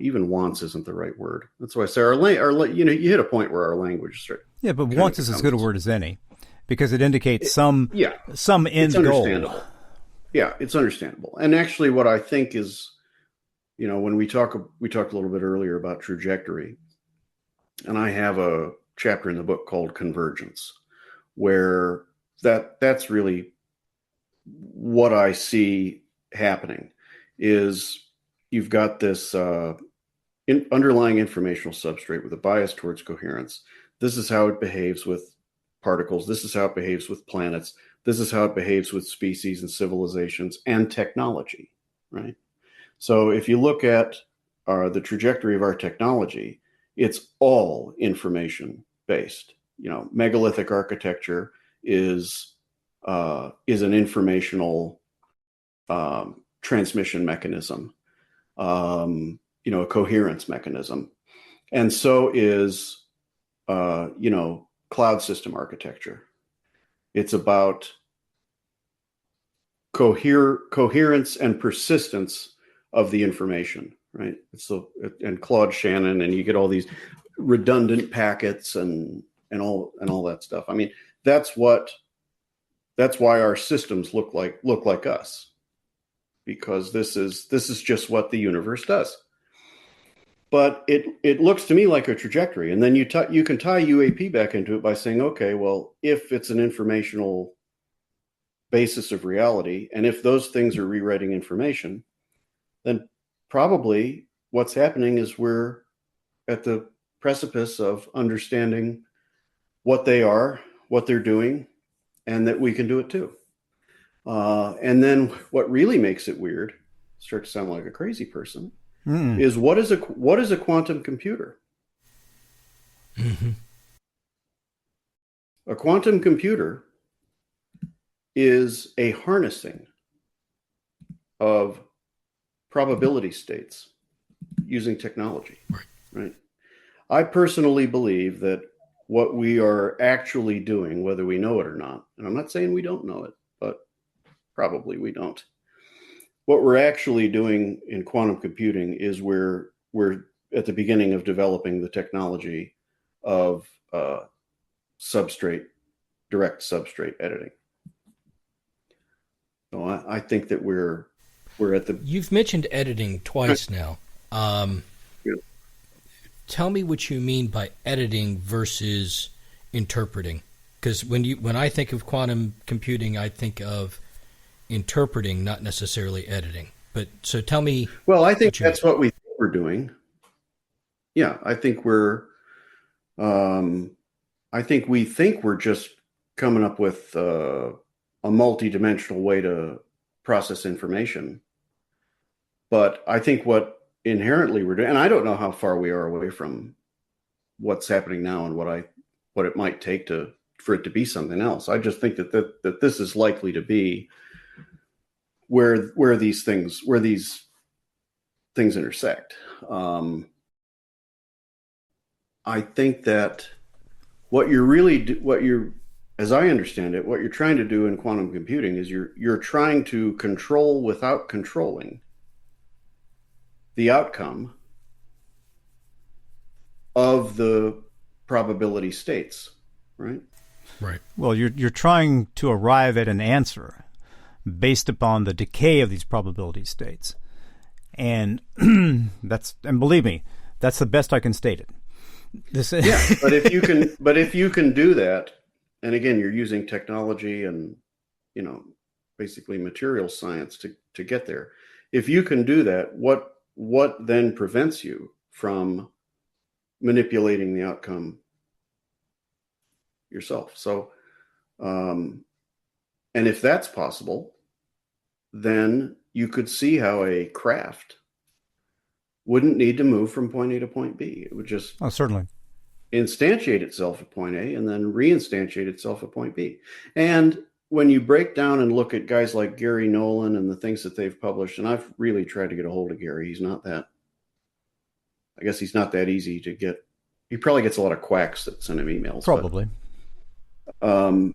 Even wants isn't the right word. That's why I say you hit a point where our language starts. Yeah, but wants is as good a word as any, because it indicates some end goal. Yeah, it's understandable. And actually what I think is, when we talked a little bit earlier about trajectory, and I have a chapter in the book called Convergence, where that's really what I see happening is you've got this underlying informational substrate with a bias towards coherence. This is how it behaves with particles. This is how it behaves with planets. This is how it behaves with species and civilizations and technology, right? So if you look at the trajectory of our technology, it's all information based. Megalithic architecture is an informational transmission mechanism, a coherence mechanism, and so is cloud system architecture. It's about coherence and persistence of the information, right? And Claude Shannon, and you get all these redundant packets and all that stuff. I mean, that's why our systems look like us, because this is just what the universe does. But it looks to me like a trajectory, and then you can tie UAP back into it by saying, okay, well, if it's an informational basis of reality, and if those things are rewriting information, then probably what's happening is we're at the precipice of understanding what they are, what they're doing, and that we can do it too. And then what really makes it weird, start to sound like a crazy person, is what is a quantum computer? Mm-hmm. A quantum computer is a harnessing of probability states using technology, right? I personally believe that what we are actually doing, whether we know it or not, and I'm not saying we don't know it, but probably we don't. What we're actually doing in quantum computing is we're at the beginning of developing the technology of direct substrate editing. So I think that we're at the. You've mentioned editing twice now. Yeah. Tell me what you mean by editing versus interpreting, because when I think of quantum computing, I think of interpreting, not necessarily editing. But so tell me. Well, I think that's what we think we're doing. Yeah, I think we think we're just coming up with a multi-dimensional way to process information. But I think what inherently we're doing, and I don't know how far we are away from what's happening now and what it might take for it to be something else. I just think that this is likely to be where these things intersect. I think that as I understand it, what you're trying to do in quantum computing is you're trying to control without controlling the outcome of the probability states, right? Right. Well, you're trying to arrive at an answer based upon the decay of these probability states, and and believe me, that's the best I can state it. But if you can do that, and again, you're using technology and basically material science to get there. If you can do that, what then prevents you from manipulating the outcome yourself? So, and if that's possible, then you could see how a craft wouldn't need to move from point A to point B. It would just certainly instantiate itself at point A and then reinstantiate itself at point B. And when you break down and look at guys like Gary Nolan and the things that they've published, and I've really tried to get a hold of Gary. He's not that easy to get. He probably gets a lot of quacks that send him emails. Probably. But,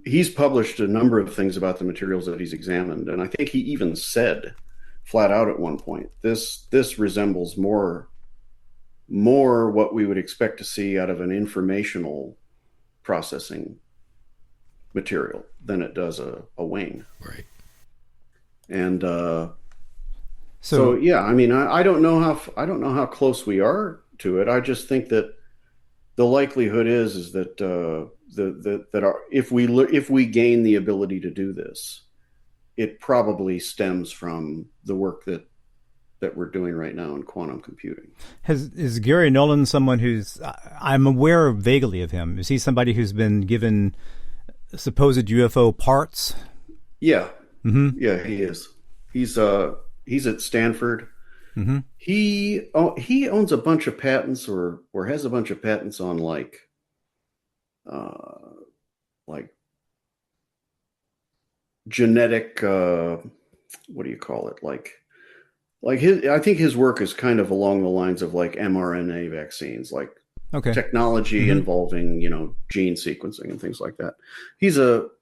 he's published a number of things about the materials that he's examined. And I think he even said flat out at one point, this resembles more what we would expect to see out of an informational processing material than it does a wing. Right. And so yeah, I mean, I don't know how close we are to it. I just think that the likelihood is that if we gain the ability to do this, it probably stems from the work that we're doing right now in quantum computing. Is Gary Nolan someone who's, I'm aware vaguely of him. Is he somebody who's been given supposed UFO parts? Yeah. Mm-hmm. Yeah, he is. He's at Stanford. Mm-hmm. He owns a bunch of patents or has a bunch of patents on like genetic, what do you call it? I think his work is kind of along the lines of like mRNA vaccines, like technology involving, gene sequencing and things like that.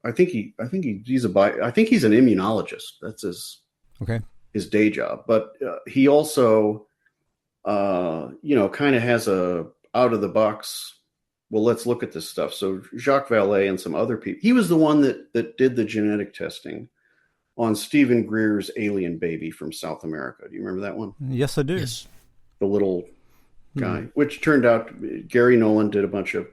I think he's an immunologist. That's his day job. But he also, kind of has a out of the box, well, let's look at this stuff. So Jacques Vallée and some other people, he was the one that did the genetic testing on Stephen Greer's alien baby from South America. Do you remember that one? Yes, I do. Yes. The little guy, which turned out Gary Nolan did a bunch of,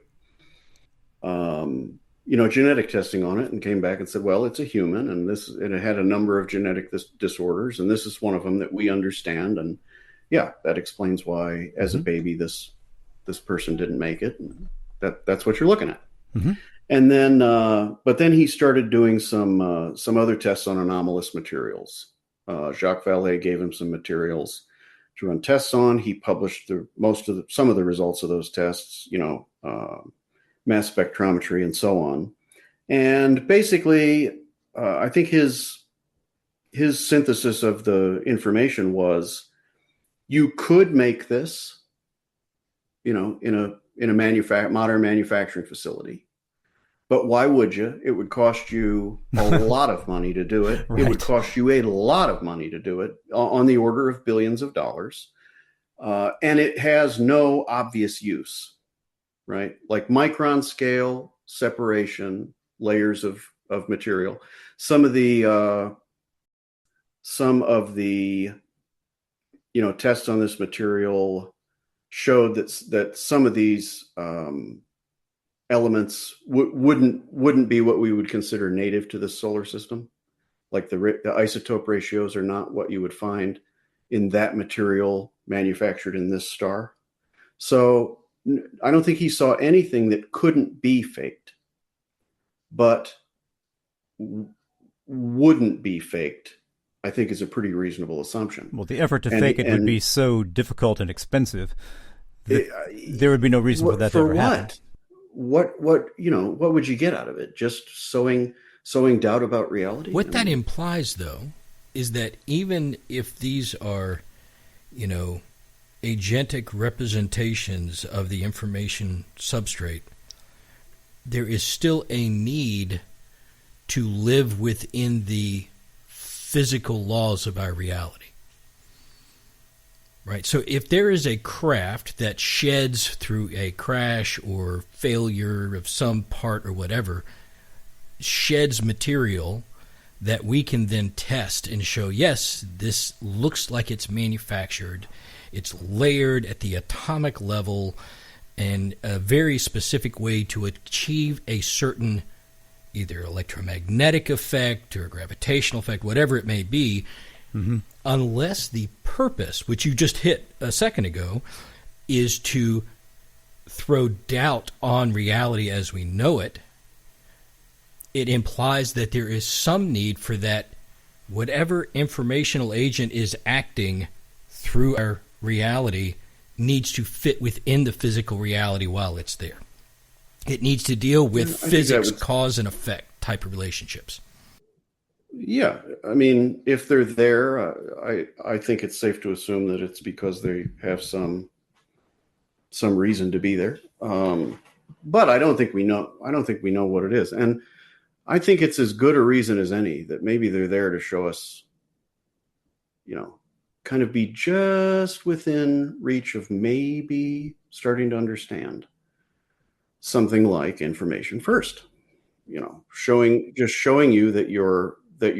genetic testing on it and came back and said, well, it's a human and it had a number of genetic disorders. And this is one of them that we understand. And yeah, that explains why as a baby, this person didn't make it. And that's what you're looking at. Mm-hmm. And then, but then he started doing some other tests on anomalous materials. Jacques Vallée gave him some materials to run tests on. He published some of the results of those tests, mass spectrometry and so on. And basically, I think his synthesis of the information was, you could make this, in a modern manufacturing facility. But why would you? It would cost you a lot of money to do it. Right. It would cost you a lot of money to do it, on the order of billions of dollars. And it has no obvious use, right? Like micron scale separation, layers of material. Some of the tests on this material showed that some of these elements wouldn't be what we would consider native to the solar system. Like the isotope ratios are not what you would find in that material manufactured in this star. So I don't think he saw anything that couldn't be faked, but wouldn't be faked, I think is a pretty reasonable assumption. Well, the effort to fake it would be so difficult and expensive. There would be no reason for that to ever happen. What would you get out of it? Just sowing doubt about reality? What that implies, though, is that even if these are, agentic representations of the information substrate, there is still a need to live within the physical laws of our reality. Right. So if there is a craft that sheds through a crash or failure of some part or whatever, sheds material that we can then test and show, yes, this looks like it's manufactured, it's layered at the atomic level, and a very specific way to achieve a certain either electromagnetic effect or gravitational effect, whatever it may be, unless the purpose, which you just hit a second ago, is to throw doubt on reality as we know it, it implies that there is some need for that whatever informational agent is acting through our reality needs to fit within the physical reality while it's there. It needs to deal with I think physics, cause and effect type of relationships. Yeah, I mean, if they're there, I think it's safe to assume that it's because they have some reason to be there. But I don't think we know. I don't think we know what it is, and I think it's as good a reason as any that maybe they're there to show us, kind of be just within reach of maybe starting to understand something like information first. Showing you that your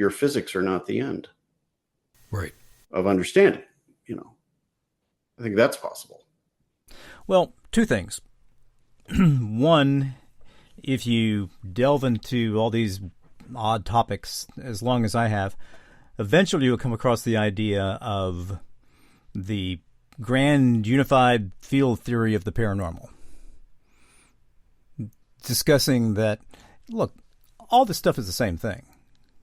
physics are not the end, right, of understanding. I think that's possible. Well, two things. One, if you delve into all these odd topics as long as I have, eventually you'll come across the idea of the grand unified field theory of the paranormal. Discussing that, look, all this stuff is the same thing.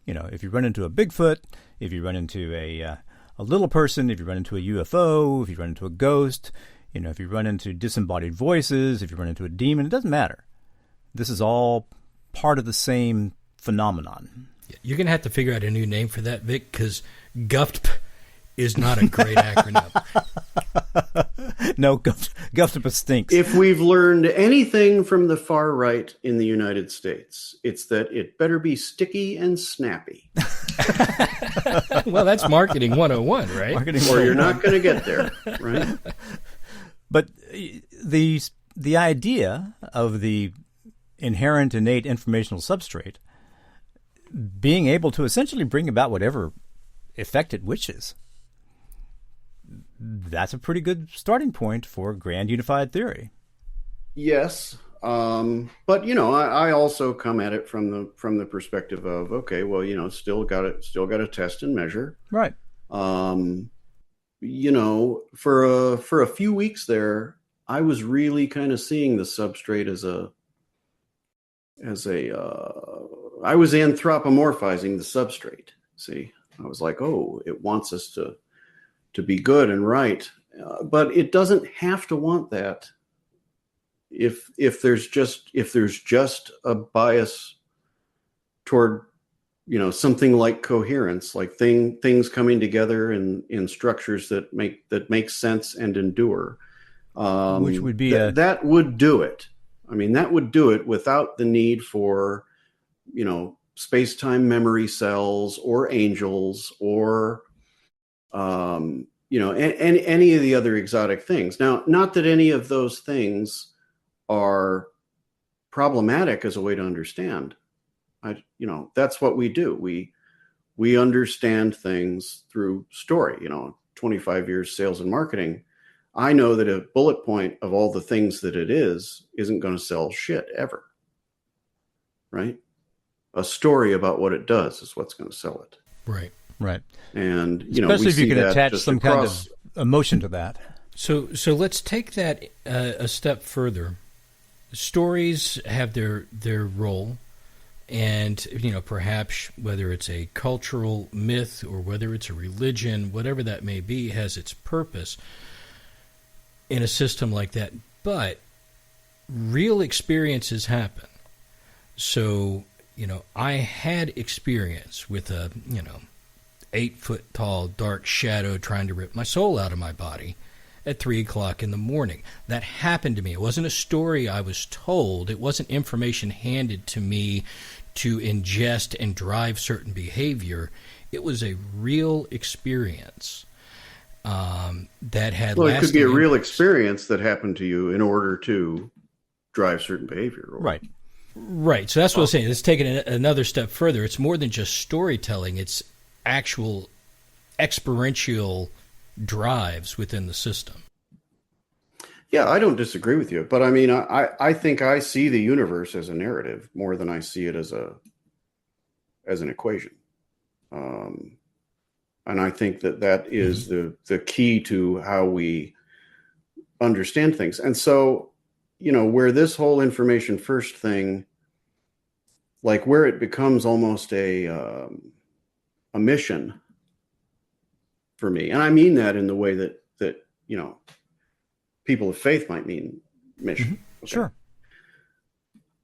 If you run into a Bigfoot, if you run into a little person, if you run into a UFO, if you run into a ghost, if you run into disembodied voices, if you run into a demon, it doesn't matter. This is all part of the same phenomenon. You're going to have to figure out a new name for that, Vic, because GUFP is not a great acronym. No, GUFP stinks. If we've learned anything from the far right in the United States, it's that it better be sticky and snappy. Well, that's marketing 101, right? Marketing or you're not going to get there, right? But the idea of the inherent innate informational substrate being able to essentially bring about whatever effect it wishes, that's a pretty good starting point for grand unified theory. Yes. But I also come at it from the perspective of, okay, well, still got to test and measure. Right. For a few weeks there, I was really kind of seeing the substrate I was anthropomorphizing the substrate. See, I was like, oh, it wants us to be good and right, but it doesn't have to want that. If there's just a bias toward something like coherence, like things coming together in structures that make sense and endure, which would be that would do it. I mean, that would do it without the need for space-time memory cells or angels or any of the other exotic things. Now, not that any of those things are problematic as a way to understand. That's what we do. We understand things through story. 25 years sales and marketing. I know that a bullet point of all the things that it isn't going to sell shit ever. Right? A story about what it does is what's going to sell it. Right. Right. And especially if you can attach some kind of emotion to that. So let's take that a step further. Stories have their role, and perhaps whether it's a cultural myth or whether it's a religion, whatever that may be, has its purpose in a system like that. But real experiences happen. So I had experience with a 8-foot tall dark shadow trying to rip my soul out of my body at 3:00 in the morning. That happened to me. It wasn't a story I was told. It wasn't information handed to me to ingest and drive certain behavior. It was a real experience that had. Well, it could be a real experience that happened to you in order to drive certain behavior. Right. Right. So that's what I was saying. Let's take it another step further. It's more than just storytelling. It's actual experiential drives within the system. Yeah, I don't disagree with you. But I mean, I think I see the universe as a narrative more than I see it as an equation. And I think that is the key to how we understand things. And so, where this whole information first thing, like where it becomes almost a mission for me. And I mean that in the way that people of faith might mean mission. Mm-hmm. Okay. Sure.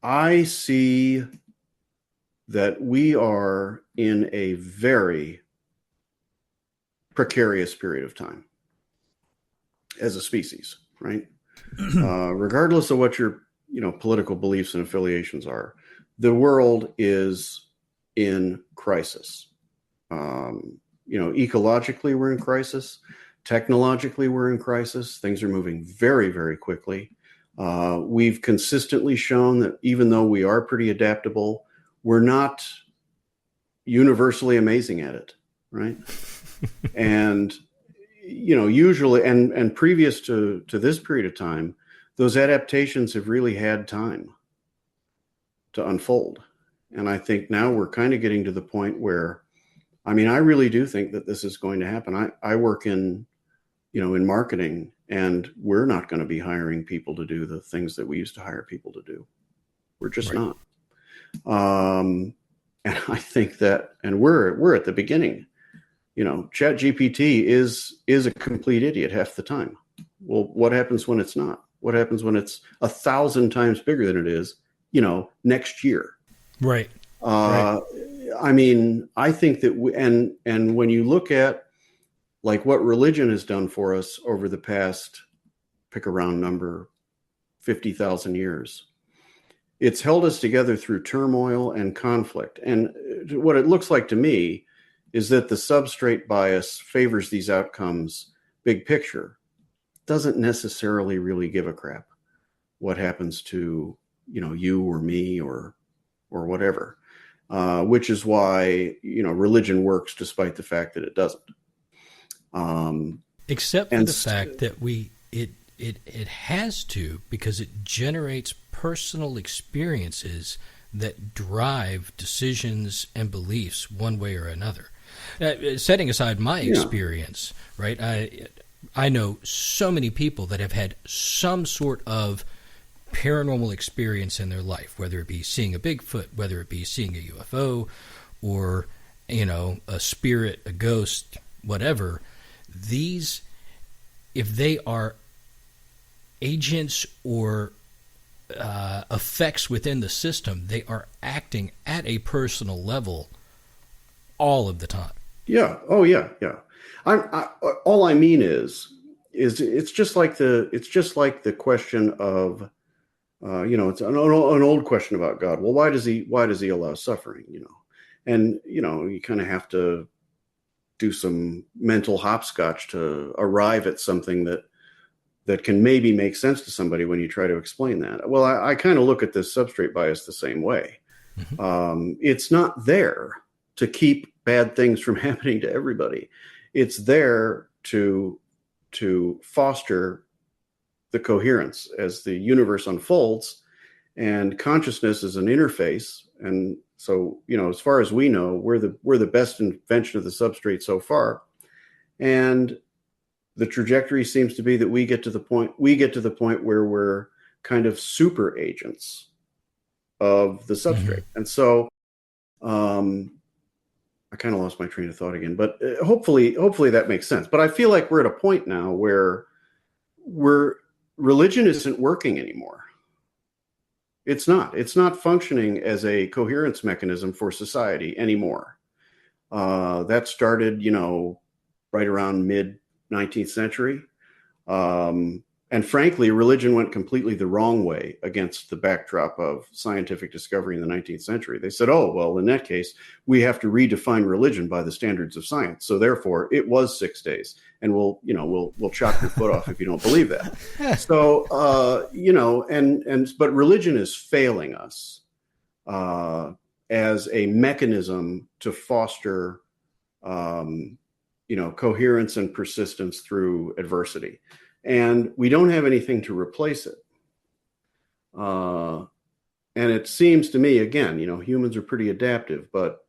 I see that we are in a very precarious period of time as a species, right? Regardless of what your political beliefs and affiliations are, the world is in crisis. Ecologically, we're in crisis. Technologically, we're in crisis. Things are moving very, very quickly. We've consistently shown that even though we are pretty adaptable, we're not universally amazing at it, right? And usually, and previous to this period of time, those adaptations have really had time to unfold. And I think now we're kind of getting to the point where, I really do think that this is going to happen. I work in marketing, and we're not going to be hiring people to do the things that we used to hire people to do. We're just not. And I think that, and we're at the beginning. ChatGPT is a complete idiot half the time. Well, what happens when it's not? What happens when it's 1,000 times bigger than it is, next year? Right. I think that and when you look at like what religion has done for us over the past, pick a round number, 50,000 years, it's held us together through turmoil and conflict. And what it looks like to me is that the substrate bias favors these outcomes big picture, doesn't necessarily really give a crap what happens to, you or me or whatever, which is why, religion works despite the fact that it doesn't. Except for the fact that it has to, because it generates personal experiences that drive decisions and beliefs one way or another. Setting aside my experience, right? I know so many people that have had some sort of paranormal experience in their life, whether it be seeing a Bigfoot, whether it be seeing a UFO, or a spirit, a ghost, whatever. These, if they are agents or effects within the system, they are acting at a personal level all of the time. Yeah. Oh, yeah. Yeah. All I mean is it's just like the question of, it's an old question about God. Well, why does he allow suffering? And you kind of have to do some mental hopscotch to arrive at something that can maybe make sense to somebody when you try to explain that. Well, I kind of look at this substrate bias the same way. Mm-hmm. It's not there to keep bad things from happening to everybody. It's there to foster the coherence as the universe unfolds, and consciousness is an interface. And so, as far as we know, we're the best invention of the substrate so far. And the trajectory seems to be that we get to the point where we're kind of super agents of the substrate. Mm-hmm. And so, I kind of lost my train of thought again, but hopefully that makes sense. But I feel like we're at a point now where religion isn't working anymore. It's not functioning as a coherence mechanism for society anymore. That started, right around mid 19th century. And frankly, religion went completely the wrong way against the backdrop of scientific discovery in the 19th century. They said, oh, well, in that case, we have to redefine religion by the standards of science. So therefore, it was 6 days, and we'll chop your foot off if you don't believe that. So, but religion is failing us as a mechanism to foster, coherence and persistence through adversity. And we don't have anything to replace it. And it seems to me, again, humans are pretty adaptive, but,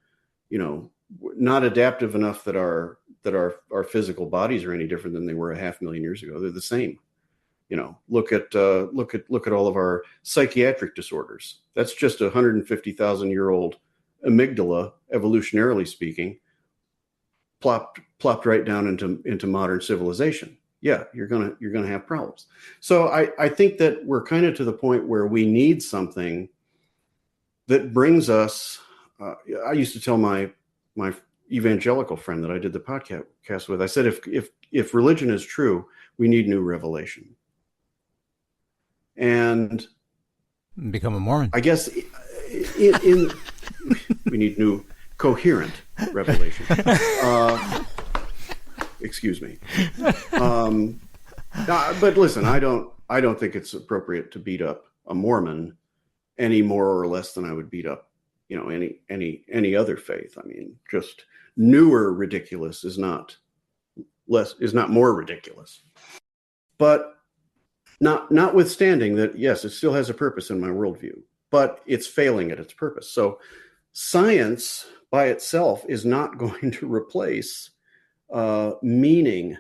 not adaptive enough that our physical bodies are any different than they were 500,000 years ago. They're the same. Look at all of our psychiatric disorders. That's just 150,000-year-old amygdala, evolutionarily speaking, plopped right down into modern civilization. yeah, you're gonna have problems. So I think that we're kind of to the point where we need something that brings us. I used to tell my evangelical friend that I did the podcast with. I said, if religion is true, we need new revelation. And become a Mormon. I guess in we need new coherent revelation. Excuse me. But listen, I don't think it's appropriate to beat up a Mormon any more or less than I would beat up, any other faith. I mean, just newer ridiculous is not more ridiculous. But notwithstanding that, yes, it still has a purpose in my worldview, but it's failing at its purpose. So science by itself is not going to replace meaning,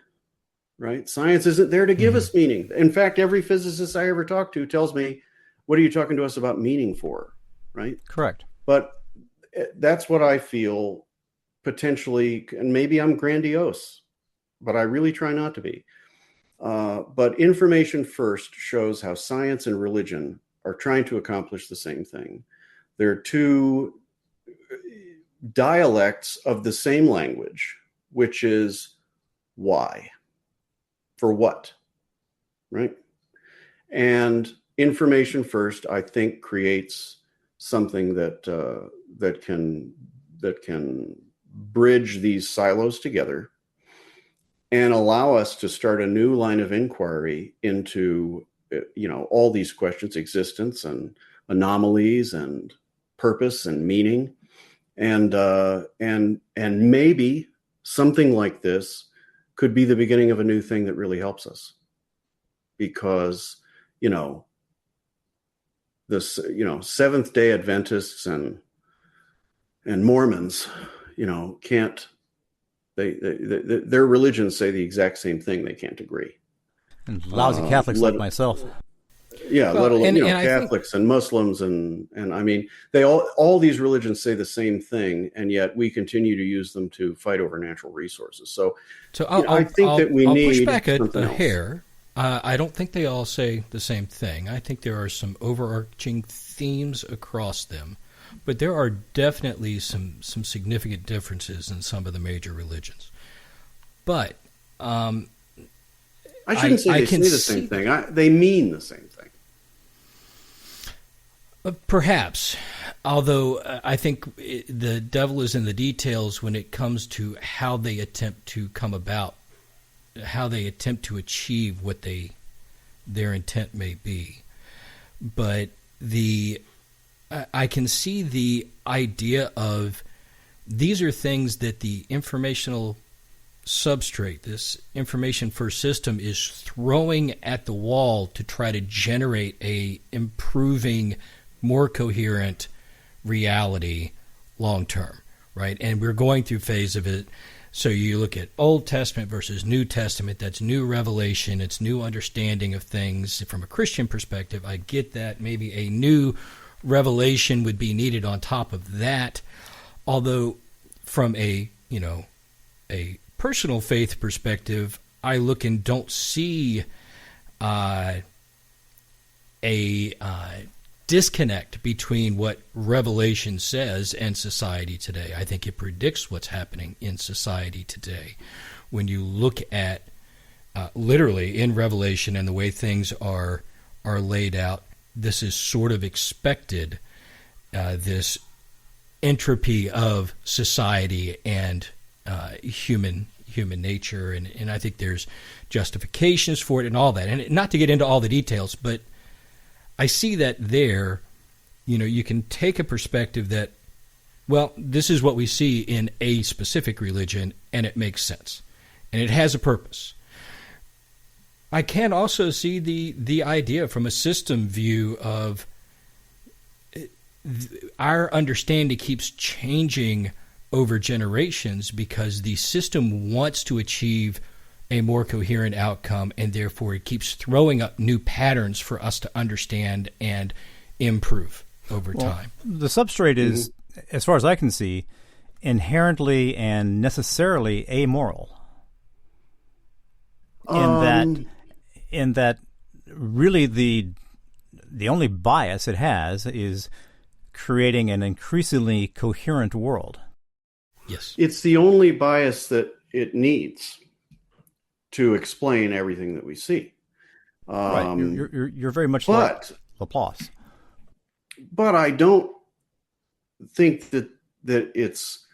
right? Science isn't there to give us meaning. In fact, every physicist I ever talk to tells me, what are you talking to us about meaning for, right? Correct. But that's what I feel potentially, and maybe I'm grandiose, but I really try not to be. But Information First shows how science and religion are trying to accomplish the same thing. They're two dialects of the same language, which is why, for what, right? And Information First, I think, creates something that can bridge these silos together and allow us to start a new line of inquiry into, all these questions, existence and anomalies and purpose and meaning. And maybe something like this could be the beginning of a new thing that really helps us, because, Seventh-day Adventists and Mormons, can't, their religions say the exact same thing. They can't agree. And lousy Catholics like myself. Yeah, let alone Catholics and Muslims and I mean, they all these religions say the same thing, and yet we continue to use them to fight over natural resources. So I think that we need push back a else. hair. I don't think they all say the same thing. I think there are some overarching themes across them, but there are definitely some significant differences in some of the major religions. But I shouldn't say they say the same thing. They mean the same thing. Perhaps, although I think the devil is in the details when it comes to how they attempt to come about, how they attempt to achieve what their intent may be. But I can see the idea of these are things that the informational substrate, this information first system, is throwing at the wall to try to generate a improving, more coherent reality long term, right? And we're going through phase of it. So you look at Old Testament versus New Testament, that's new revelation, it's new understanding of things. From a Christian perspective, I get that. Maybe a new revelation would be needed on top of that. Although from a personal faith perspective, I look and don't see a disconnect between what Revelation says and society today. I think it predicts what's happening in society today. When you look at literally in Revelation and the way things are laid out, this is sort of expected, this entropy of society and human nature, and I think there's justifications for it and all that. And not to get into all the details, but I see that there, you can take a perspective that, well, this is what we see in a specific religion, and it makes sense, and it has a purpose. I can also see the idea from a system view of our understanding keeps changing over generations because the system wants to achieve a more coherent outcome, and therefore it keeps throwing up new patterns for us to understand and improve over time. The substrate is, as far as I can see, inherently and necessarily amoral. in that really the only bias it has is creating an increasingly coherent world. Yes. It's the only bias that it needs to explain everything that we see. Right. You're very much but, like Laplace. But I don't think that it's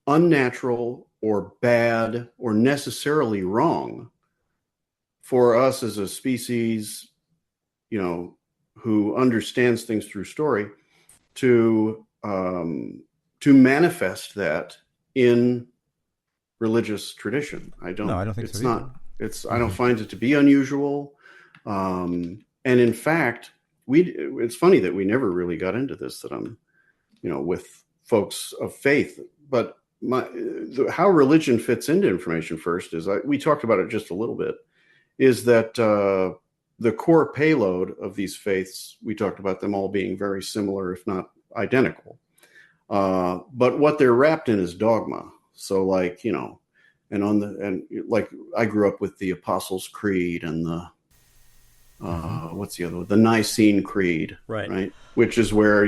unnatural or bad or necessarily wrong for us as a species, who understands things through story, to manifest that in religious tradition. I don't think it's so not. I don't find it to be unusual. And in fact, it's funny that we never really got into this, that I'm, with folks of faith, but how religion fits into information first is, we talked about it just a little bit, is that the core payload of these faiths, we talked about them all being very similar, if not identical. But what they're wrapped in is dogma. So like, like I grew up with the Apostles' Creed and the, what's the other one? The Nicene Creed, right? Which is where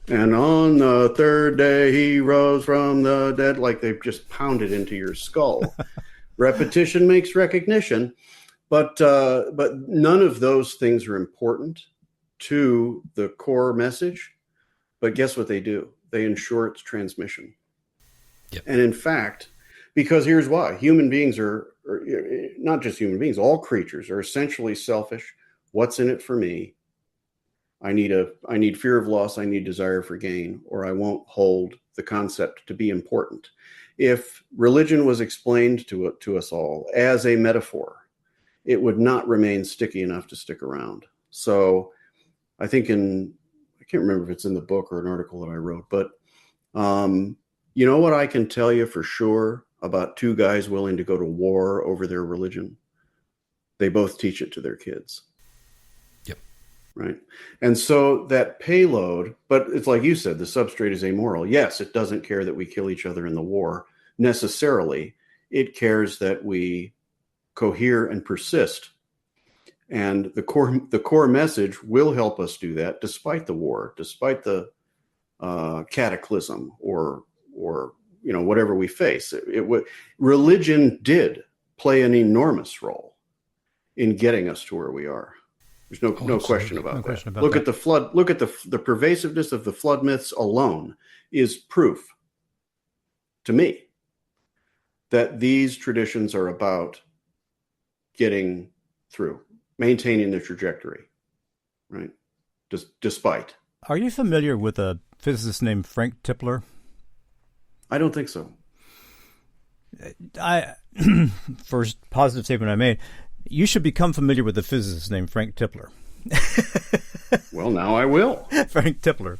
and on the third day he rose from the dead, like they've just pounded into your skull. Repetition makes recognition, but none of those things are important to the core message. But guess what they do? They ensure its transmission. Yep. And in fact, because here's why: human beings or not just human beings, all creatures are essentially selfish. What's in it for me? I need fear of loss. I need desire for gain, or I won't hold the concept to be important. If religion was explained to us all as a metaphor, it would not remain sticky enough to stick around. So I think I can't remember if it's in the book or an article that I wrote, but you know what I can tell you for sure about two guys willing to go to war over their religion? They both teach it to their kids. Yep. Right. And so that payload, but it's like you said, the substrate is amoral. Yes, it doesn't care that we kill each other in the war necessarily. It cares that we cohere and persist. And the core message will help us do that despite the war, despite the cataclysm or whatever we face. Religion did play an enormous role in getting us to where we are. There's no question about that. Look at the flood. Look at the pervasiveness of the flood myths alone is proof to me that these traditions are about getting through, maintaining the trajectory, right? Despite. Are you familiar with a physicist named Frank Tipler? I don't think so. First positive statement I made, you should become familiar with a physicist named Frank Tipler. Well, now I will. Frank Tipler.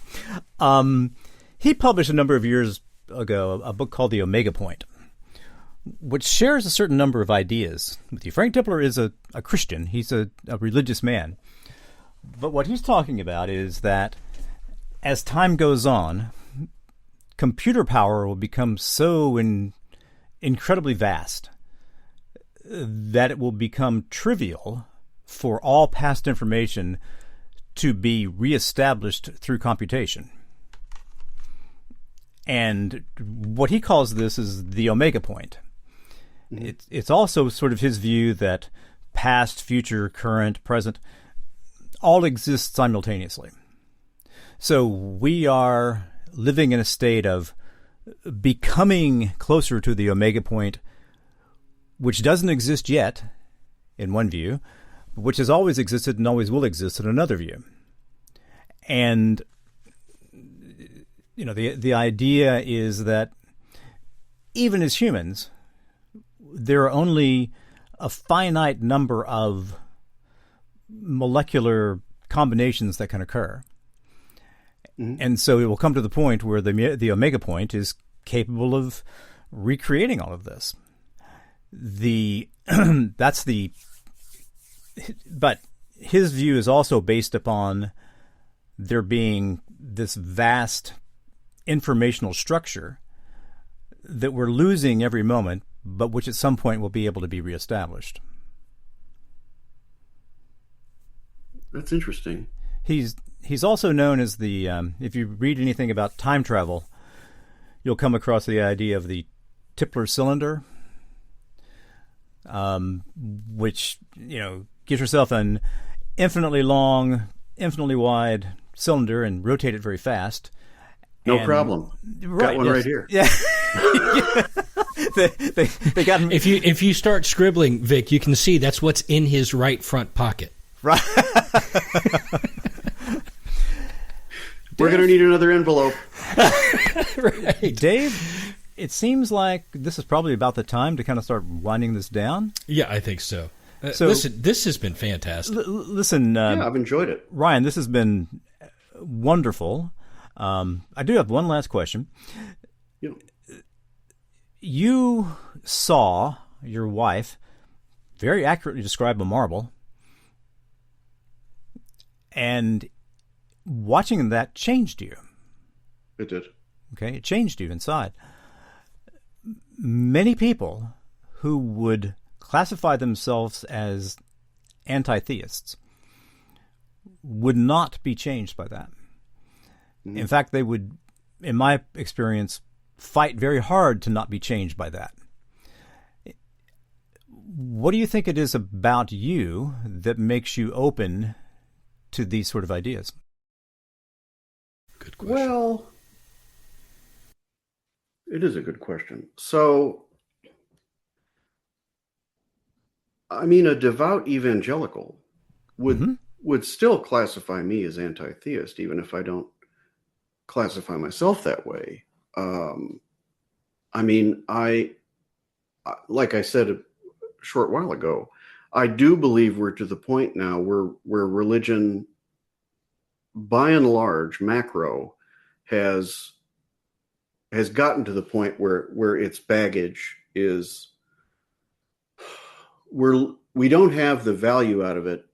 He published a number of years ago a book called The Omega Point, which shares a certain number of ideas with you. Frank Tipler is a Christian. He's a religious man. But what he's talking about is that as time goes on, computer power will become so incredibly vast that it will become trivial for all past information to be reestablished through computation. And what he calls this is the Omega Point. Mm-hmm. It's also sort of his view that past, future, current, present all exist simultaneously. So we are living in a state of becoming closer to the Omega Point, which doesn't exist yet, in one view, but which has always existed and always will exist in another view. And, the idea is that even as humans, there are only a finite number of molecular combinations that can occur. Mm-hmm. And so it will come to the point where the Omega Point is capable of recreating all of this. But his view is also based upon there being this vast informational structure that we're losing every moment, but which at some point will be able to be reestablished. That's interesting. He's also known as the if you read anything about time travel, you'll come across the idea of the Tipler cylinder, which gives yourself an infinitely long, infinitely wide cylinder and rotate it very fast. No problem. Got one right here. Yeah. they got him. If you start scribbling, Vic, you can see that's what's in his right front pocket. Right. We're going to need another envelope. Right. Dave, it seems like this is probably about the time to kind of start winding this down. Yeah, I think so. So listen, this has been fantastic. Listen, yeah, I've enjoyed it. Ryan, this has been wonderful. I do have one last question. Yeah. You saw your wife very accurately describe a marble, and watching that changed you. It did. Okay, it changed you inside. Many people who would classify themselves as anti-theists would not be changed by that. Mm-hmm. In fact, they would, in my experience, fight very hard to not be changed by that. What do you think it is about you that makes you open to these sort of ideas? Good question. Well, it is a good question. So, I mean, a devout evangelical would still classify me as anti-theist, even if I don't classify myself that way. I mean, like I said a short while ago, I do believe we're to the point now where religion, by and large, macro, has gotten to the point where its baggage is, we don't have the value out of it.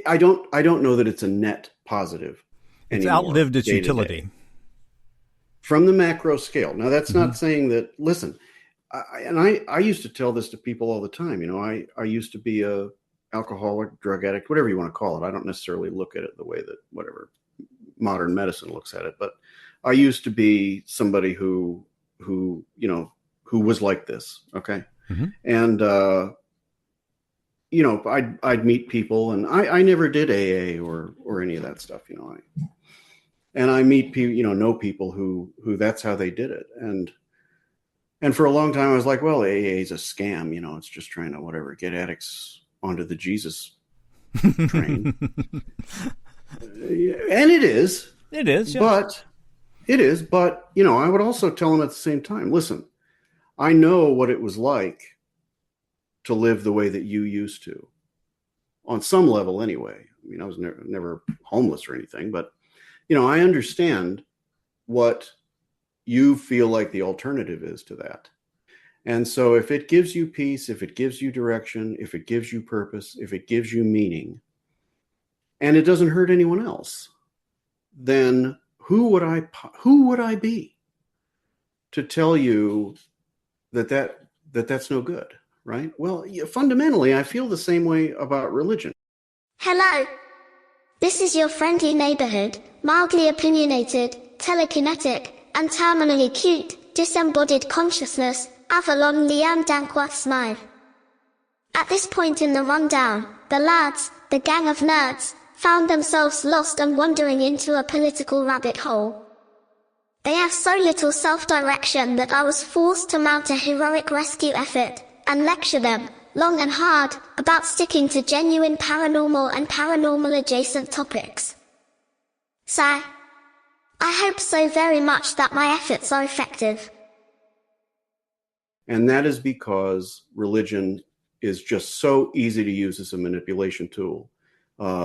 I don't know that it's a net positive. It's outlived its utility. From the macro scale. Now, that's not saying that, listen, I used to tell this to people all the time. I used to be a alcoholic, drug addict, whatever you want to call it. I don't necessarily look at it the way that whatever modern medicine looks at it, but I used to be somebody who was like this. Okay. Mm-hmm. And, I'd meet people, and I never did AA or any of that stuff, and I meet people, know people who that's how they did it. And for a long time I was like, well, AA is a scam, it's just trying to get addicts onto the Jesus train. And it is. It is. Yes. But it is. But, I would also tell them at the same time, listen, I know what it was like to live the way that you used to, on some level anyway. I mean, I was never homeless or anything, but, I understand what you feel like the alternative is to that. And so if it gives you peace, if it gives you direction, if it gives you purpose, if it gives you meaning, and it doesn't hurt anyone else, then who would I be to tell you that's no good, right? Well, fundamentally, I feel the same way about religion. Hello. This is your friendly neighborhood, mildly opinionated, telekinetic, and terminally cute, disembodied consciousness, Avalon Leanne Dankworth Smythe. At this point in the rundown, the lads, the gang of nerds, found themselves lost and wandering into a political rabbit hole. They have so little self-direction that I was forced to mount a heroic rescue effort, and lecture them, long and hard, about sticking to genuine paranormal and paranormal-adjacent topics. So, I hope so very much that my efforts are effective. And that is because religion is just so easy to use as a manipulation tool.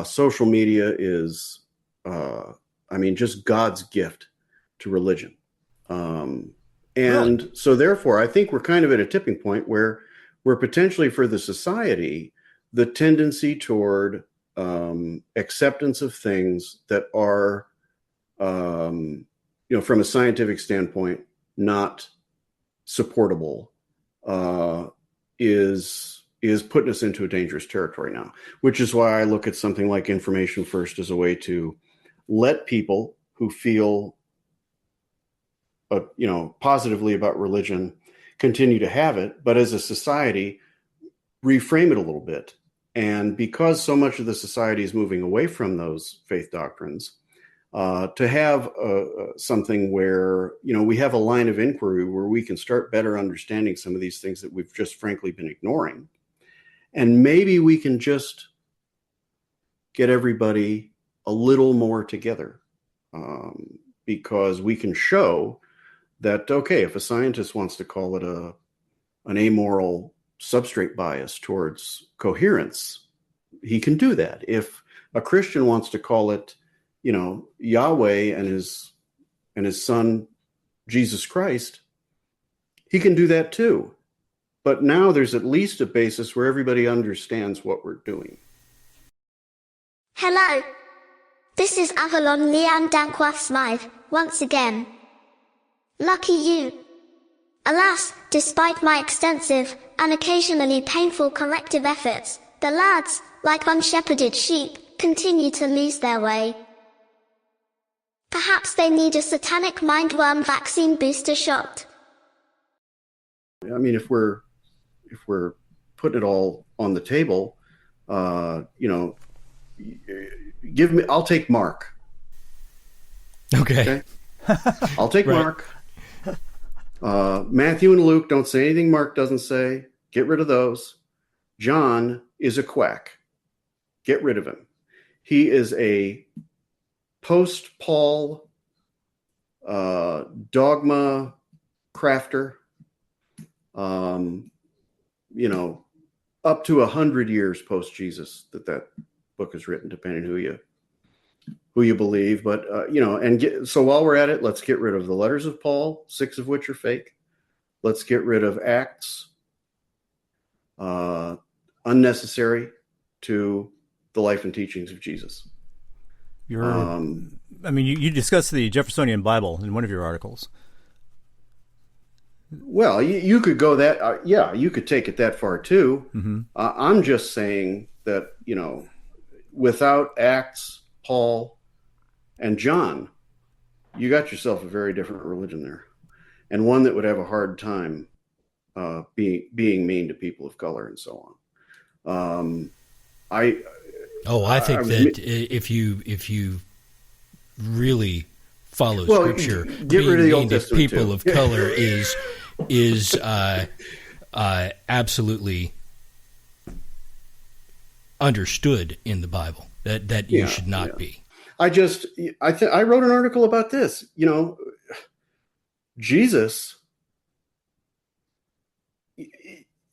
Social media is, just God's gift to religion. And so therefore, I think we're kind of at a tipping point where potentially for the society, the tendency toward acceptance of things that are, from a scientific standpoint, not supportable, is is putting us into a dangerous territory now, which is why I look at something like Information First as a way to let people who feel, positively about religion continue to have it, but as a society, reframe it a little bit. And because so much of the society is moving away from those faith doctrines, to have something where, we have a line of inquiry where we can start better understanding some of these things that we've just frankly been ignoring. And maybe we can just get everybody a little more together, because we can show that, okay, if a scientist wants to call it an amoral substrate bias towards coherence, he can do that. If a Christian wants to call it, Yahweh and his son, Jesus Christ, he can do that too. But now there's at least a basis where everybody understands what we're doing. Hello. This is Avalon Leanne Dankworth Smythe, once again. Lucky you. Alas, despite my extensive, and occasionally painful corrective efforts, the lads, like unshepherded sheep, continue to lose their way. Perhaps they need a satanic mindworm vaccine booster shot. I mean, if we're putting it all on the table, I'll take Mark. Okay. I'll take Right. Mark. Matthew and Luke, don't say anything Mark doesn't say. Get rid of those. John is a quack. Get rid of him. He is a post-Paul dogma crafter. Up to 100 years post-Jesus that book is written, depending who you believe. But, so while we're at it, let's get rid of the letters of Paul, 6 of which are fake. Let's get rid of Acts, unnecessary to the life and teachings of Jesus. You discussed the Jeffersonian Bible in one of your articles. Well, you could go that, you could take it that far too. Mm-hmm. I'm just saying that, without Acts, Paul, and John, you got yourself a very different religion there, and one that would have a hard time being mean to people of color and so on. I think that if you really follow Scripture, get being rid of the Old mean to Testament people too. of color is absolutely understood in the Bible. That you should not be. I wrote an article about this. Jesus,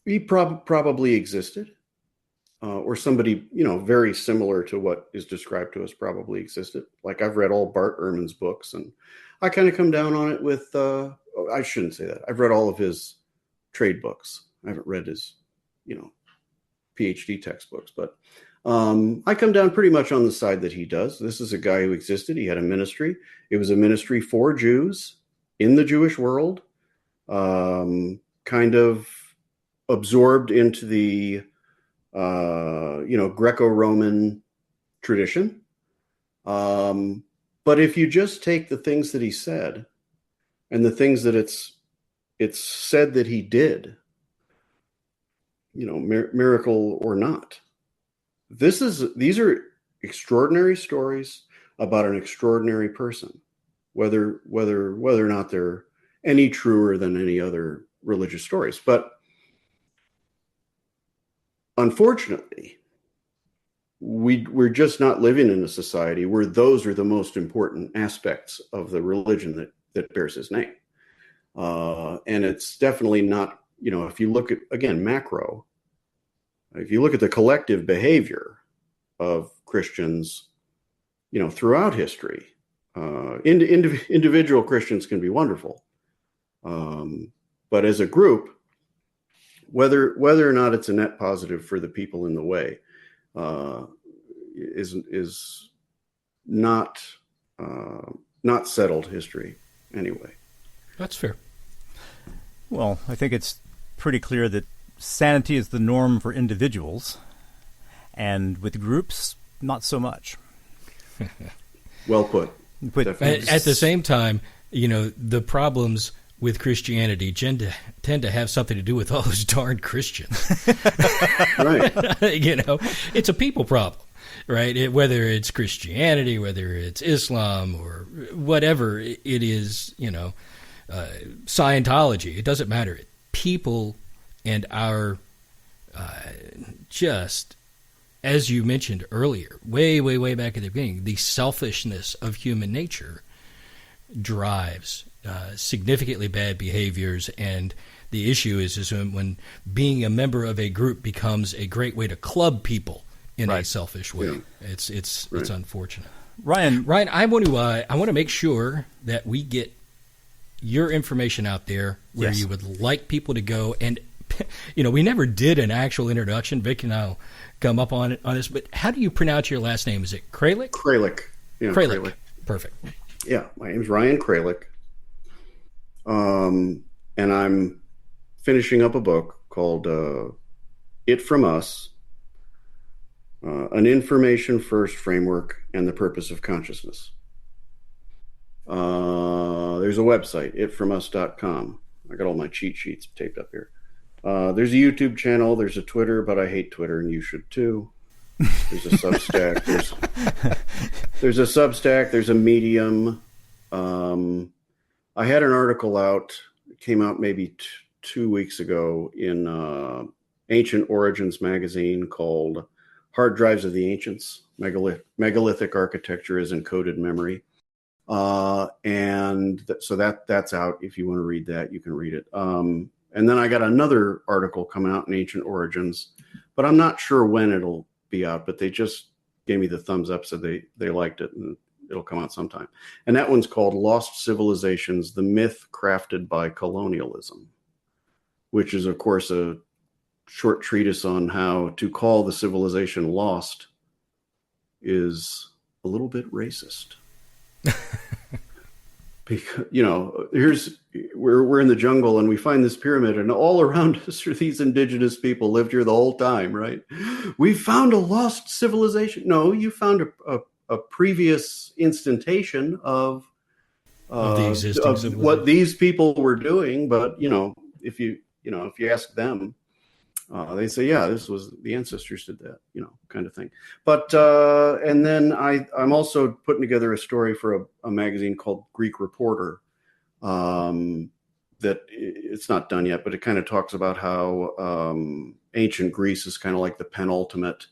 he probably existed, or somebody very similar to what is described to us probably existed. Like, I've read all Bart Ehrman's books, and I kind of come down on it with. I shouldn't say that. I've read all of his trade books. I haven't read his, PhD textbooks, but. I come down pretty much on the side that he does. This is a guy who existed. He had a ministry. It was a ministry for Jews in the Jewish world, kind of absorbed into the, Greco-Roman tradition. But if you just take the things that he said and the things that it's said that he did, miracle or not, these are extraordinary stories about an extraordinary person, whether or not they're any truer than any other religious stories. But unfortunately, we're just not living in a society where those are the most important aspects of the religion that bears his name. And it's definitely not, if you look at, again, macro, if you look at the collective behavior of Christians, throughout history, individual Christians can be wonderful. But as a group, whether or not it's a net positive for the people in the way, is not settled history anyway. That's fair. Well, I think it's pretty clear that sanity is the norm for individuals, and with groups, not so much. Well put. At the same time, the problems with Christianity tend to have something to do with all those darn Christians. Right. It's a people problem, right? Whether it's Christianity, whether it's Islam, or whatever it is, Scientology, it doesn't matter. People and our just, as you mentioned earlier, way, way, way back at the beginning, the selfishness of human nature drives significantly bad behaviors, and the issue is when being a member of a group becomes a great way to club people in a selfish way. Yeah. It's unfortunate. Ryan, I want to make sure that we get your information out there where you would like people to go. And we never did an actual introduction. Vic and I'll come up on this, but how do you pronounce your last name? Is it Kralik? Kralik. Yeah, Kralik. Perfect. Yeah, my name's Ryan Kralik. And I'm finishing up a book called It From Us, An Information First Framework and the Purpose of Consciousness. There's a website, itfromus.com. I got all my cheat sheets taped up here. There's a YouTube channel, there's a Twitter, but I hate Twitter, and you should too. There's a Substack. There's a Substack. There's a Medium. I had an article out. It came out maybe 2 weeks ago in Ancient Origins magazine called "Hard Drives of the Ancients: Megalithic Architecture as Encoded Memory." So that's out. If you want to read that, you can read it. And then I got another article coming out in Ancient Origins, but I'm not sure when it'll be out, but they just gave me the thumbs up, said they liked it, and it'll come out sometime. And that one's called Lost Civilizations, the Myth Crafted by Colonialism, which is, of course, a short treatise on how to call the civilization lost is a little bit racist. Because, we're in the jungle and we find this pyramid, and all around us are these indigenous people lived here the whole time, right? We found a lost civilization. No, you found a previous instantation of the existence of what these people were doing. But if you ask them, they say, yeah, this was the ancestors did that, kind of thing. But and then I'm also putting together a story for a magazine called Greek Reporter. That it's not done yet, but it kind of talks about how ancient Greece is kind of like the penultimate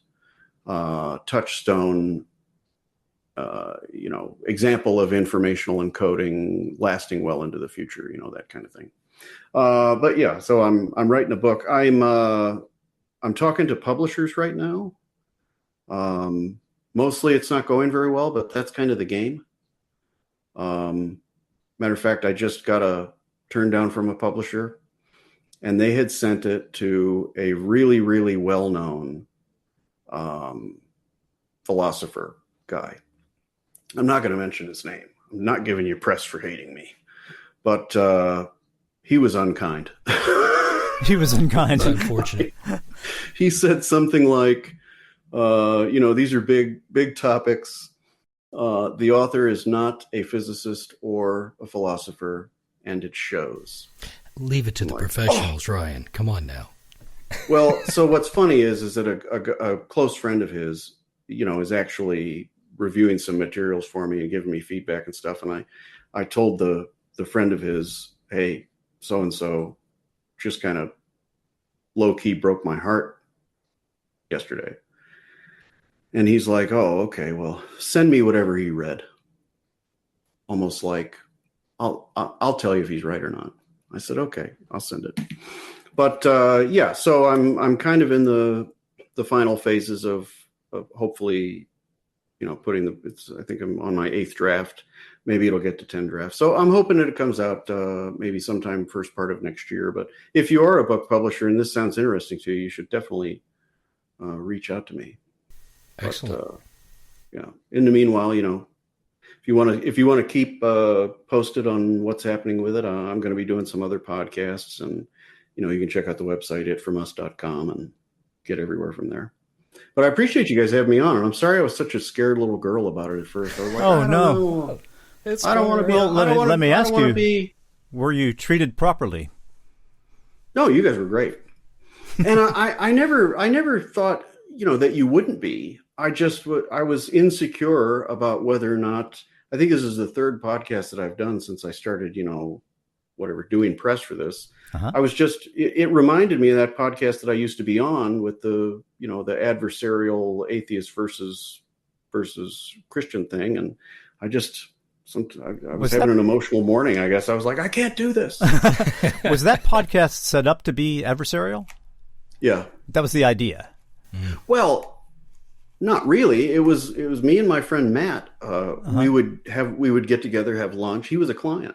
touchstone, example of informational encoding lasting well into the future, that kind of thing. But yeah, so I'm writing a book. I'm talking to publishers right now. Mostly it's not going very well, but that's kind of the game. Matter of fact, I just got a turn down from a publisher, and they had sent it to a really, really well-known philosopher guy. I'm not going to mention his name. I'm not giving you press for hating me, but he was unkind. He was unkind. Unfortunate. He said something like, these are big topics. The author is not a physicist or a philosopher, and it shows. Leave it to the professionals, Ryan. Come on now. Well, so what's funny is that a close friend of his, is actually reviewing some materials for me and giving me feedback and stuff. And I told the friend of his, hey, so-and-so just kind of low-key broke my heart yesterday. And he's like, oh, okay, well, send me whatever he read. Almost like, I'll tell you if he's right or not. I said, okay, I'll send it. But yeah, so I'm kind of in the final phases of hopefully, putting I think I'm on my 8th draft. Maybe it'll get to 10 drafts. So I'm hoping that it comes out maybe sometime first part of next year. But if you are a book publisher and this sounds interesting to you, you should definitely reach out to me. Excellent. But, in the meanwhile, if you want to keep posted on what's happening with it, I'm going to be doing some other podcasts and you can check out the website, itfromus.com, and get everywhere from there. But I appreciate you guys having me on, and I'm sorry I was such a scared little girl about it at first. I was like, Oh, I don't no. know. It's I don't want to be. Well, let me ask you, be... were you treated properly? No, you guys were great. And I never thought, that you wouldn't be. I was insecure about whether or not, I think this is the third podcast that I've done since I started, doing press for this. Uh-huh. I was it reminded me of that podcast that I used to be on with the adversarial atheist versus Christian thing. And I was having an emotional morning, I guess. I was like, I can't do this. Was that podcast set up to be adversarial? Yeah. That was the idea. Well, not really. It was me and my friend Matt. We would get together, have lunch. He was a client.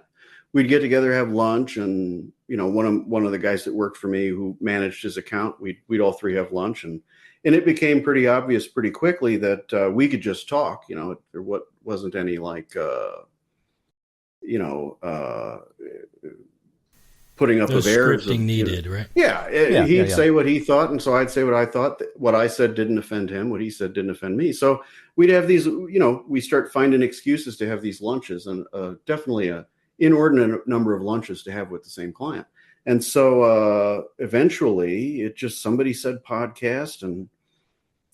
We'd get together, have lunch, and one of the guys that worked for me who managed his account, we'd all three have lunch, and it became pretty obvious pretty quickly that we could just talk. There wasn't any putting up no of airs. Scripting needed, right? Yeah, he'd say what he thought, and so I'd say what I thought. What I said didn't offend him. What he said didn't offend me. So we'd have these, we start finding excuses to have these lunches, and definitely a inordinate number of lunches to have with the same client. And so eventually it just, somebody said podcast, and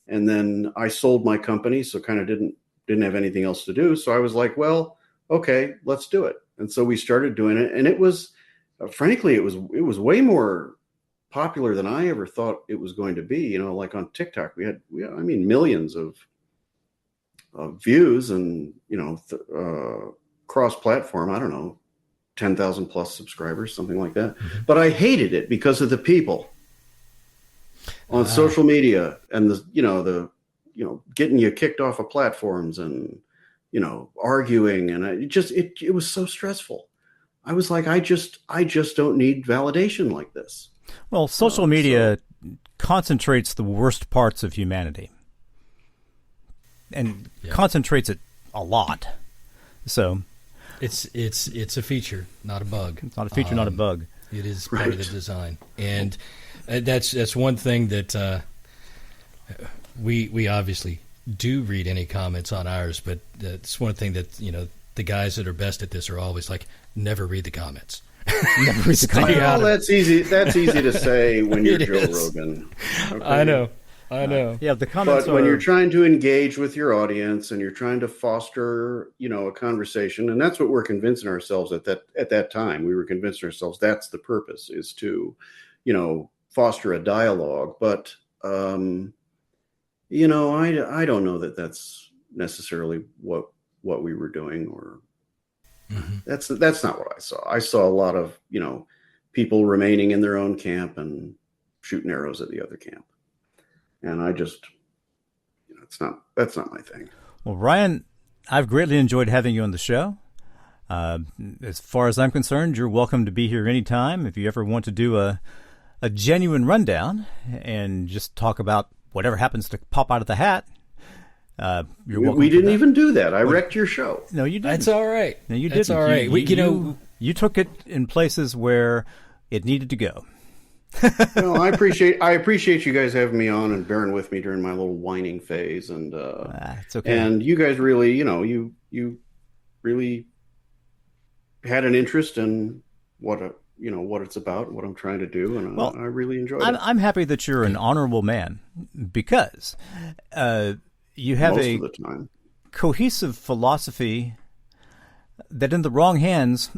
then I sold my company, so kind of didn't have anything else to do. So I was like, well, okay, let's do it. And so we started doing it, and it was, frankly, it was way more popular than I ever thought it was going to be. Like on TikTok, we had millions of views, and cross-platform, I don't know, 10,000 plus subscribers, something like that. Mm-hmm. But I hated it because of the people on social media, and the getting you kicked off of platforms, and arguing, and it was so stressful. I was like, I just don't need validation like this. Well, social media concentrates the worst parts of humanity, and concentrates it a lot. So it's a feature, not a bug. It's not a feature, not a bug. It is part of the design, and that's one thing that we obviously do read any comments on ours, but that's one thing that the guys that are best at this are always like, never read the comments. Never read the comments. Well, that's easy to say when you're Joe Rogan. Okay? I know. Yeah, the comments. But when you're trying to engage with your audience, and you're trying to foster, a conversation, and that's what we're convincing ourselves at that time. We were convincing ourselves that's the purpose, is to, foster a dialogue. But I don't know that that's necessarily what we were doing, or that's not what I saw. I saw a lot of, people remaining in their own camp and shooting arrows at the other camp. And I just, that's not my thing. Well, Ryan, I've greatly enjoyed having you on the show. As far as I'm concerned, you're welcome to be here anytime. If you ever want to do a genuine rundown and just talk about whatever happens to pop out of the hat, you're welcome. We didn't even do that. I wrecked your show. No, you didn't. That's all right. No, you didn't. That's all right. You took it in places where it needed to go. Well, I appreciate you guys having me on and bearing with me during my little whining phase, and it's okay. And you guys really, you really had an interest in what it's about, what I'm trying to do, and I really enjoyed it. I'm happy that you're an honorable man, because you have most of the time cohesive philosophy that, in the wrong hands,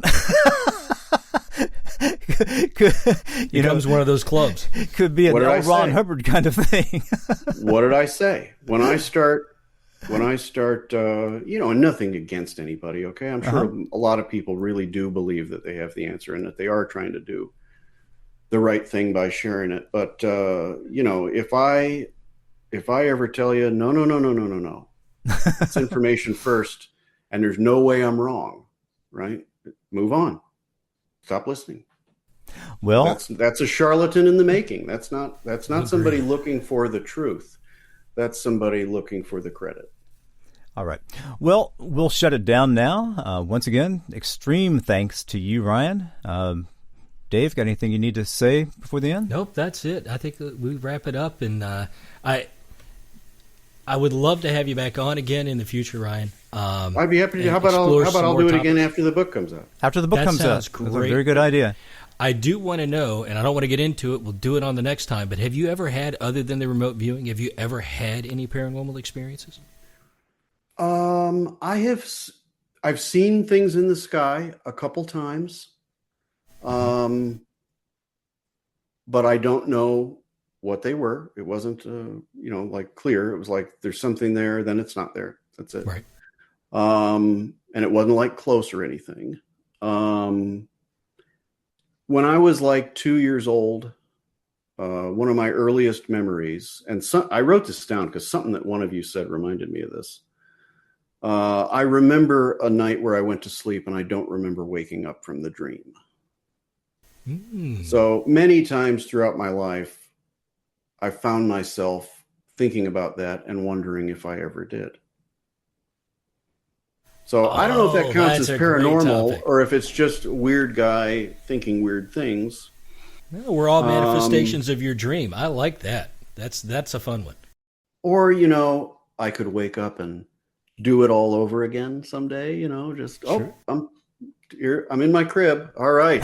becomes one of those clubs. Could be an L. Ron Hubbard kind of thing. What did I say? When I start, and nothing against anybody, okay? I'm sure a lot of people really do believe that they have the answer, and that they are trying to do the right thing by sharing it. But, if I ever tell you, no, it's information first, and there's no way I'm wrong, right? Move on. Stop listening. Well, that's a charlatan in the making. That's not somebody looking for the truth. That's somebody looking for the credit. All right. Well, we'll shut it down now. Once again, extreme thanks to you, Ryan. Dave, got anything you need to say before the end? Nope, that's it. I think we wrap it up, and I would love to have you back on again in the future, Ryan. I'd be happy to. How about I'll do it again after the book comes out? After the book comes out. Great. That's a very good idea. I do want to know, and I don't want to get into it. We'll do it on the next time. But have you ever had, other than the remote viewing, have you ever had any paranormal experiences? I've seen things in the sky a couple times, but I don't know what they were. It wasn't, like clear. It was like there's something there, then it's not there. That's it. Right. And it wasn't like close or anything. When I was like 2 years old, one of my earliest memories, and I wrote this down because something that one of you said reminded me of this. I remember a night where I went to sleep and I don't remember waking up from the dream. So many times throughout my life, I found myself thinking about that and wondering if I ever did. So I don't know if that counts as paranormal or if it's just a weird guy thinking weird things. No, we're all manifestations of your dream. I like that. That's a fun one. Or, I could wake up and do it all over again someday, just, sure. I'm here. I'm in my crib. All right.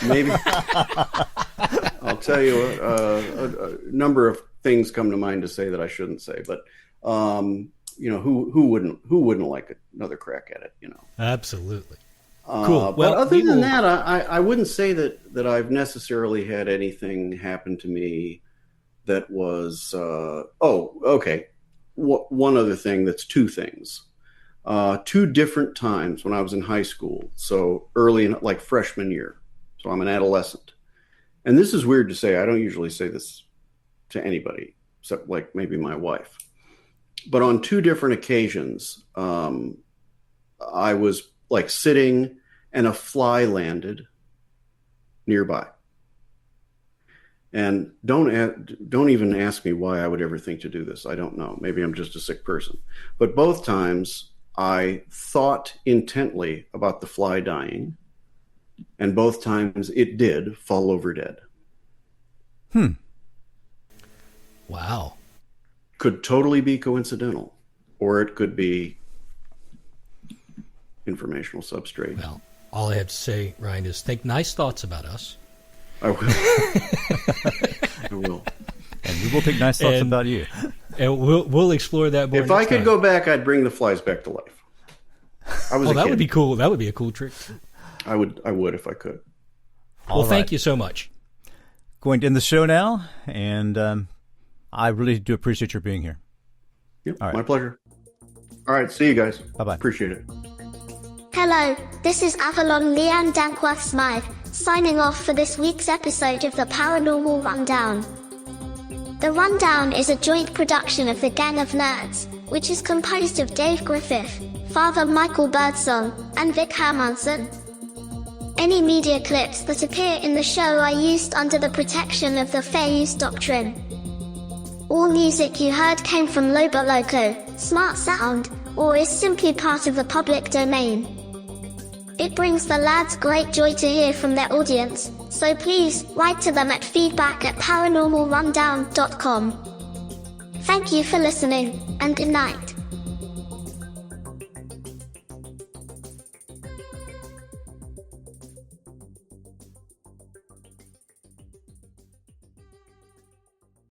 Maybe I'll tell you a number of things come to mind to say that I shouldn't say, but, who wouldn't like another crack at it, Absolutely. Cool. But other than that, I wouldn't say that I've necessarily had anything happen to me that was, okay. One other thing, that's two things. 2 different times when I was in high school. So early in like freshman year. So I'm an adolescent. And this is weird to say. I don't usually say this to anybody except like maybe my wife. But on 2 different occasions, I was like sitting and a fly landed nearby. And don't even ask me why I would ever think to do this. I don't know. Maybe I'm just a sick person. But both times I thought intently about the fly dying, and both times it did fall over dead. Wow. Could totally be coincidental, or it could be informational substrate. Well, all I have to say, Ryan, is think nice thoughts about us. I will. I will. And we will think nice thoughts about you. And we'll explore that more. If I could go back, I'd bring the flies back to life. That would be cool. That would be a cool trick. I would if I could. Well, thank you so much. Going to end the show now, and I really do appreciate your being here. Yep, my pleasure. All right, see you guys. Bye-bye. Appreciate it. Hello, this is Avalon Leanne Dankworth-Smythe, signing off for this week's episode of the Paranormal Rundown. The Rundown is a joint production of the Gang of Nerds, which is composed of Dave Griffith, Father Michael Birdsong, and Vic Hermanson. Any media clips that appear in the show are used under the protection of the Fair Use Doctrine. All music you heard came from Loba Loco, Smart Sound, or is simply part of the public domain. It brings the lads great joy to hear from their audience, so please write to them at feedback@paranormalrundown.com. Thank you for listening, and good night.